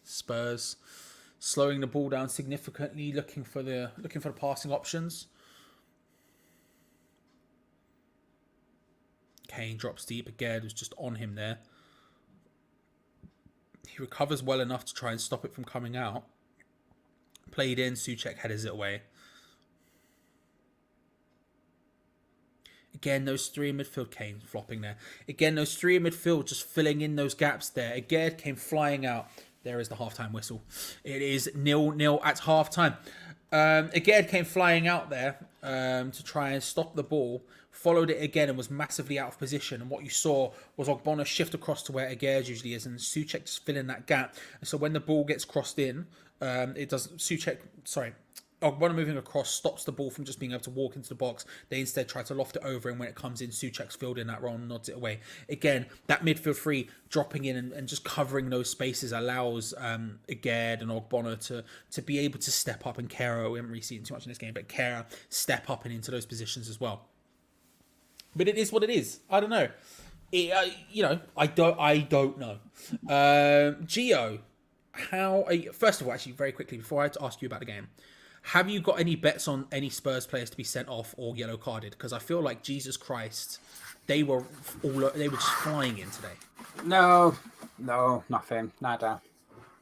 Spurs slowing the ball down significantly, looking for the passing options. Kane drops deep. Again, was just on him there. He recovers well enough to try and stop it from coming out. Played in. Souček headers it away. Again, those three in midfield. Kane flopping there. Again, those three in midfield just filling in those gaps there. Again, came flying out. There is the halftime whistle. It is 0-0 at halftime. Again, came flying out there to try and stop the ball. Followed it again and was massively out of position. And what you saw was Ogbonna shift across to where Agüero usually is, and Souček just fill in that gap. And so when the ball gets crossed in, Ogbonna moving across stops the ball from just being able to walk into the box. They instead try to loft it over, and when it comes in, Souček's filled in that role and nods it away. Again, that midfield three dropping in and just covering those spaces allows Agüero and Ogbonna to be able to step up, and Kera, we haven't really seen too much in this game, but Kera step up and into those positions as well. But it is what it is. I don't know. I don't know. Geo, how are you? First of all, actually, very quickly before I had to ask you about the game, have you got any bets on any Spurs players to be sent off or yellow carded? Because I feel like Jesus Christ, they were just flying in today. No, nothing, nada.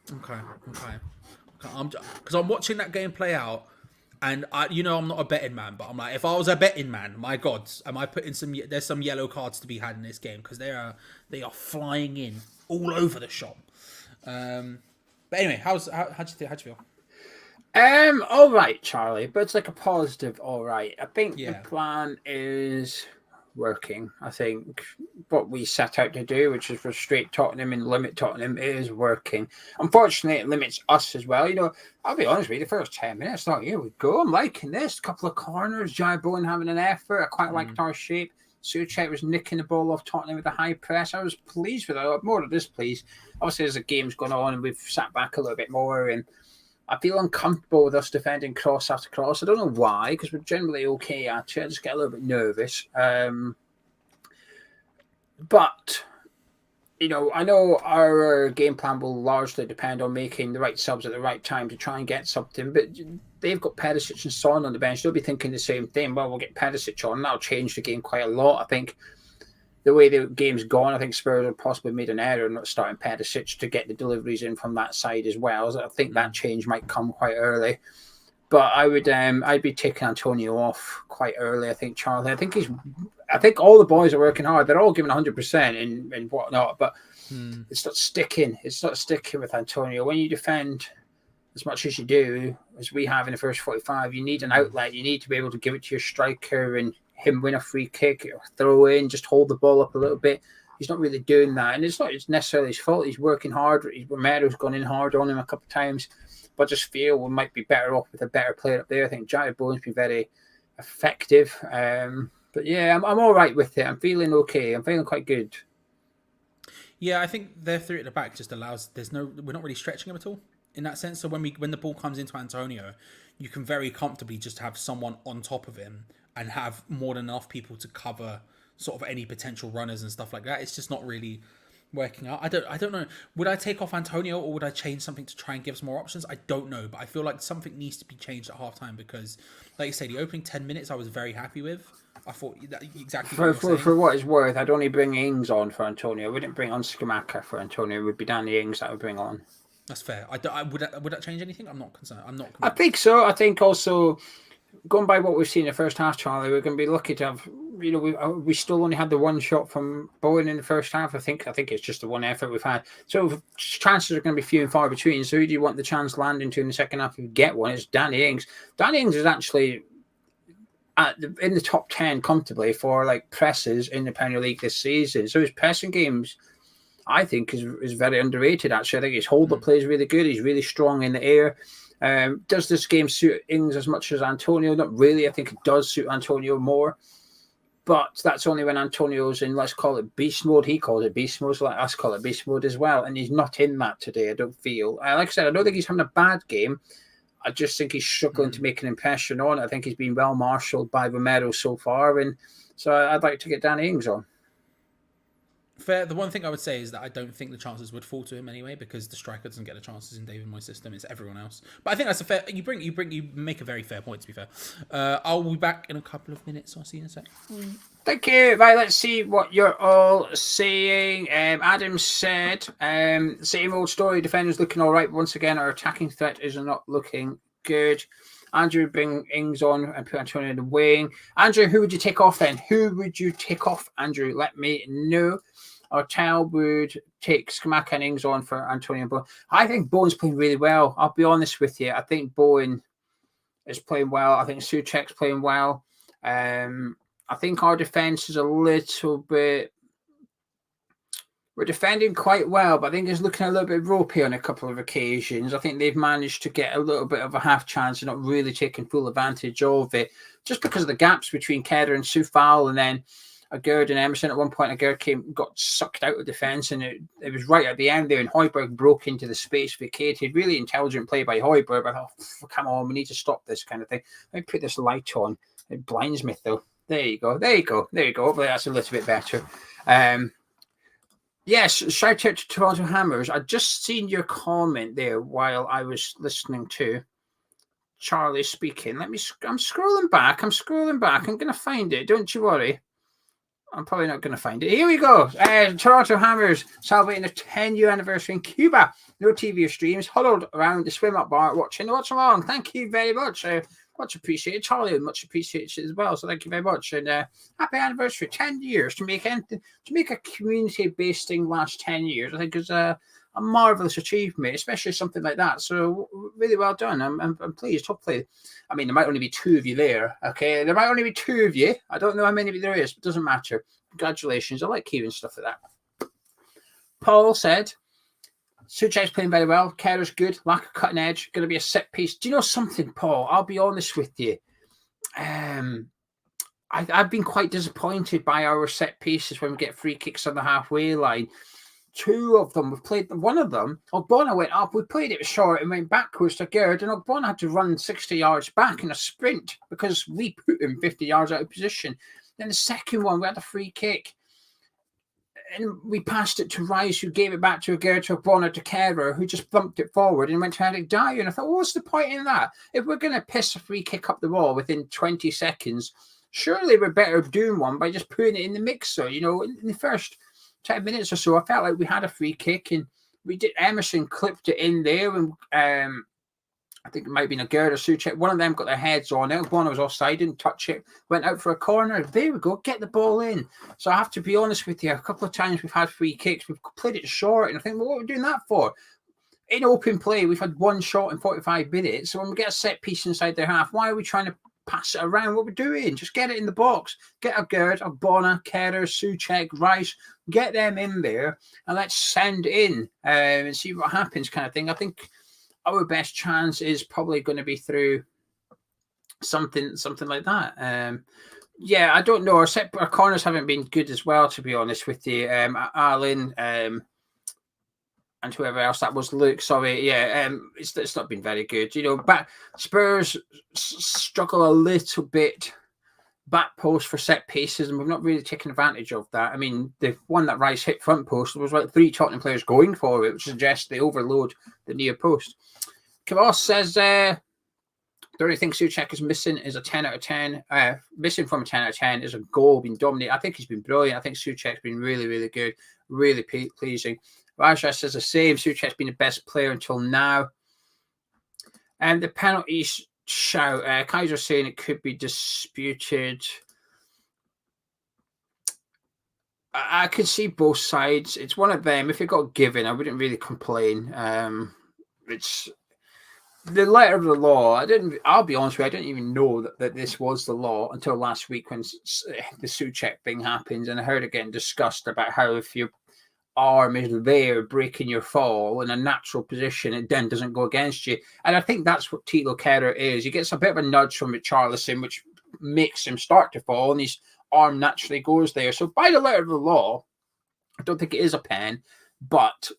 Okay. Because I'm watching that game play out. And I'm not a betting man, but I'm like, if I was a betting man, my God, am I putting there's some yellow cards to be had in this game, because they are flying in all over the shop. But anyway, how'd you feel? All right, Charlie, but it's like a positive. All right, I think the plan is working. I think what we set out to do, which is frustrate Tottenham and limit Tottenham, is working. Unfortunately, it limits us as well. I'll be honest with you, the first 10 minutes, I thought, here we go. I'm liking this. A couple of corners, Jai Bowen having an effort. I quite liked our shape. Souček was nicking the ball off Tottenham with a high press. I was pleased with it. More than displeased. Obviously, as the game's gone on and we've sat back a little bit more, and I feel uncomfortable with us defending cross after cross. I don't know why, because we're generally okay at it. I just get a little bit nervous. But, I know our game plan will largely depend on making the right subs at the right time to try and get something. But they've got Perisic and Son on the bench. They'll be thinking the same thing. Well, we'll get Perisic on. That'll change the game quite a lot. I think the way the game's gone, I think Spurs have possibly made an error not starting Perisic to get the deliveries in from that side as well. So I think that change might come quite early. But I'd be taking Antonio off quite early. I think, Charlie. I think all the boys are working hard. They're all giving 100% and whatnot. But it's not sticking. It's not sticking with Antonio. When you defend as much as you do, as we have in the first 45, you need an outlet. You need to be able to give it to your striker and him win a free kick or throw in, just hold the ball up a little bit. He's not really doing that. And it's not necessarily his fault. He's working hard. Romero's gone in hard on him a couple of times. But I just feel we might be better off with a better player up there. I think Jai Bowen's been very effective. But yeah, I'm all right with it. I'm feeling okay. I'm feeling quite good. Yeah, I think their three at the back just allows. We're not really stretching him at all in that sense. So when the ball comes into Antonio, you can very comfortably just have someone on top of him and have more than enough people to cover sort of any potential runners and stuff like that. It's just not really working out. I don't know. Would I take off Antonio or would I change something to try and give us more options? I don't know, but I feel like something needs to be changed at halftime because, like you say, the opening 10 minutes I was very happy with. I thought that exactly for what it's worth, I'd only bring Ings on for Antonio. I wouldn't bring on Skamaka for Antonio. It would be Danny Ings that I would bring on. That's fair. Would that change anything? I'm not concerned. I think so. I think also, going by what we've seen in the first half, Charlie, we're going to be lucky to have. We still only had the one shot from Bowen in the first half. I think it's just the one effort we've had. So chances are going to be few and far between. So who do you want the chance landing to in the second half? If you get one, it's Danny Ings. Danny Ings is actually in the top 10 comfortably for like presses in the Premier League this season. So his pressing games, I think, is very underrated. Actually, I think his hold-up play is really good. He's really strong in the air. Does this game suit Ings as much as Antonio? Not really. I think it does suit Antonio more. But that's only when Antonio's in, let's call it beast mode. He calls it beast mode, so let us call it beast mode as well. And he's not in that today, I don't feel. Like I said, I don't think he's having a bad game. I just think he's struggling to make an impression on it. I think he's been well marshalled by Romero so far. And so I'd like to get Danny Ings on. Fair. The one thing I would say is that I don't think the chances would fall to him anyway, because the striker doesn't get the chances in David Moyes' system. It's everyone else. But I think that's a fair. You make a very fair point. To be fair, I'll be back in a couple of minutes. So I'll see you in a sec. Thank you. Right, let's see what you're all saying. Adam said, same old story. Defenders looking all right. Once again, our attacking threat is not looking good. Andrew, bring Ings on and put Antonio in the wing. Andrew, who would you take off then? Who would you take off, Andrew? Let me know. Or Tal would take Skamaka and Ings on for Antonio and Bowen. I think Bowen's playing really well. I'll be honest with you. I think Bowen is playing well. I think Souček's playing well. I think our defence is a little bit... We're defending quite well, but I think it's looking a little bit ropey on a couple of occasions. I think they've managed to get a little bit of a half chance and not really taking full advantage of it, just because of the gaps between Kedar and Soufal, and then Agerd and Emerson. At one point, Agerd got sucked out of defence, and it was right at the end there, and Højbjerg broke into the space, vacated. Really intelligent play by Højbjerg, but I thought, come on, we need to stop this kind of thing. Let me put this light on. It blinds me, though. There you go. Hopefully that's a little bit better. Yes, shout out to Toronto Hammers. I just seen your comment there while I was listening to Charlie speaking. I'm scrolling back. I'm going to find it. Don't you worry. I'm probably not going to find it. Here we go. Toronto Hammers celebrating their 10-year anniversary in Cuba. No TV or streams. Huddled around the swim-up bar watching the watch along. Thank you very much. Much appreciated. Charlie much appreciated as well. So thank you very much. And happy anniversary, 10 years. To make a community-based thing last 10 years, I think is a marvellous achievement, especially something like that. So really well done. I'm pleased. Hopefully, I mean, there might only be two of you there. Okay, there might only be two of you. I don't know how many there is, but it doesn't matter. Congratulations. I like hearing stuff like that. Paul said, Souček's playing very well. Kerr's good. Lack of cutting edge. Going to be a set piece. Do you know something, Paul? I'll be honest with you. I've been quite disappointed by our set pieces when we get free kicks on the halfway line. Two of them, we've played one of them. Ogbonna went up. We played it short and went backwards to Gerd, and Ogbonna had to run 60 yards back in a sprint because we put him 50 yards out of position. Then the second one, we had a free kick, and we passed it to Rice, who gave it back to Agerd, to Ogbonna, to Kerr, who just bumped it forward and went to Eric Dyer. And I thought, well, what's the point in that? If we're going to piss a free kick up the wall within 20 seconds, surely we're better doing one by just putting it in the mixer. You know, in the first 10 minutes or so, I felt like we had a free kick, and we did. Emerson clipped it in there, and I think it might have been a Gerd or Souček. One of them got their heads on it. One was offside, didn't touch it, went out for a corner. There we go, get the ball in. So I have to be honest with you, a couple of times we've had free kicks, we've played it short, and I think, well, what are we doing that for? In open play, we've had one shot in 45 minutes. So when we get a set piece inside their half, why are we trying to pass it around? What we're doing? Just get it in the box. Get a Gerd, Ogbonna, Kerr, Souček, Rice, get them in there, and let's send in and see what happens, kind of thing. I think our best chance is probably going to be through something like that. Yeah, I don't know. Our corners haven't been good as well, to be honest with you. Alan and whoever else that was, Luke. Sorry, yeah, it's not been very good. You know, but Spurs struggle a little bit back post for set pieces, and we've not really taken advantage of that. I mean, the one that Rice hit front post, there was like 3 Tottenham players going for it, which suggests they overload the near post. Kavos says, the only thing Souček is missing is a 10 out of 10. Missing from a 10 out of 10 is a goal, being dominated. I think he's been brilliant. I think Souček's been really, really good, really pleasing. Raja says the same. Souček's been the best player until now. And the penalty shout, Kaiser saying it could be disputed. I can see both sides. It's one of them. If it got given, I wouldn't really complain. It's the letter of the law. I'll be honest with you, I didn't even know that this was the law until last week when the Souček thing happened, and I heard it getting discussed about how if your arm is there breaking your fall in a natural position, it then doesn't go against you. And I think that's what Tilo Kehrer is. He gets a bit of a nudge from Richarlison, which makes him start to fall, and his arm naturally goes there. So by the letter of the law, I don't think it is a pen, but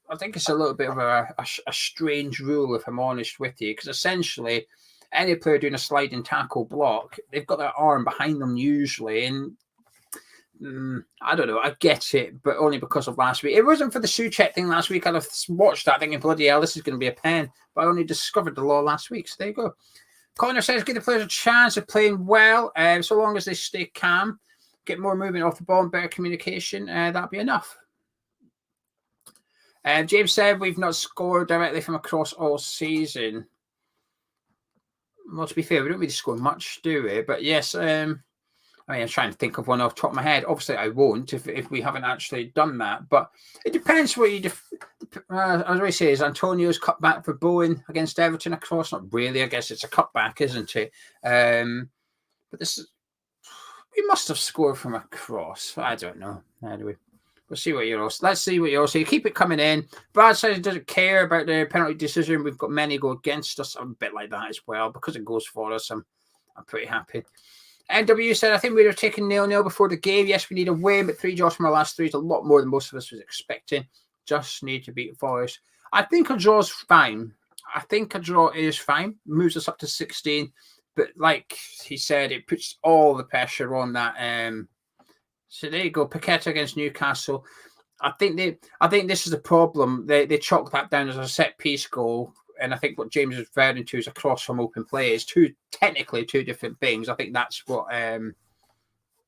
I think it's a little bit of a strange rule, if I'm honest with you, because essentially any player doing a sliding tackle block, they've got their arm behind them usually, and I don't know. I get it, but only because of last week. It wasn't for the Suchek thing last week. I'd have watched that thinking, bloody hell, this is going to be a pen. But I only discovered the law last week. So there you go. Connor says, give the players a chance of playing well. So long as they stay calm, get more movement off the ball and better communication, that'll be enough. James said, we've not scored directly from across all season. Well, to be fair, we don't really score much, do we? But yes, I'm trying to think of one off the top of my head. Obviously, I won't if we haven't actually done that. But it depends what you... as I say, is Antonio's cut back for Bowen against Everton across? Not really. I guess it's a cutback, isn't it? But this is... We must have scored from a cross. I don't know. Anyway, we'll see what you're all... Let's see what you're all saying. Keep it coming in. Brad says he doesn't care about the penalty decision. We've got many go against us. I'm a bit like that as well. Because it goes for us, I'm pretty happy. NW said, I think we were taking 0-0 before the game. Yes, we need a win, but 3 draws from our last 3 is a lot more than most of us was expecting. Just need to beat Forest. I think a draw's fine. I think a draw is fine. Moves us up to 16. But like he said, it puts all the pressure on that. So there you go. Paqueta against Newcastle. I think this is the problem. They chalk that down as a set piece goal. And I think what James is referring to is a cross from open play. It's technically two different things. I think that's what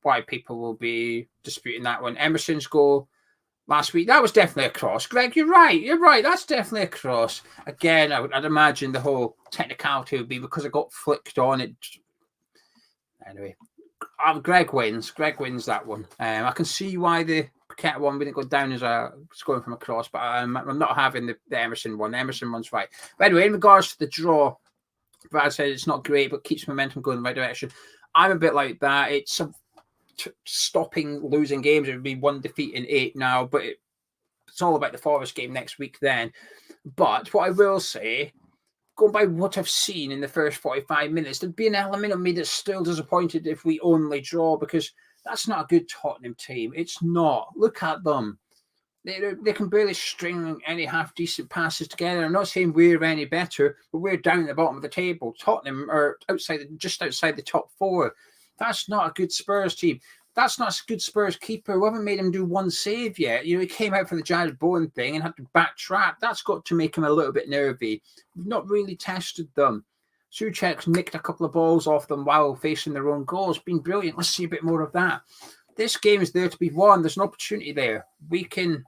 why people will be disputing that one. Emerson's goal last week, that was definitely a cross. Greg, you're right. That's definitely a cross. Again, I'd imagine the whole technicality would be because it got flicked on. It anyway. Greg wins. Greg wins that one. I can see why the Paqueta one didn't go down as a scoring from a cross, but I'm not having the Emerson one. The Emerson one's right. But anyway, in regards to the draw, Brad said it's not great, but keeps momentum going in the right direction. I'm a bit like that. It's stopping losing games. It would be 1 defeat in 8 now, but it's all about the Forest game next week then. But what I will say, going by what I've seen in the first 45 minutes, there'd be an element of me that's still disappointed if we only draw, because that's not a good Tottenham team. It's not. Look at them. They can barely string any half-decent passes together. I'm not saying we're any better, but we're down at the bottom of the table. Tottenham are just outside the top 4. That's not a good Spurs team. That's not a good Spurs keeper. We haven't made him do one save yet. He came out for the Jared Bowen thing and had to backtrack. That's got to make him a little bit nervy. We've not really tested them. Suchek's nicked a couple of balls off them while facing their own goals. Been brilliant. Let's see a bit more of that. This game is there to be won. There's an opportunity there. We can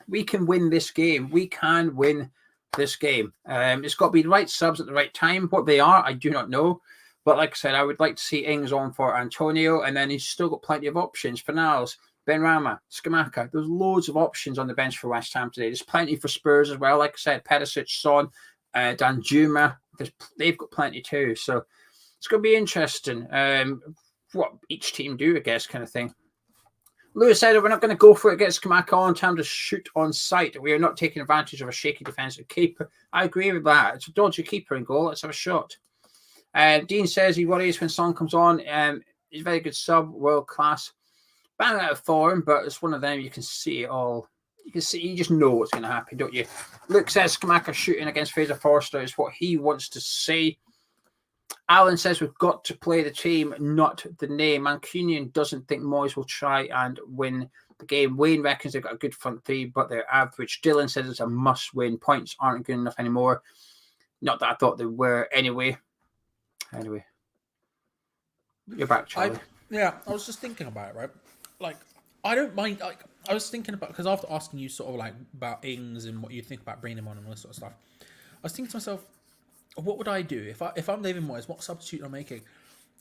win this game. We can win this game. It's got to be the right subs at the right time. What they are, I do not know. But like I said, I would like to see Ings on for Antonio, and then he's still got plenty of options. Fornals, Benrahma, Scamacca. There's loads of options on the bench for West Ham today. There's plenty for Spurs as well. Like I said, Perisic, Son, Danjuma. They've got plenty too. So it's going to be interesting what each team do, I guess, kind of thing. Lewis said, we're not going to go for it against Scamacca on time to shoot on sight. We are not taking advantage of a shaky defensive keeper. I agree with that. It's a dodgy keeper in goal. Let's have a shot. Dean says he worries when Son comes on. He's a very good sub, world class. Bang out of form, but it's one of them. You can see it all. You just know what's going to happen, don't you? Luke says Scamacca shooting against Fraser Forster is what he wants to say. Alan says we've got to play the team, not the name. Mancunian doesn't think Moyes will try and win the game. Wayne reckons they've got a good front three, but they're average. Dylan says it's a must-win. Points aren't good enough anymore. Not that I thought they were anyway. Anyway, you're back, Charlie. I was just thinking about it, right? Like, I don't mind. Like, I was thinking about, because after asking you sort of like about Ings and what you think about bringing him on and all this sort of stuff, I was thinking to myself, what would I do if I'm David Moyes? What substitute am I making?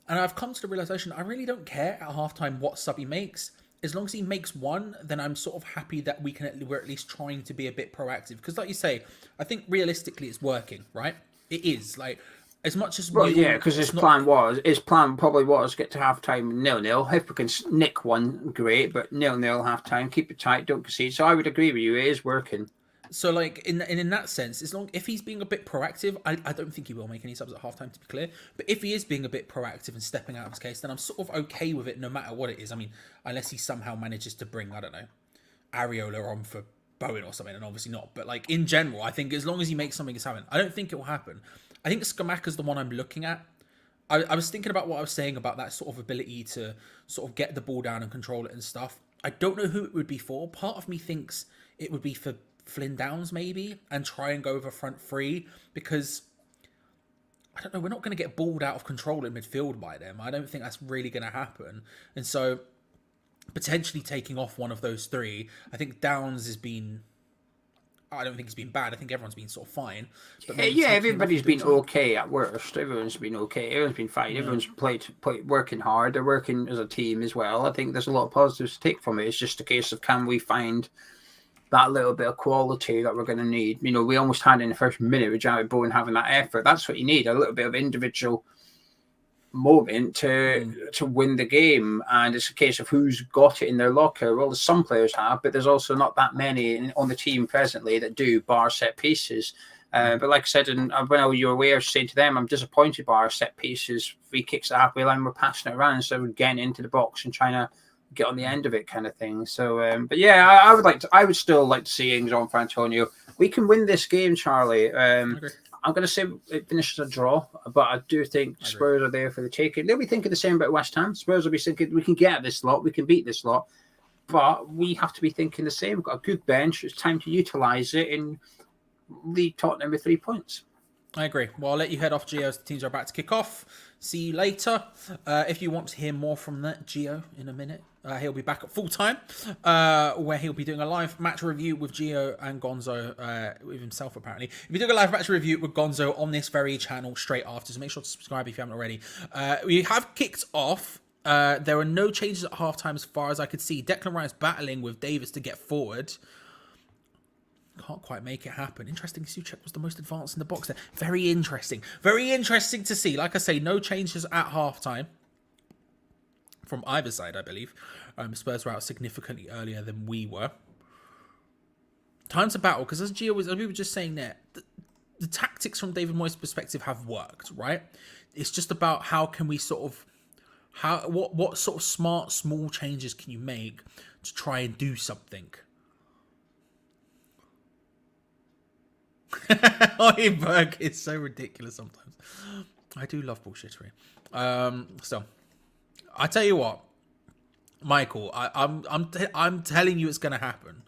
And I've come to the realization I really don't care at halftime what sub he makes. As long as he makes one, then I'm sort of happy that we're at least trying to be a bit proactive. Because, like you say, I think realistically it's working, right? It is like. As much as because his plan probably was get to halftime 0-0. If we can nick one, great, but 0-0 halftime, keep it tight, don't concede. So I would agree with you, it is working. So like in that sense, if he's being a bit proactive, I don't think he will make any subs at halftime, to be clear. But if he is being a bit proactive and stepping out of his case, then I'm sort of okay with it no matter what it is. I mean, unless he somehow manages to bring, I don't know, Areola on for Bowen or something, and obviously not. But like in general, I think as long as he makes something happen, I don't think it will happen. I think Scamacca's the one I'm looking at. I was thinking about what I was saying about that sort of ability to sort of get the ball down and control it and stuff. I don't know who it would be for. Part of me thinks it would be for Flynn Downs maybe, and try and go over front three, because I don't know, we're not going to get balled out of control in midfield by them. I don't think that's really going to happen. And so potentially taking off one of those three, I think Downs has been... I don't think it's been bad. I think everyone's been sort of fine. But Yeah, everybody's been okay at worst. Everyone's been okay. Everyone's been fine. Yeah. Everyone's played working hard. They're working as a team as well. I think there's a lot of positives to take from it. It's just a case of, can we find that little bit of quality that we're going to need? You know, we almost had in the first minute with Jared Bowen having that effort. That's what you need, a little bit of individual moment to win the game. And it's a case of who's got it in their locker. Well, some players have, but there's also not that many on the team presently that do, bar set pieces. But like I said, and when you were away, I was saying to them, I'm disappointed by our set pieces. Free kicks at halfway line, we're passing it around instead of getting into the box and trying to get on the end of it, kind of thing. So, but yeah, I would still like to see Ings on for Antonio. We can win this game, Charlie. I'm going to say it finishes a draw, but I do think Spurs are there for the taking. They'll be thinking the same about West Ham. Spurs will be thinking, we can get this lot, we can beat this lot, but we have to be thinking the same. We've got a good bench. It's time to utilise it and lead Tottenham with 3 points. I agree. Well, I'll let you head off, Geo, as the teams are about to kick off. See you later. If you want to hear more from that Geo in a minute, he'll be back at full time, where he'll be doing a live match review with Geo and Gonzo, with himself apparently. He'll be doing a live match review with Gonzo on this very channel straight after, so make sure to subscribe if you haven't already. We have kicked off. There are no changes at halftime as far as I could see. Declan Rice battling with Davis to get forward. Can't quite make it happen. Interesting, Souček was the most advanced in the box there. Very interesting. Very interesting to see. Like I say, no changes at halftime from either side, I believe. Spurs were out significantly earlier than we were. Time to battle, because as Gio was, as we were just saying there, the tactics from David Moyes' perspective have worked, right? It's just about how can we sort of, what sort of smart, small changes can you make to try and do something? Oyenberg is so ridiculous sometimes. I do love bullshittery. So I tell you what, Michael, I'm telling you it's gonna happen.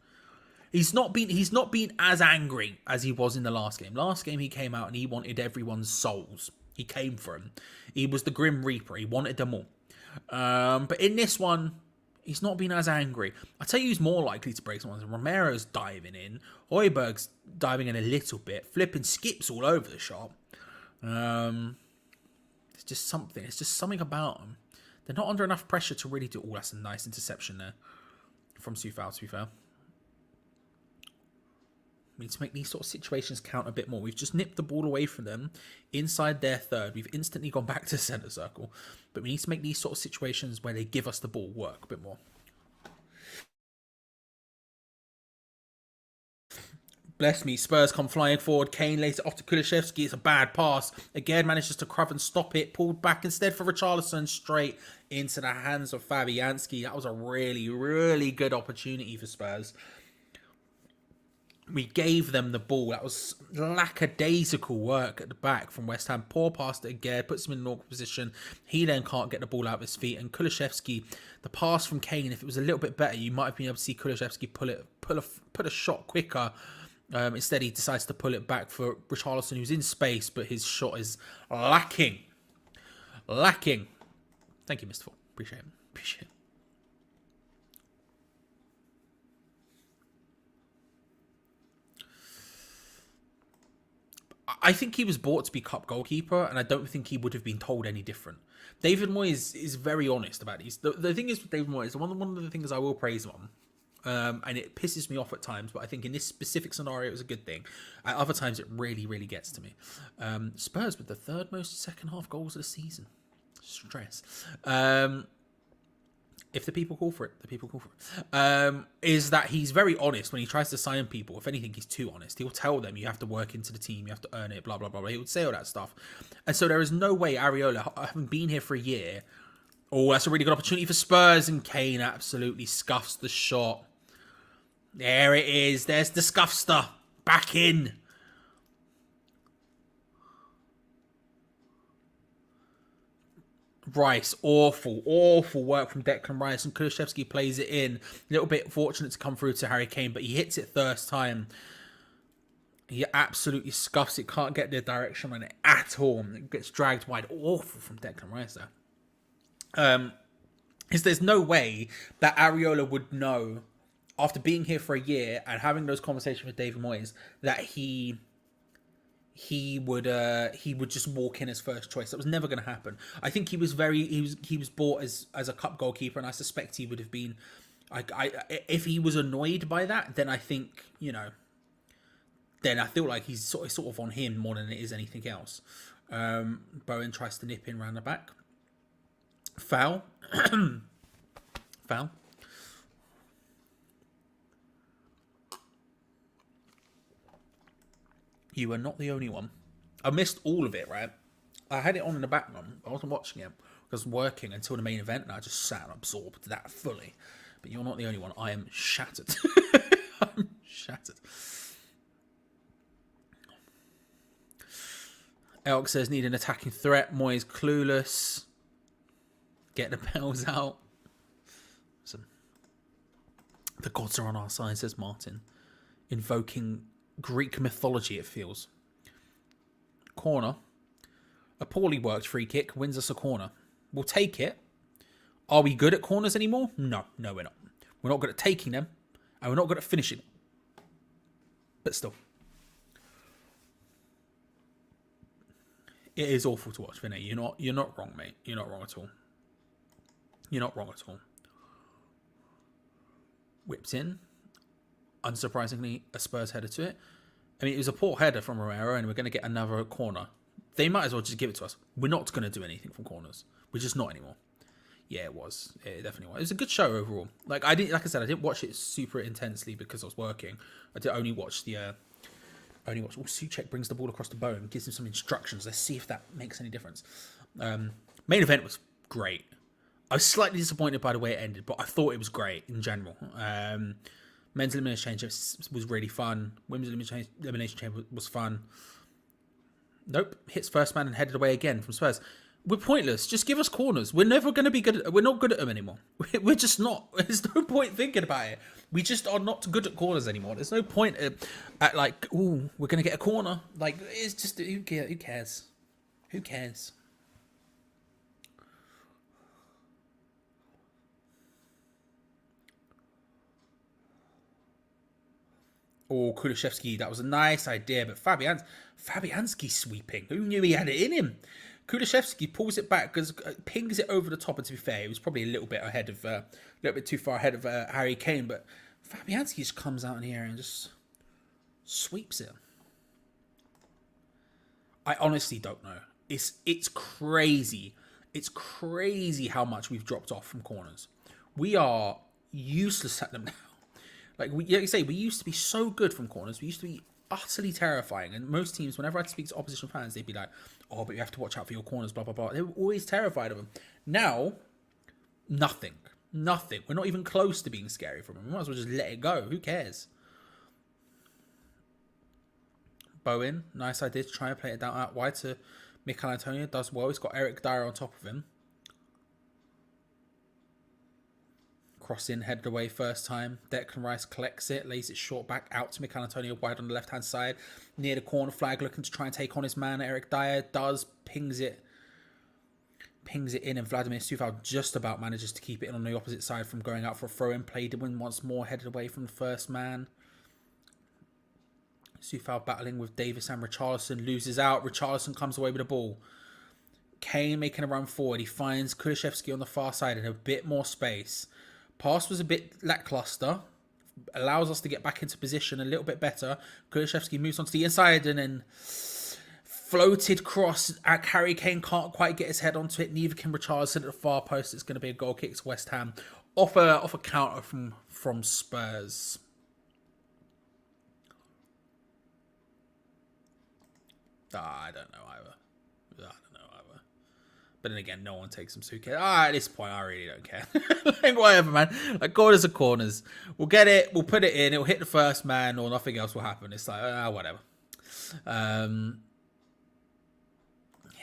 He's not been as angry as he was in the last game. Last game he came out and he wanted everyone's souls. He came for him. He was the Grim Reaper. He wanted them all. But in this one, he's not been as angry. I tell you who's more likely to break someone. Romero's diving in. Højbjerg's diving in a little bit. Flipping skips all over the shop. It's just something. It's just something about them. They're not under enough pressure to really do... Oh, that's a nice interception there. From Sufal, to be fair. We need to make these sort of situations count a bit more. We've just nipped the ball away from them inside their third. We've instantly gone back to centre circle. But we need to make these sort of situations where they give us the ball work a bit more. Bless me. Spurs come flying forward. Kane lays it off to Kulusevski. It's a bad pass. Again, manages to Crov and stop it. Pulled back instead for Richarlison straight into the hands of Fabianski. That was a really, really good opportunity for Spurs. We gave them the ball. That was lackadaisical work at the back from West Ham. Poor pass to again, puts him in an awkward position. He then can't get the ball out of his feet. And Kulusevski, the pass from Kane, if it was a little bit better, you might have been able to see Kulusevski put a shot quicker. Instead, he decides to pull it back for Richarlison, who's in space, but his shot is lacking. Lacking. Thank you, Mr. Ford. Appreciate it. I think he was bought to be cup goalkeeper, and I don't think he would have been told any different. David Moyes is very honest about these. The thing is with David Moyes, one of the things I will praise him on, and it pisses me off at times, but I think in this specific scenario it was a good thing. At other times it really, really gets to me. Spurs with the third most second half goals of the season. Stress. If the people call for it, is that he's very honest when he tries to sign people. If anything, he's too honest. He'll tell them, you have to work into the team, you have to earn it, blah, blah, blah. He would say all that stuff. And so there is no way Areola, having been here for a year, oh, that's a really good opportunity for Spurs, and Kane absolutely scuffs the shot. There it is. There's the scuffster. Back in. Rice, awful work from Declan Rice, and Kulusevski plays it in. A little bit fortunate to come through to Harry Kane, but he hits it first time. He absolutely scuffs it, can't get the direction on it at all. It gets dragged wide. Awful from Declan Rice there. There's no way that Areola would know, after being here for a year and having those conversations with David Moyes, that he would just walk in as first choice. That was never going to happen. I think he was bought as a cup goalkeeper, and I suspect he would have been. If he was annoyed by that, then I think, then I feel like he's sort of on him more than it is anything else. Bowen tries to nip in round the back. Foul. Foul. You were not the only one. I missed all of it, right? I had it on in the background. I wasn't watching it because I was working until the main event, and I just sat and absorbed that fully. But you're not the only one. I am shattered. I'm shattered. Elk says, need an attacking threat. Moyes clueless. Get the bells out. So, the gods are on our side, says Martin. Invoking Greek mythology, it feels. Corner. A poorly worked free kick wins us a corner. We'll take it. Are we good at corners anymore? No, we're not. We're not good at taking them, and we're not good at finishing. But still. It is awful to watch, Vinny. You're not wrong, mate. You're not wrong at all. You're not wrong at all. Whipped in. Unsurprisingly, a Spurs header to it. I mean, it was a poor header from Romero, and we're going to get another corner. They might as well just give it to us. We're not going to do anything from corners. We're just not anymore. Yeah, it was. It definitely was. It was a good show overall. Like I didn't watch it super intensely because I was working. I did only watch Suchek brings the ball across the bow and gives him some instructions. Let's see if that makes any difference. Main event was great. I was slightly disappointed by the way it ended, but I thought it was great in general. Men's Elimination Chamber was really fun. Women's Elimination Chamber was fun. Nope. Hits first man and headed away again from Spurs. We're pointless. Just give us corners. We're never going to be good. We're not good at them anymore. We're just not. There's no point thinking about it. We just are not good at corners anymore. There's no point at like, ooh, we're going to get a corner. Like, it's just, who cares? Who cares? Oh, Kulusevski, that was a nice idea, but Fabianski sweeping. Who knew he had it in him? Kulusevski pulls it back, pings it over the top, and to be fair, it was probably a little bit too far ahead of Harry Kane, but Fabianski just comes out in here and just sweeps it. I honestly don't know. It's crazy. It's crazy how much we've dropped off from corners. We are useless at them now. Like you say, we used to be so good from corners. We used to be utterly terrifying. And most teams, whenever I'd speak to opposition fans, they'd be like, oh, but you have to watch out for your corners, blah, blah, blah. They were always terrified of them. Now, nothing. We're not even close to being scary from them. We might as well just let it go. Who cares? Bowen, nice idea to try and play it down out wide to Mikel Antonio. Does well. He's got Eric Dyer on top of him. Cross in, headed away first time. Declan Rice collects it, lays it short back out to Mikel Antonio wide on the left-hand side. Near the corner flag, looking to try and take on his man. Eric Dyer pings it in, and Vladimir Sufal just about manages to keep it in on the opposite side from going out for a throw-in. Played it in once more, headed away from the first man. Sufal battling with Davis and Richarlison, loses out. Richarlison comes away with the ball. Kane making a run forward. He finds Kulusevski on the far side in a bit more space. Pass was a bit lackluster. Allows us to get back into position a little bit better. Kulusevski moves onto the inside and then floated cross. Harry Kane can't quite get his head onto it. Neither can Richarlison at the far post. It's going to be a goal kick to West Ham. Off a counter from Spurs. I don't know either. But then again, no one takes them, so who cares? At this point, I really don't care. Like, whatever, man. Like, corners are corners. We'll get it. We'll put it in. It'll hit the first man, or nothing else will happen. It's like, whatever.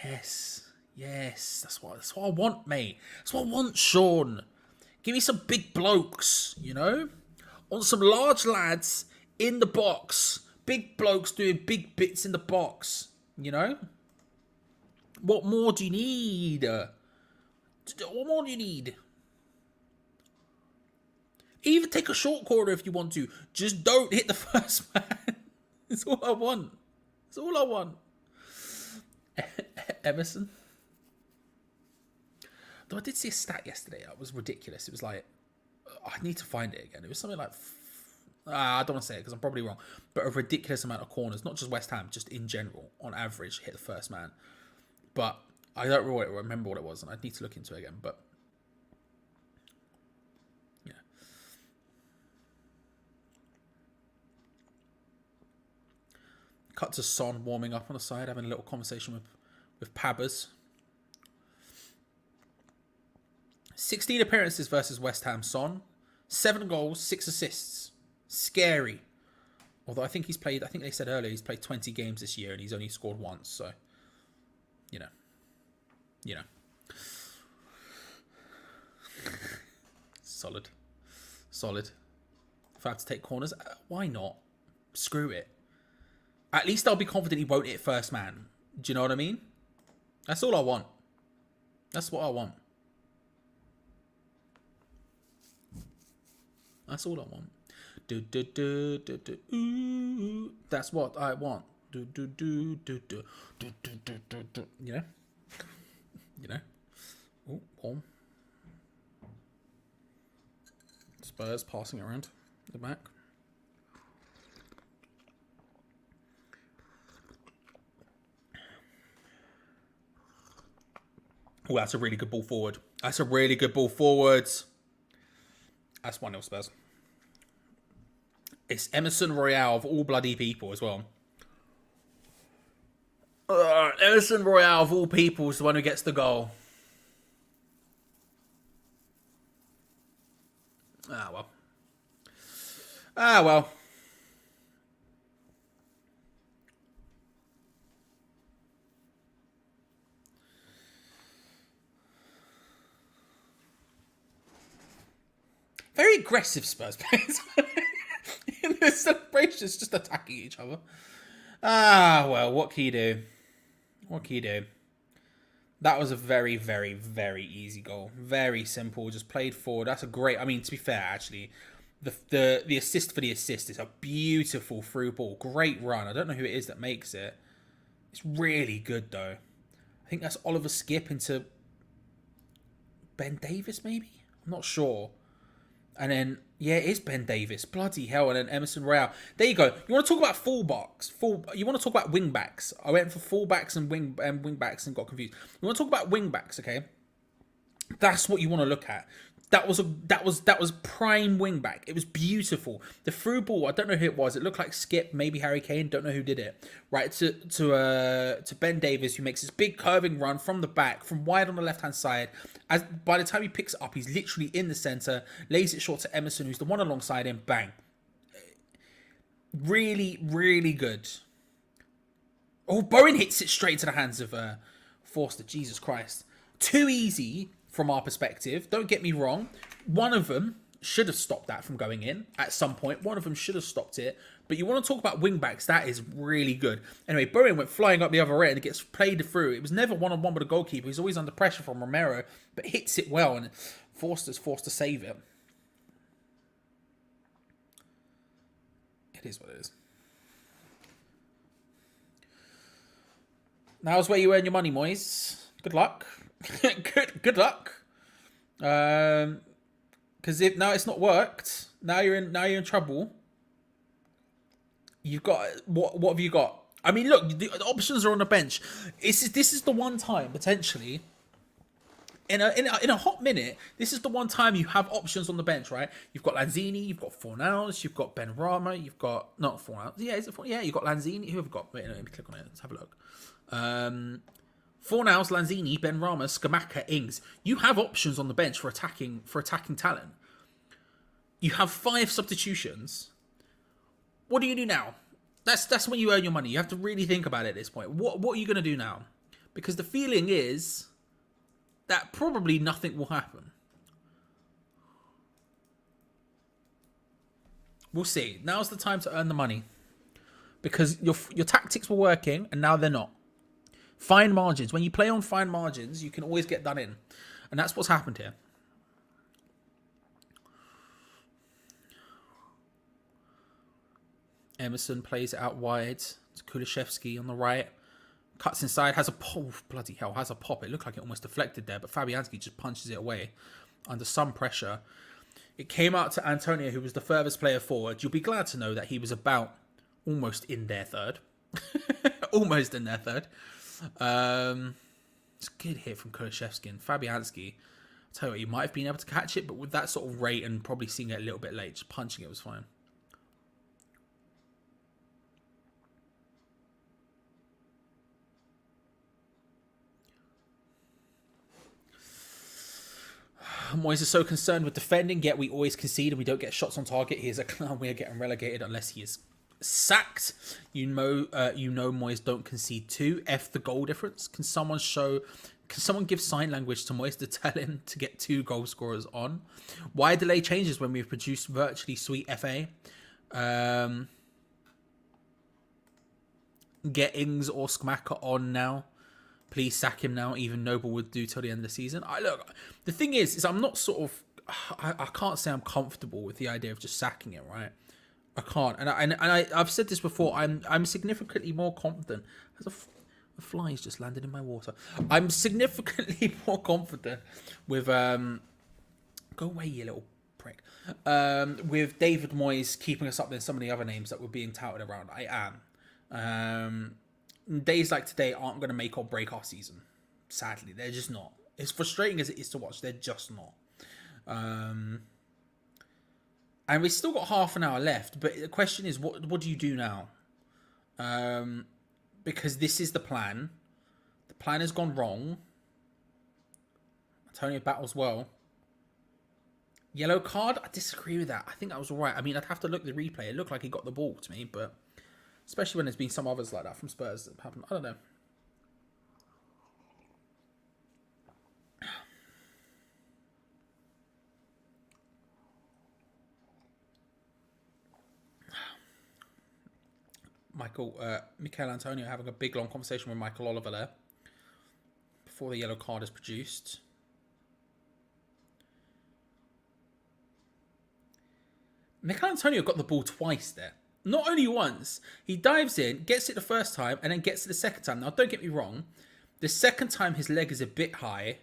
Yes. Yes, that's what I want, mate. That's what I want, Sean. Give me some big blokes, you know? I want some large lads in the box. Big blokes doing big bits in the box, you know? What more do you need? What more do you need? Even take a short corner if you want to. Just don't hit the first man. That's all I want. That's all I want. Emerson. Though I did see a stat yesterday that was ridiculous. It was like, I need to find it again. It was something like, I don't want to say it because I'm probably wrong, but a ridiculous amount of corners, not just West Ham, just in general, on average, hit the first man. But I don't really remember what it was, and I need to look into it again. But yeah. Cut to Son warming up on the side, having a little conversation with Pabbers. 16 appearances versus West Ham, Son. 7 goals, 6 assists. Scary. Although I think they said earlier he's played 20 games this year and he's only scored once. So, you know. Solid. If I have to take corners, why not? Screw it. At least I'll be confident he won't hit first man. Do you know what I mean? That's all I want. That's what I want. That's all I want. Do do do do do. Ooh, that's what I want. Do do do do do do do do do do. You know. Oh, warm. Spurs passing around the back. Oh, that's a really good ball forward. That's 1-0 Spurs. It's Emerson Royale of all bloody people as well. Emerson Royale of all people is the one who gets the goal. Ah, well. Very aggressive Spurs players. In the celebrations, just attacking each other. Ah, well, what can you do? That was a very, very, very easy goal. Very simple. Just played forward. That's a great... I mean, to be fair, actually, the assist for the assist is a beautiful through ball. Great run. I don't know who it is that makes it. It's really good, though. I think that's Oliver Skip into Ben Davis, maybe? I'm not sure. And then, yeah, it is Ben Davis. Bloody hell. And then Emerson Royale. There you go. You want to talk about fullbacks? You want to talk about wingbacks? I went for fullbacks and wingbacks and got confused. You want to talk about wingbacks, okay? That's what you want to look at. That was prime wingback. It was beautiful. The through ball, I don't know who it was. It looked like Skip, maybe Harry Kane. Don't know who did it. Right to Ben Davis, who makes this big curving run from the back, from wide on the left hand side. As by the time he picks it up, he's literally in the center. Lays it short to Emerson, who's the one alongside him. Bang. Really, really good. Oh, Bowen hits it straight into the hands of Forster. Jesus Christ. Too easy. From our perspective, don't get me wrong, one of them should have stopped that from going in at some point. One of them should have stopped it. But you want to talk about wing-backs, that is really good. Anyway, Bowen went flying up the other end and gets played through. It was never one-on-one with the goalkeeper. He's always under pressure from Romero, but hits it well, and Forster's forced to save it. It is what it is. Now's where you earn your money, Moyes. Good luck. good luck. Because if now it's not worked, now you're in trouble. You've got what have you got? I mean, look, the options are on the bench. This is the one time potentially in a hot minute. This is the one time you have options on the bench, right? You've got Lanzini, you've got Fornals, you've got Ben Rama, you've got not Fornals. Yeah, is it Fornals? Yeah, you've got Lanzini. Who have we got? Wait, let me click on it. Let's have a look. Fornals, Lanzini, Ben Rama, Skamaka, Ings. You have options on the bench for attacking talent. You have 5 substitutions. What do you do now? That's when you earn your money. You have to really think about it at this point. What are you going to do now? Because the feeling is that probably nothing will happen. We'll see. Now's the time to earn the money. Because your tactics were working, and now they're not. Fine margins. When you play on fine margins, you can always get done in. And that's what's happened here. Emerson plays it out wide. It's Kulishevsky on the right. Cuts inside. Has a pop. Oh, bloody hell. Has a pop. It looked like it almost deflected there. But Fabianski just punches it away under some pressure. It came out to Antonio, who was the furthest player forward. You'll be glad to know that he was about almost in their third. Almost in their third. It's a good hit from Kulishevsky and Fabianski. I'll tell you what, you might have been able to catch it, but with that sort of rate and probably seeing it a little bit late, just punching it was fine. Moyes is so concerned with defending, yet we always concede and we don't get shots on target. He is a clown. We are getting relegated unless he is sacked. You know Moyes don't concede too. F the goal difference. Can someone give sign language to Moyes to tell him to get 2 goal scorers on? Why delay changes when we've produced virtually sweet FA? Get Ings or Skmaka on now. Please sack him now. Even Noble would do till the end of the season. The thing is I'm not sort of. I can't say I'm comfortable with the idea of just sacking it, right? I can't, and I've said this before. I'm significantly more confident. A fly's just landed in my water. I'm significantly more confident with go away, you little prick. With David Moyes keeping us up than some of the other names that were being touted around. I am. Days like today aren't going to make or break our season. Sadly, they're just not. As frustrating as it is to watch, they're just not. And we've still got half an hour left. But the question is, what do you do now? Because this is the plan. The plan has gone wrong. Antonio battles well. Yellow card? I disagree with that. I think that was all right. I mean, I'd have to look at the replay. It looked like he got the ball to me, but... Especially when there's been some others like that from Spurs that happen. I don't know. Mikel Antonio having a big long conversation with Michael Oliver there before the yellow card is produced. Mikel Antonio got the ball twice there. Not only once. He dives in, gets it the first time, and then gets it the second time. Now, don't get me wrong. The second time, his leg is a bit high.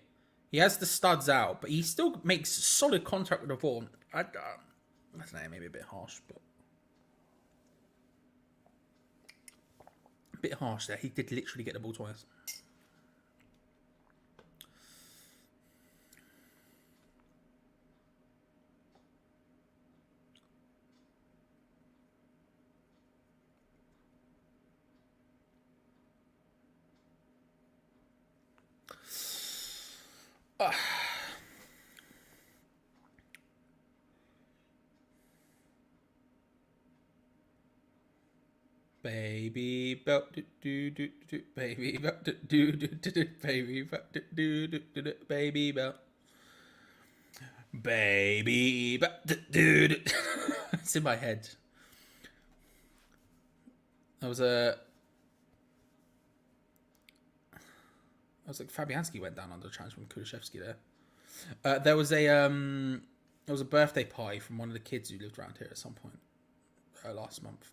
He has the studs out, but he still makes solid contact with the ball. I don't know, maybe a bit harsh, but... A bit harsh there. He did literally get the ball twice. Baby belt do do do baby belt do do do baby belt do do do baby belt baby belt do do. It's in my head. That was like Fabianski went down under the challenge from Kulishevsky there. There was a birthday party from one of the kids who lived around here at some point last month.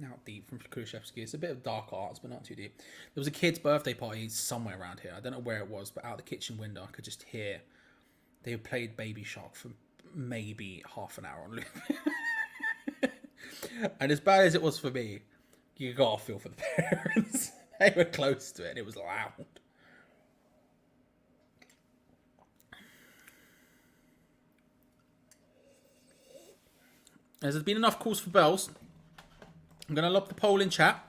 Now deep from Kulishevsky. It's a bit of dark arts, but not too deep. There was a kid's birthday party somewhere around here. I don't know where it was, but out the kitchen window, I could just hear they played Baby Shark for maybe half an hour on loop. And as bad as it was for me, you gotta feel for the parents. They were close to it, and it was loud. As there's been enough calls for bells, I'm going to lob the poll in chat.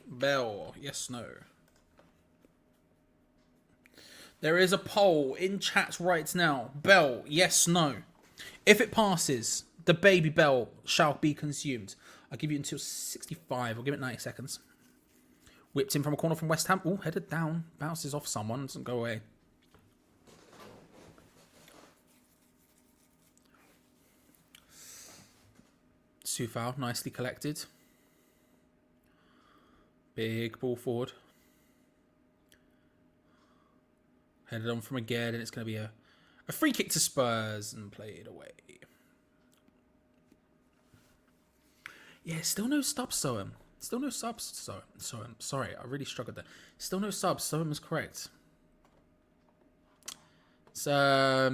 Bell, yes, no. There is a poll in chat right now. Bell, yes, no. If it passes, the baby bell shall be consumed. I'll give you until 65. I'll give it 90 seconds. Whipped in from a corner from West Ham. Oh, headed down. Bounces off someone. Doesn't go away. Sufal, nicely collected. Big ball forward. Headed on from again, and it's going to be a free kick to Spurs and played away. Yeah, still no subs, Soham. Still no subs, Soham. Sorry, I really struggled there. Still no subs, Soham is correct. It's a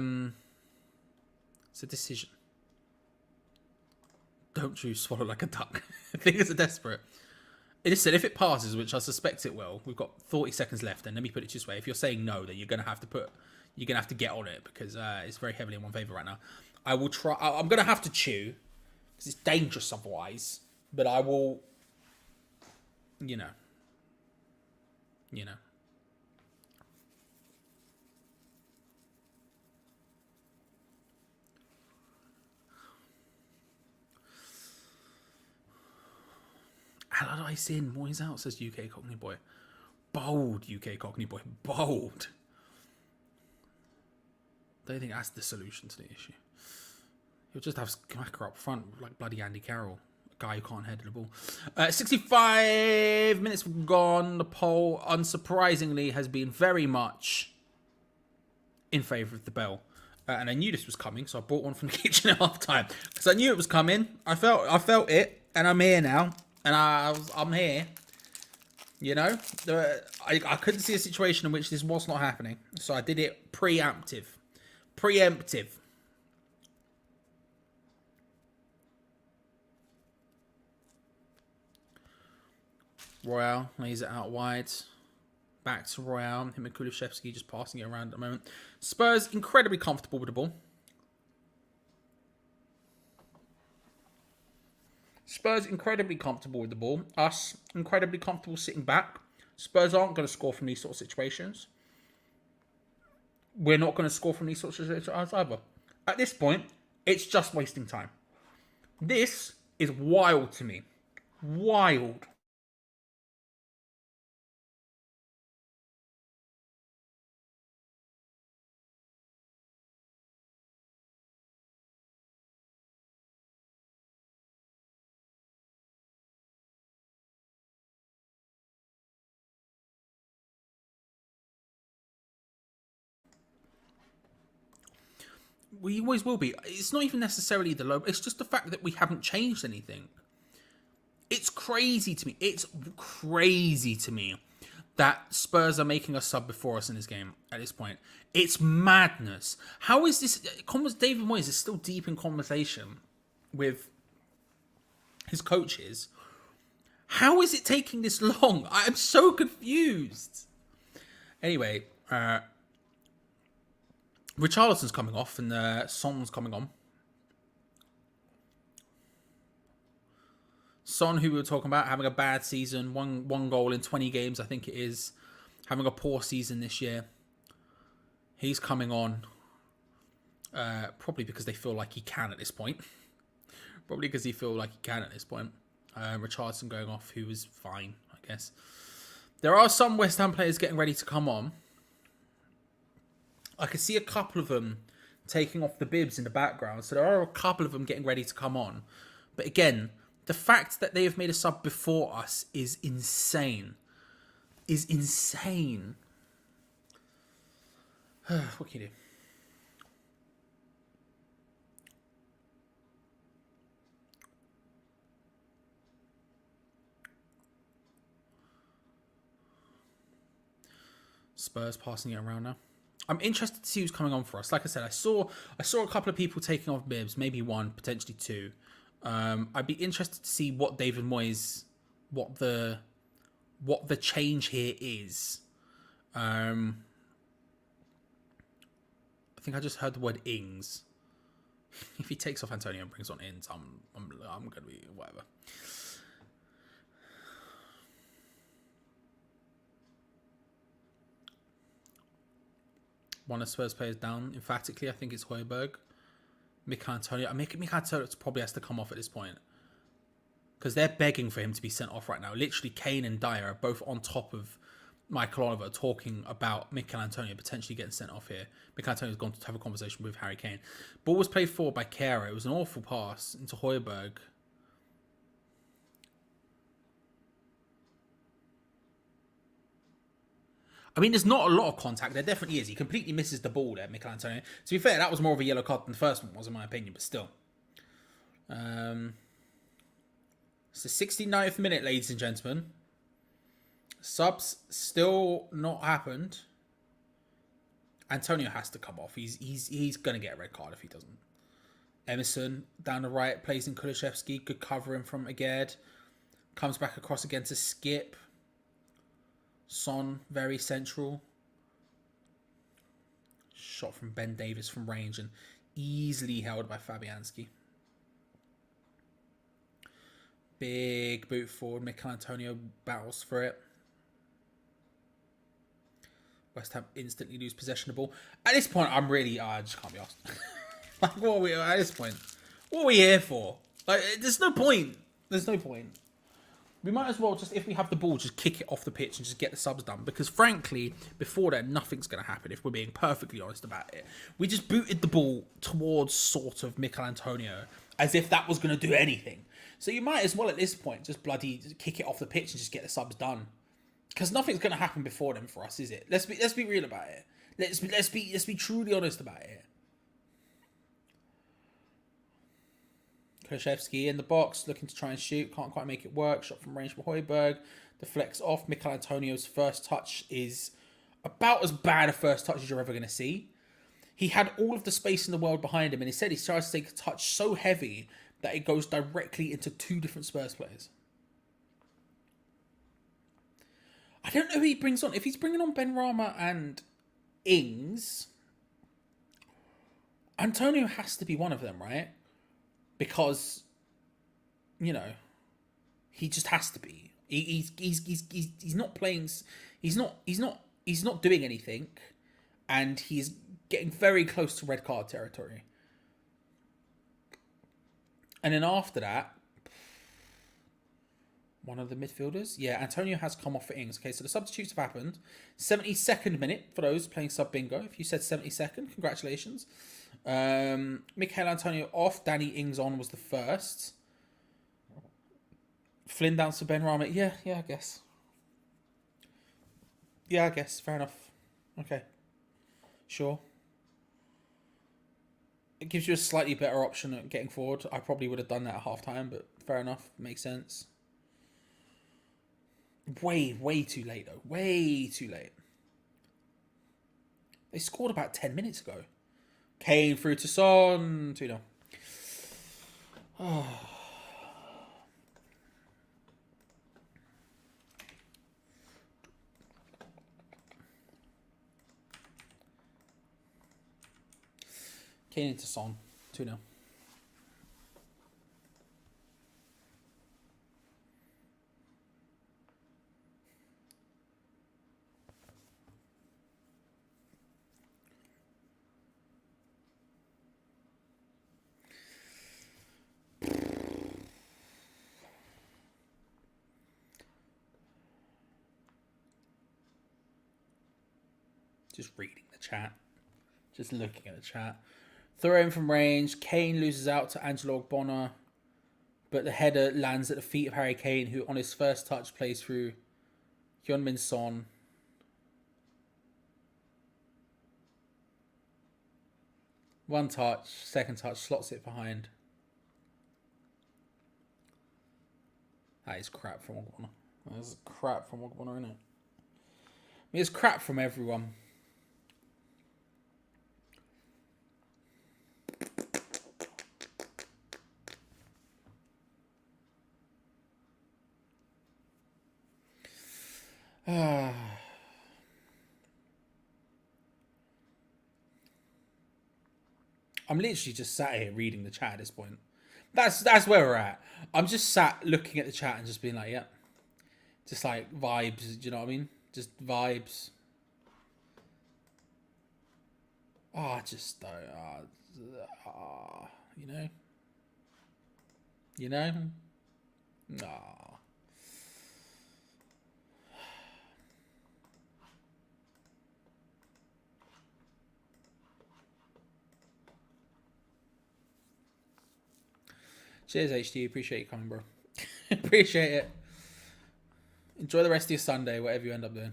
decision. Don't you swallow like a duck. Things are desperate. Listen, if it passes, which I suspect it will, we've got 40 seconds left, and let me put it this way. If you're saying no, then you're going to have to get on it, because it's very heavily in one favour right now. I will try. I'm going to have to chew, because it's dangerous otherwise, but I will, you know. Allardyce in, Moyes out, says UK Cockney Boy. Bold, UK Cockney Boy. Bold. Don't think that's the solution to the issue. He'll just have Skamaka up front, like bloody Andy Carroll. A guy who can't head the ball. 65 minutes gone. The poll, unsurprisingly, has been very much in favour of the bell. And I knew this was coming, so I bought one from the kitchen at half time. Because I knew it was coming. I felt it, and I'm here now. And I'm here, you know. I couldn't see a situation in which this was not happening, so I did it preemptive. Royale lays it out wide, back to Royale. Him and Kulishevsky just passing it around at the moment. Spurs incredibly comfortable with the ball. Spurs incredibly comfortable with the ball. Us incredibly comfortable sitting back. Spurs aren't going to score from these sort of situations. We're not going to score from these sorts of situations either. At this point, it's just wasting time. This is wild to me. Wild. We always will be. It's not even necessarily the low. It's just the fact that we haven't changed anything. It's crazy to me. It's crazy to me that Spurs are making a sub before us in this game at this point. It's madness. How is this? David Moyes is still deep in conversation with his coaches. How is it taking this long? I'm so confused. Anyway, Richarlison's coming off and Son's coming on. Son, who we were talking about, having a bad season, one goal in 20 games, I think it is. Having a poor season this year. He's coming on. Probably because they feel like he can at this point. Richarlison going off, who was fine, I guess. There are some West Ham players getting ready to come on. I can see a couple of them taking off the bibs in the background. So there are a couple of them getting ready to come on. But again, the fact that they have made a sub before us is insane. What can you do? Spurs passing it around now. I'm interested to see who's coming on for us. Like I said, I saw a couple of people taking off bibs, maybe one, potentially two. I'd be interested to see what David Moyes, what the change here is. I think I just heard the word Ings. If he takes off Antonio and brings on Ings, I'm gonna be whatever. One of Spurs players down emphatically. I think it's Højbjerg. Mikel Antonio. Mikel Antonio probably has to come off at this point. Because they're begging for him to be sent off right now. Literally, Kane and Dyer are both on top of Michael Oliver talking about Mikel Antonio potentially getting sent off here. Mikel Antonio's gone to have a conversation with Harry Kane. Ball was played forward by Kehrer. It was an awful pass into Højbjerg. I mean, there's not a lot of contact. There definitely is. He completely misses the ball there, Mikel Antonio. To be fair, that was more of a yellow card than the first one was, in my opinion, but still. It's the 69th minute, ladies and gentlemen. Subs still not happened. Antonio has to come off. He's going to get a red card if he doesn't. Emerson down the right, plays in Kulusevski. Good covering from Aged. Comes back across again to Skip. Son, very central. Shot from Ben Davis from range and easily held by Fabianski. Big boot forward. Mikel Antonio battles for it. West Ham instantly lose possession of the ball. At this point, I'm really... I just can't be asked. Like, what are we... At this point, what are we here for? Like, there's no point. There's no point. We might as well just, if we have the ball, just kick it off the pitch and just get the subs done. Because frankly, before then, nothing's going to happen if we're being perfectly honest about it. We just booted the ball towards sort of Mikel Antonio as if that was going to do anything. So you might as well at this point just bloody kick it off the pitch and just get the subs done. Because nothing's going to happen before then for us, is it? Let's be real about it. Let's be truly honest about it. Kulusevski in the box, looking to try and shoot. Can't quite make it work. Shot from range from Højbjerg. Deflects off. Mikel Antonio's first touch is about as bad a first touch as you're ever going to see. He had all of the space in the world behind him, and instead he tries to take a touch so heavy that it goes directly into two different Spurs players. I don't know who he brings on. If he's bringing on Benrahma and Ings, Antonio has to be one of them, right? Because, you know, he just has to be. He's not playing. He's not doing anything, and he's getting very close to red card territory. And then after that, one of the midfielders, yeah, Antonio has come off for Ings. Okay, so the substitutes have happened. 72nd minute for those playing sub bingo. If you said 72nd, congratulations. Mikel Antonio off, Danny Ings on was the first. Flynn down to Benrahma. Yeah, I guess. Yeah, I guess. Fair enough. Okay. Sure. It gives you a slightly better option at getting forward. I probably would have done that at half-time, but fair enough. Makes sense. Way too late, though. Way too late. They scored about 10 minutes ago. Kane through to Son. 2-0. Oh. Kane into Son. 2-0. Just reading the chat. Just looking at the chat. Throw in from range. Kane loses out to Angelo Ogbonna. But the header lands at the feet of Harry Kane, who on his first touch plays through Heung-min Son. One touch. Second touch. Slots it behind. That is crap from Ogbonna. That's crap from Ogbonna, isn't it? I mean, it's crap from everyone. I'm literally just sat here reading the chat at this point. That's where we're at. I'm just sat looking at the chat and just being like, yeah. Just like vibes, do you know what I mean? Just vibes. I just don't. You know. You know. Nah. Cheers, HT. Appreciate you coming, bro. Appreciate it. Enjoy the rest of your Sunday, whatever you end up doing.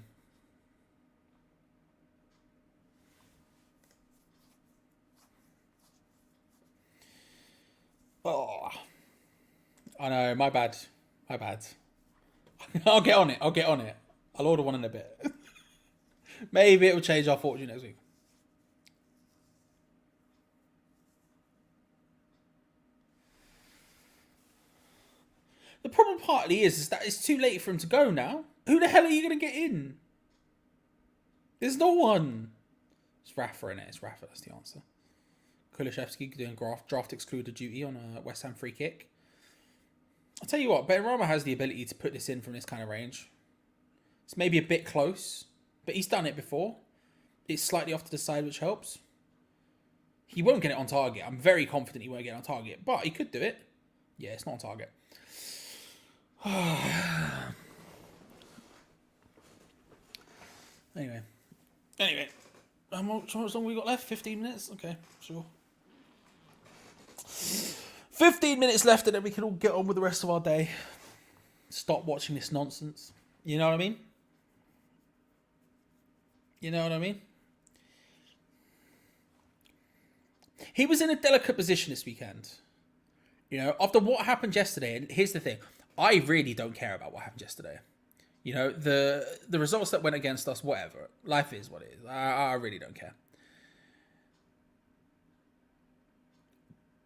Oh, I know. My bad. My bad. I'll get on it. I'll order one in a bit. Maybe it will change our fortune next week. The problem partly is that it's too late for him to go now. Who the hell are you going to get in? There's no one. It's Rafa in it. It's Rafa. That's the answer. Kulishevsky doing draft excluded duty on a West Ham free kick. I'll tell you what, Benrahma has the ability to put this in from this kind of range. It's maybe a bit close, but he's done it before. It's slightly off to the side, which helps. He won't get it on target. I'm very confident he won't get it on target, but he could do it. Yeah, it's not on target. Anyway. How much longer we got left? 15 minutes? Okay, sure. 15 minutes left and then we can all get on with the rest of our day. Stop watching this nonsense. You know what I mean? You know what I mean? He was in a delicate position this weekend. You know, after what happened yesterday, and here's the thing. I really don't care about what happened yesterday. You know, the results that went against us, whatever. Life is what it is. I really don't care.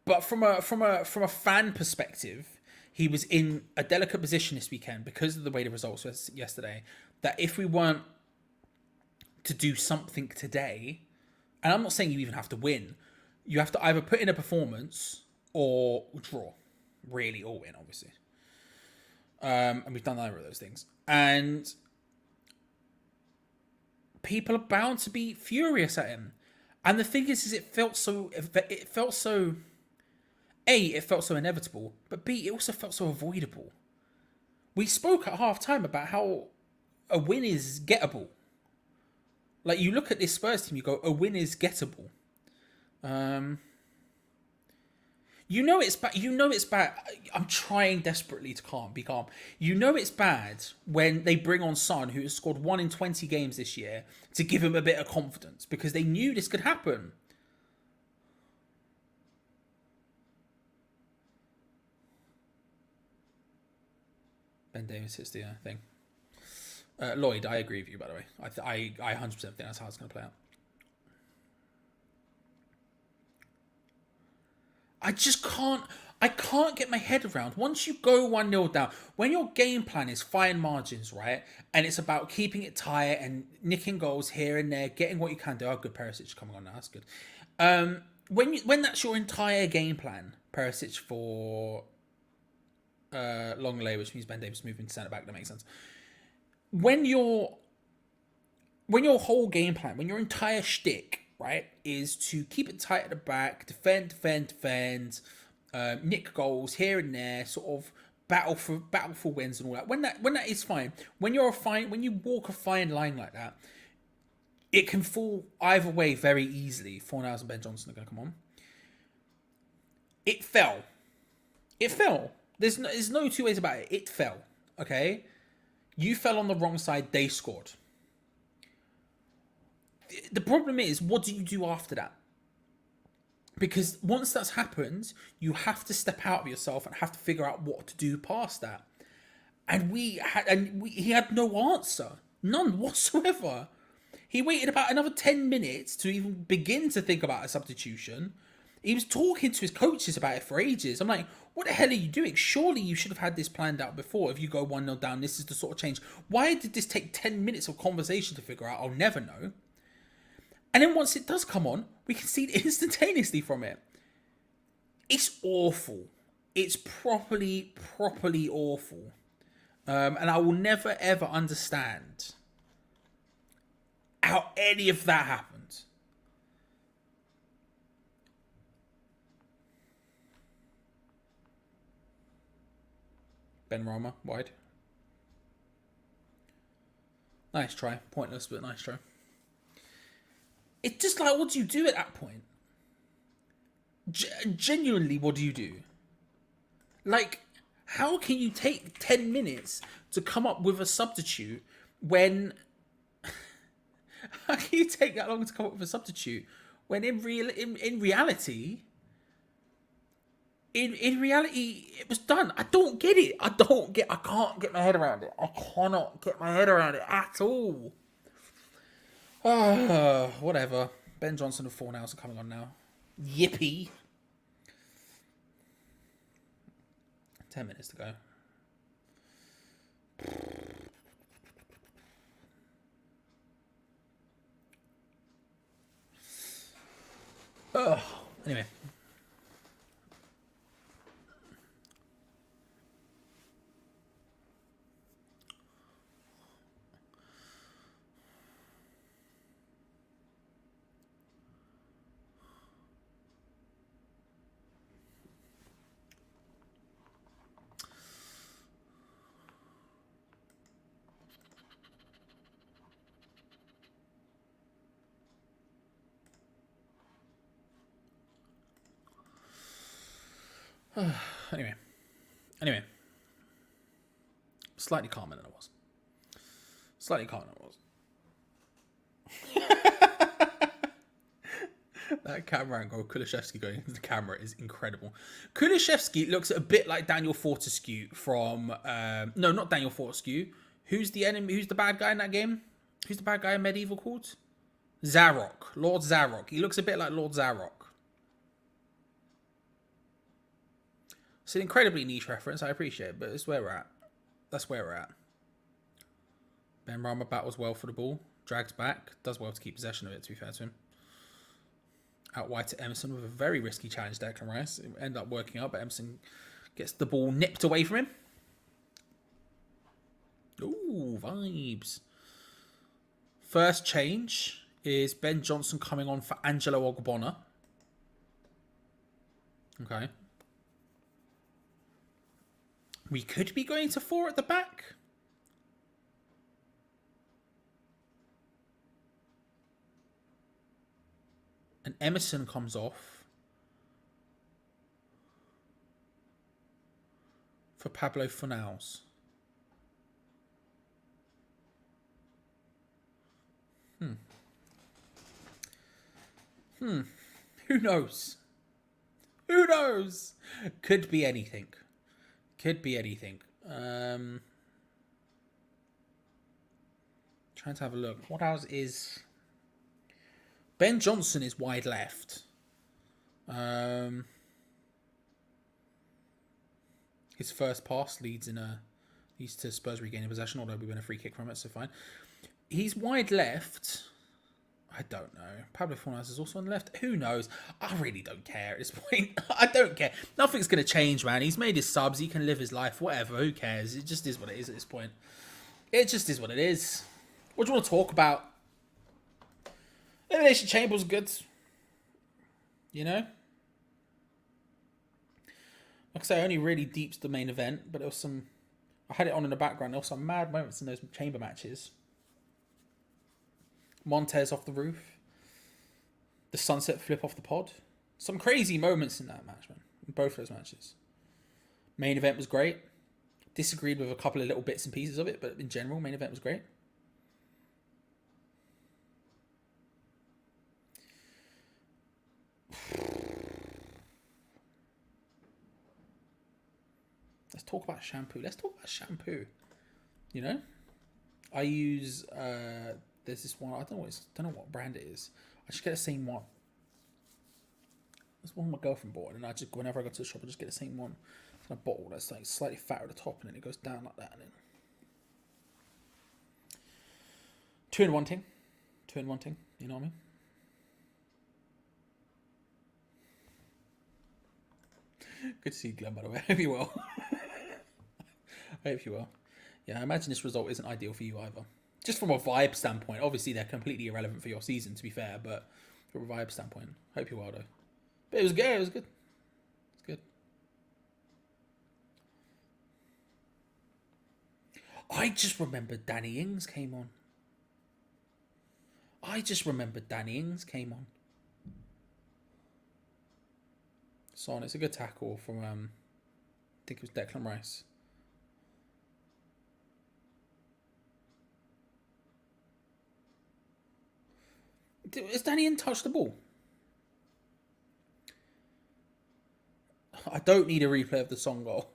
But from a fan perspective, he was in a delicate position this weekend because of the way the results were yesterday. That if we weren't to do something today, and I'm not saying you even have to win, you have to either put in a performance or draw, really, or win, obviously. And we've done either of those things. And people are bound to be furious at him. And the thing is it felt so inevitable, but B, it also felt so avoidable. We spoke at half time about how a win is gettable. Like, you look at this Spurs team, you go, a win is gettable. You know it's bad. You know it's bad. I'm trying desperately to be calm. You know it's bad when they bring on Son, who has scored 1 in 20 games this year, to give him a bit of confidence because they knew this could happen. Ben Davis hits the thing. Lloyd, I agree with you, by the way. I 100% think that's how it's going to play out. I can't get my head around. Once you go 1-0 down, when your game plan is fine margins, right? And it's about keeping it tight and nicking goals here and there, getting what you can do. Oh, good, Perisic coming on now. That's good. When that's your entire game plan, Perisic for Longley, which means Ben Davis moving to centre back, that makes sense. When your whole game plan, when your entire shtick, right, is to keep it tight at the back, defend, nick goals here and there, sort of battle for wins and all that. When that is fine, when you walk a fine line like that, it can fall either way very easily. Fornals and Ben Johnson are going to come on. It fell. There's no two ways about it. It fell. Okay, you fell on the wrong side. They scored. The problem is, what do you do after that? Because once that's happened, you have to step out of yourself and have to figure out what to do past that. And he had no answer, none whatsoever. He waited about another 10 minutes to even begin to think about a substitution. He was talking to his coaches about it for ages. I'm like, what the hell are you doing? Surely you should have had this planned out before. If you go 1-0 down, this is the sort of change. Why did this take 10 minutes of conversation to figure out? I'll never know. And then once it does come on, we can see it instantaneously from it. It's awful. It's properly awful. And I will never, ever understand how any of that happened. Ben Rama, wide. Nice try. Pointless, but nice try. It's just like, what do you do at that point? Genuinely, what do you do? Like, how can you take 10 minutes to come up with a substitute when... How can you take that long to come up with a substitute when in reality... In reality, it was done. I don't get it. I can't get my head around it. I cannot get my head around it at all. Whatever. Ben Johnson and Fornals are coming on now. Yippee. 10 minutes to go. Anyway. Anyway. Slightly calmer than I was. That camera angle, Kulishevsky going into the camera is incredible. Kulishevsky looks a bit like Daniel Fortescue from... no, not Daniel Fortescue. Who's the enemy? Who's the bad guy in that game? Who's the bad guy in Medieval called? Zarok. Lord Zarok. He looks a bit like Lord Zarok. It's an incredibly niche reference, I appreciate it, but it's where we're at. That's where we're at. Ben Rama battles well for the ball. Drags back. Does well to keep possession of it, to be fair to him. Out wide to Emerson with a very risky challenge, Declan Rice. It ended up working out, but Emerson gets the ball nipped away from him. Ooh, vibes. First change is Ben Johnson coming on for Angelo Ogbonna. Okay. We could be going to 4 at the back. And Emerson comes off for Pablo Fornals. Who knows? Who knows? Could be anything. Could be anything. Trying to have a look. What else is... Ben Johnson is wide left. His first pass leads to Spurs regaining possession, although we win a free kick from it, so fine. He's wide left. I don't know. Pablo Fornals is also on the left. Who knows? I really don't care at this point. I don't care. Nothing's going to change, man. He's made his subs. He can live his life. Whatever. Who cares? It just is what it is at this point. It just is what it is. What do you want to talk about? Elimination Chamber was good. You know? Like I say, I only really deeped the main event, but there was some... I had it on in the background. There were some mad moments in those chamber matches. Montez off the roof. The sunset flip off the pod. Some crazy moments in that match, man. In both those matches. Main event was great. Disagreed with a couple of little bits and pieces of it, but in general, main event was great. Let's talk about shampoo. You know? I use... there's this one. I don't know what brand it is. I just get the same one. It's one my girlfriend bought, and I just whenever I go to the shop, I just get the same one. It's in a bottle that's like slightly fatter at the top, and then it goes down like that, and then 2 in 1 thing. 2 in 1 thing. You know what I mean? Good to see you, Glenn, by the way. I hope you well. I hope you well. Yeah, I imagine this result isn't ideal for you either. Just from a vibe standpoint, obviously they're completely irrelevant for your season, to be fair, but from a vibe standpoint, hope you're well though. But it was good, It's good. I just remembered Danny Ings came on. Son, it's a good tackle from, I think it was Declan Rice. Has Danny Ings touched the ball? I don't need a replay of the Son goal.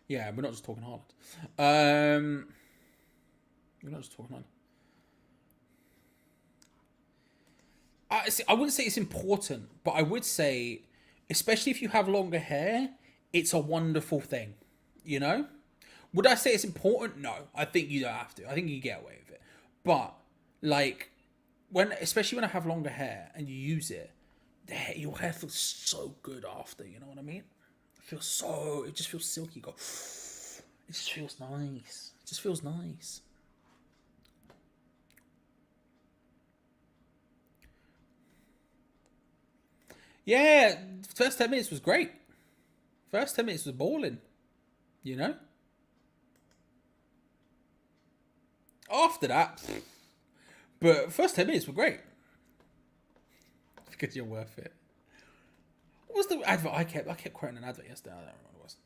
Yeah, we're not just talking Haaland. We're not just talking Haaland. I wouldn't say it's important, but I would say, especially if you have longer hair, it's a wonderful thing. You know? Would I say it's important? No. I think you don't have to. I think you get away with it. But, like, especially when I have longer hair and you use it, your hair feels so good after, you know what I mean? It just feels silky. It just feels nice. Yeah, first 10 minutes was great. First 10 minutes was balling. You know? After that, but first 10 minutes were great. Because you're worth it. What was the advert? I kept quoting an advert yesterday. I don't remember what it was.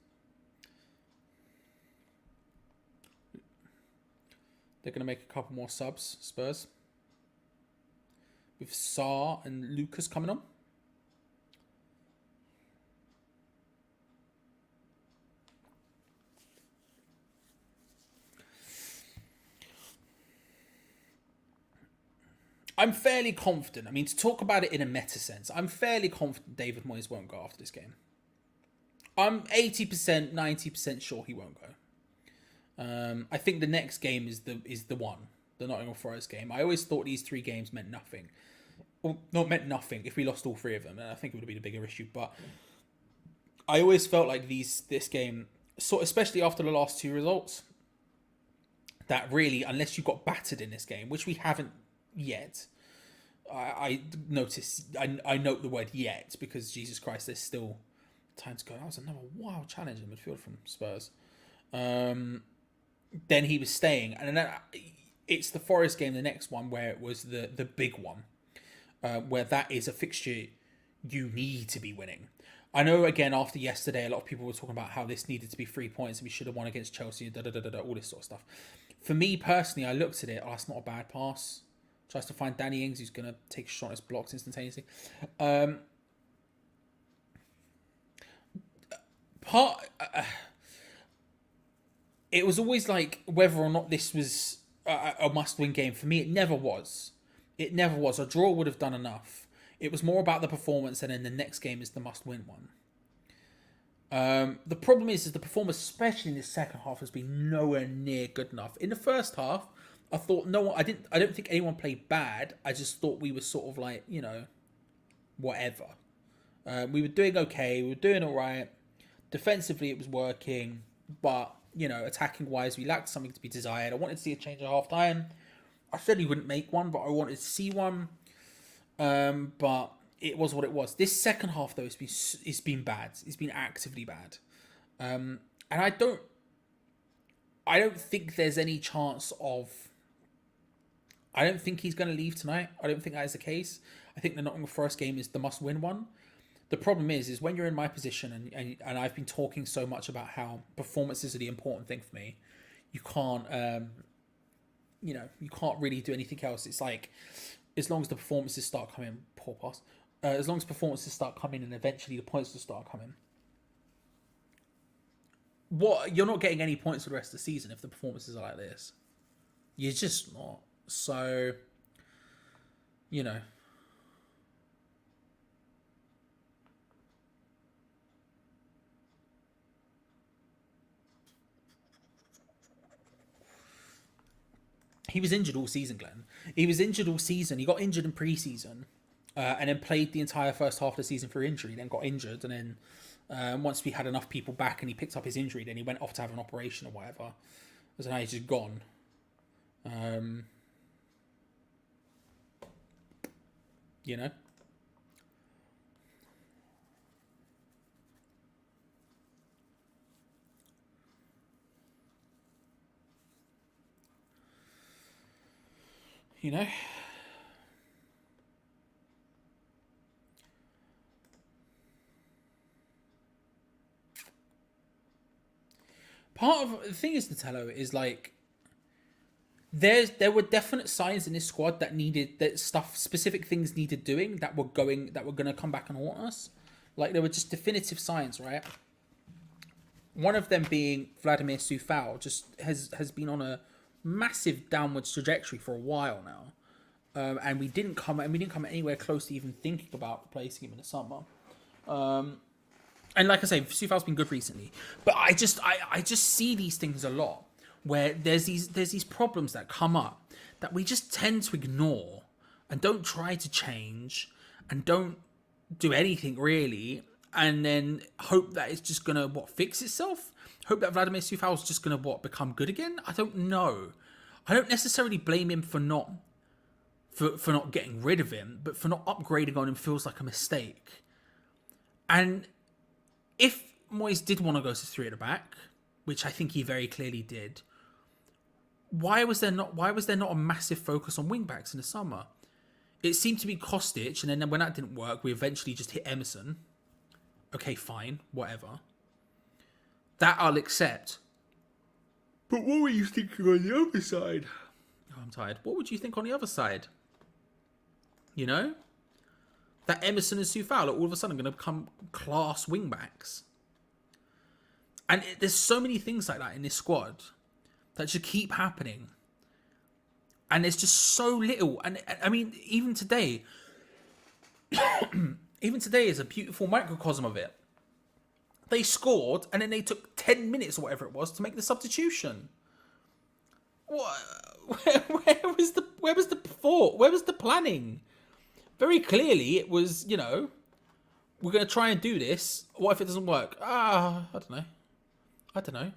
They're going to make a couple more subs, Spurs. With Sarr and Lucas coming on. I'm fairly confident. I mean, to talk about it in a meta sense, I'm fairly confident David Moyes won't go after this game. I'm 80%, 90% sure he won't go. I think the next game is the one, the Nottingham Forest game. I always thought these 3 games meant nothing. Well, not meant nothing if we lost all 3 of them. And I think it would have been a bigger issue. But I always felt like this game, especially after the last 2 results, that really, unless you got battered in this game, which we haven't yet. I notice. I note the word yet because Jesus Christ, there's still time to go. That was another wild challenge in midfield from Spurs. Then he was staying, and then it's the Forest game, the next one, where it was the big one, where that is a fixture you need to be winning. I know, again, after yesterday, a lot of people were talking about how this needed to be 3 points and we should have won against Chelsea, all this sort of stuff. For me personally, I looked at it. Oh, it's not a bad pass. Tries to find Danny Ings, who's going to take a shot. It's blocked instantaneously. It was always like whether or not this was a must-win game. For me, it never was. A draw would have done enough. It was more about the performance, and then the next game is the must-win one. The problem is the performance, especially in the second half, has been nowhere near good enough. In the first half, I thought I don't think anyone played bad. I just thought we were sort of like, whatever. We were doing okay. We were doing all right. Defensively, it was working. But, attacking-wise, we lacked something to be desired. I wanted to see a change at half-time. I said he wouldn't make one, but I wanted to see one. But it was what it was. This second half, though, it's been bad. It's been actively bad. And I don't think there's any chance of... I don't think he's going to leave tonight. I don't think that is the case. I think the Nottingham Forest game is the must-win one. The problem is when you're in my position and I've been talking so much about how performances are the important thing for me, you can't, you can't really do anything else. It's like, as long as the performances start coming, poor pass, as long as performances start coming and eventually the points will start coming. You're not getting any points for the rest of the season if the performances are like this. You're just not. So, he was injured all season, Glenn. He was injured all season. He got injured in pre-season. and then played the entire first half of the season through injury, then got injured, and then once we had enough people back and he picked up his injury, then he went off to have an operation or whatever. So now he's just gone. You know? You know? Part of the thing is, Natello, is like there were definite signs in this squad that specific things needed doing that were gonna come back and haunt us. Like there were just definitive signs, right? One of them being Vladimir Coufal just has been on a massive downwards trajectory for a while now, and we didn't come anywhere close to even thinking about replacing him in the summer. And like I say, Coufal's been good recently, but I just see these things a lot where there's these problems that come up that we just tend to ignore and don't try to change and don't do anything really, and then hope that it's just gonna fix itself. Hope that Vladimir Coufal's just gonna become good again. I don't know. I don't necessarily blame him for not getting rid of him, but for not upgrading on him feels like a mistake. And if Moyes did want to go to 3 at the back, which I think he very clearly did, why was there not a massive focus on wing backs in the summer? It seemed to be Kostic, and then when that didn't work, we eventually just hit Emerson. Okay, fine, whatever. That I'll accept. But what were you thinking on the other side? Oh, I'm tired. What would you think on the other side? You know? That Emerson and Coufal are all of a sudden going to become class wingbacks. And there's so many things like that in this squad that just keep happening. And there's just so little. And I mean, even today is a beautiful microcosm of it. They scored, and then they took 10 minutes or whatever it was to make the substitution. What? Where was the thought? Where was the planning? Very clearly, it was, we're going to try and do this. What if it doesn't work? I don't know.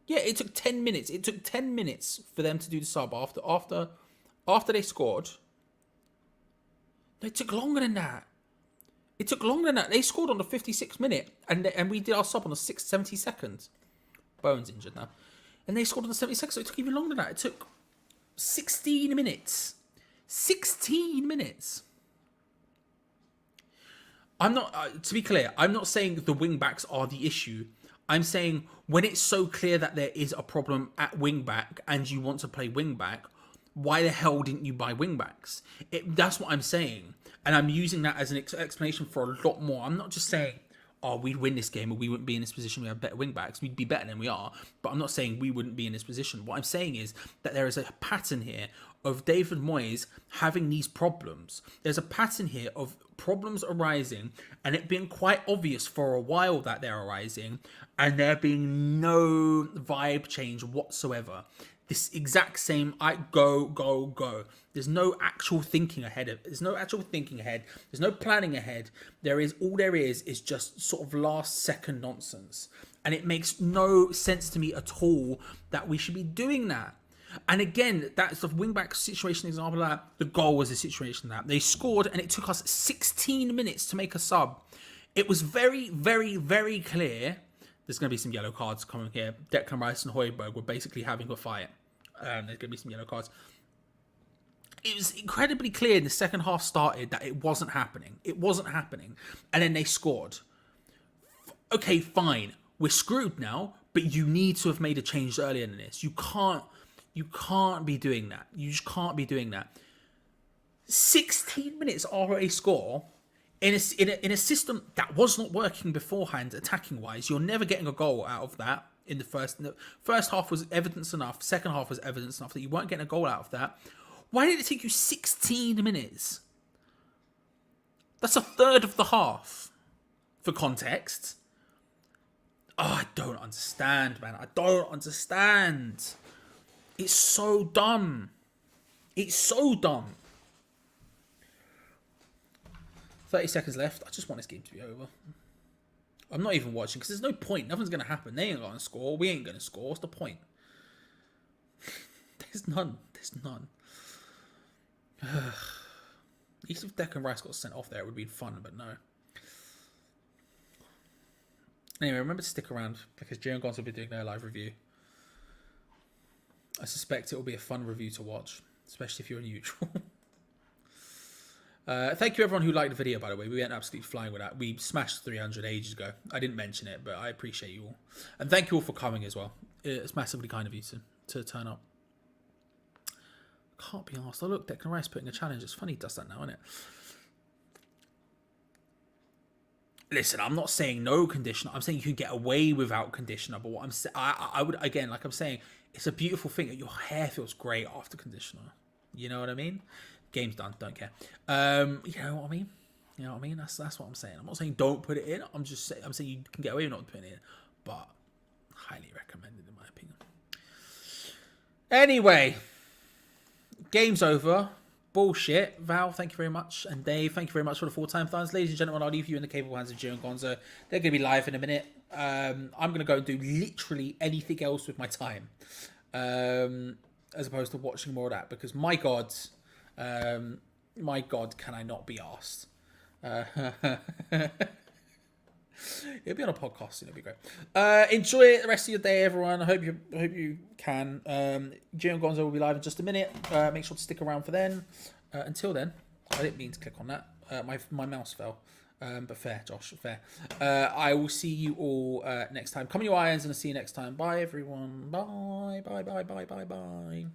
Yeah, it took 10 minutes. It took 10 minutes for them to do the sub after they scored. It took longer than that. They scored on the 56th minute, and we did our sub on the 72nd. Bowen's injured now. And they scored on the 72nd, so it took even longer than that. It took 16 minutes. 16 minutes. I'm not, to be clear, I'm not saying the wing backs are the issue. I'm saying when it's so clear that there is a problem at wing back and you want to play wing back, why the hell didn't you buy wing backs? That's what I'm saying. And I'm using that as an explanation for a lot more. I'm not just saying, we'd win this game or we wouldn't be in this position. We have better wing backs. We'd be better than we are. But I'm not saying we wouldn't be in this position. What I'm saying is that there is a pattern here of David Moyes having these problems. There's a pattern here of problems arising and it being quite obvious for a while that they're arising and there being no vibe change whatsoever. This exact same, go. There's no actual thinking ahead. There's no planning ahead. All there is just sort of last second nonsense. And it makes no sense to me at all that we should be doing that. And again, that's the wing-back situation example of that. The goal was a situation that they scored and it took us 16 minutes to make a sub. It was very, very, very clear. There's going to be some yellow cards coming here. Declan Rice and Højbjerg were basically having a fight. There's going to be some yellow cards. It was incredibly clear in the second half started that it wasn't happening. And then they scored. Okay, fine. We're screwed now, but you need to have made a change earlier than this. You can't be doing that. You just can't be doing that. 16 minutes already score in a system that was not working beforehand, attacking wise. You're never getting a goal out of that. In the first half was evidence enough. Second half was evidence enough that you weren't getting a goal out of that. Why did it take you 16 minutes? That's a third of the half. For context. I don't understand, man. I don't understand. It's so dumb. 30 seconds left. I just want this game to be over. I'm not even watching because there's no point. Nothing's going to happen. They ain't going to score. We ain't going to score. What's the point? There's none. There's none. At least if Declan Rice got sent off there, it would be fun, but no. Anyway, remember to stick around because Geo Gonzo will be doing their live review. I suspect it will be a fun review to watch, especially if you're a neutral. Thank you everyone who liked the video, by the way. We went absolutely flying with that. We smashed 300 ages ago. I didn't mention it, but I appreciate you all. And thank you all for coming as well. It's massively kind of you to turn up. Can't be asked. Oh, look, Declan Rice putting a challenge. It's funny he does that now, isn't it? Listen, I'm not saying no conditioner. I'm saying you can get away without conditioner. But what I'm saying, I would, again, like I'm saying, it's a beautiful thing that your hair feels great after conditioner. You know what I mean? Game's done. Don't care. You know what I mean? You know what I mean? That's what I'm saying. I'm not saying don't put it in. I'm saying you can get away with not putting it in, but highly recommended in my opinion. Anyway, game's over. Bullshit. Val, thank you very much. And Dave, thank you very much for the 4-time thumbs. Ladies and gentlemen, I'll leave you in the capable hands of Geo Gonzo. They're going to be live in a minute. I'm going to go and do literally anything else with my time. As opposed to watching more of that. Because my God, can I not be asked? It'll be on a podcast soon. It'll be great. Enjoy the rest of your day, everyone. I hope you can. Geo Gonzo will be live in just a minute. Make sure to stick around for then. Until then, I didn't mean to click on that. My mouse fell. But fair, Josh, fair. I will see you all next time. Come on, your irons, and I'll see you next time. Bye, everyone. Bye, bye, bye, bye, bye, bye.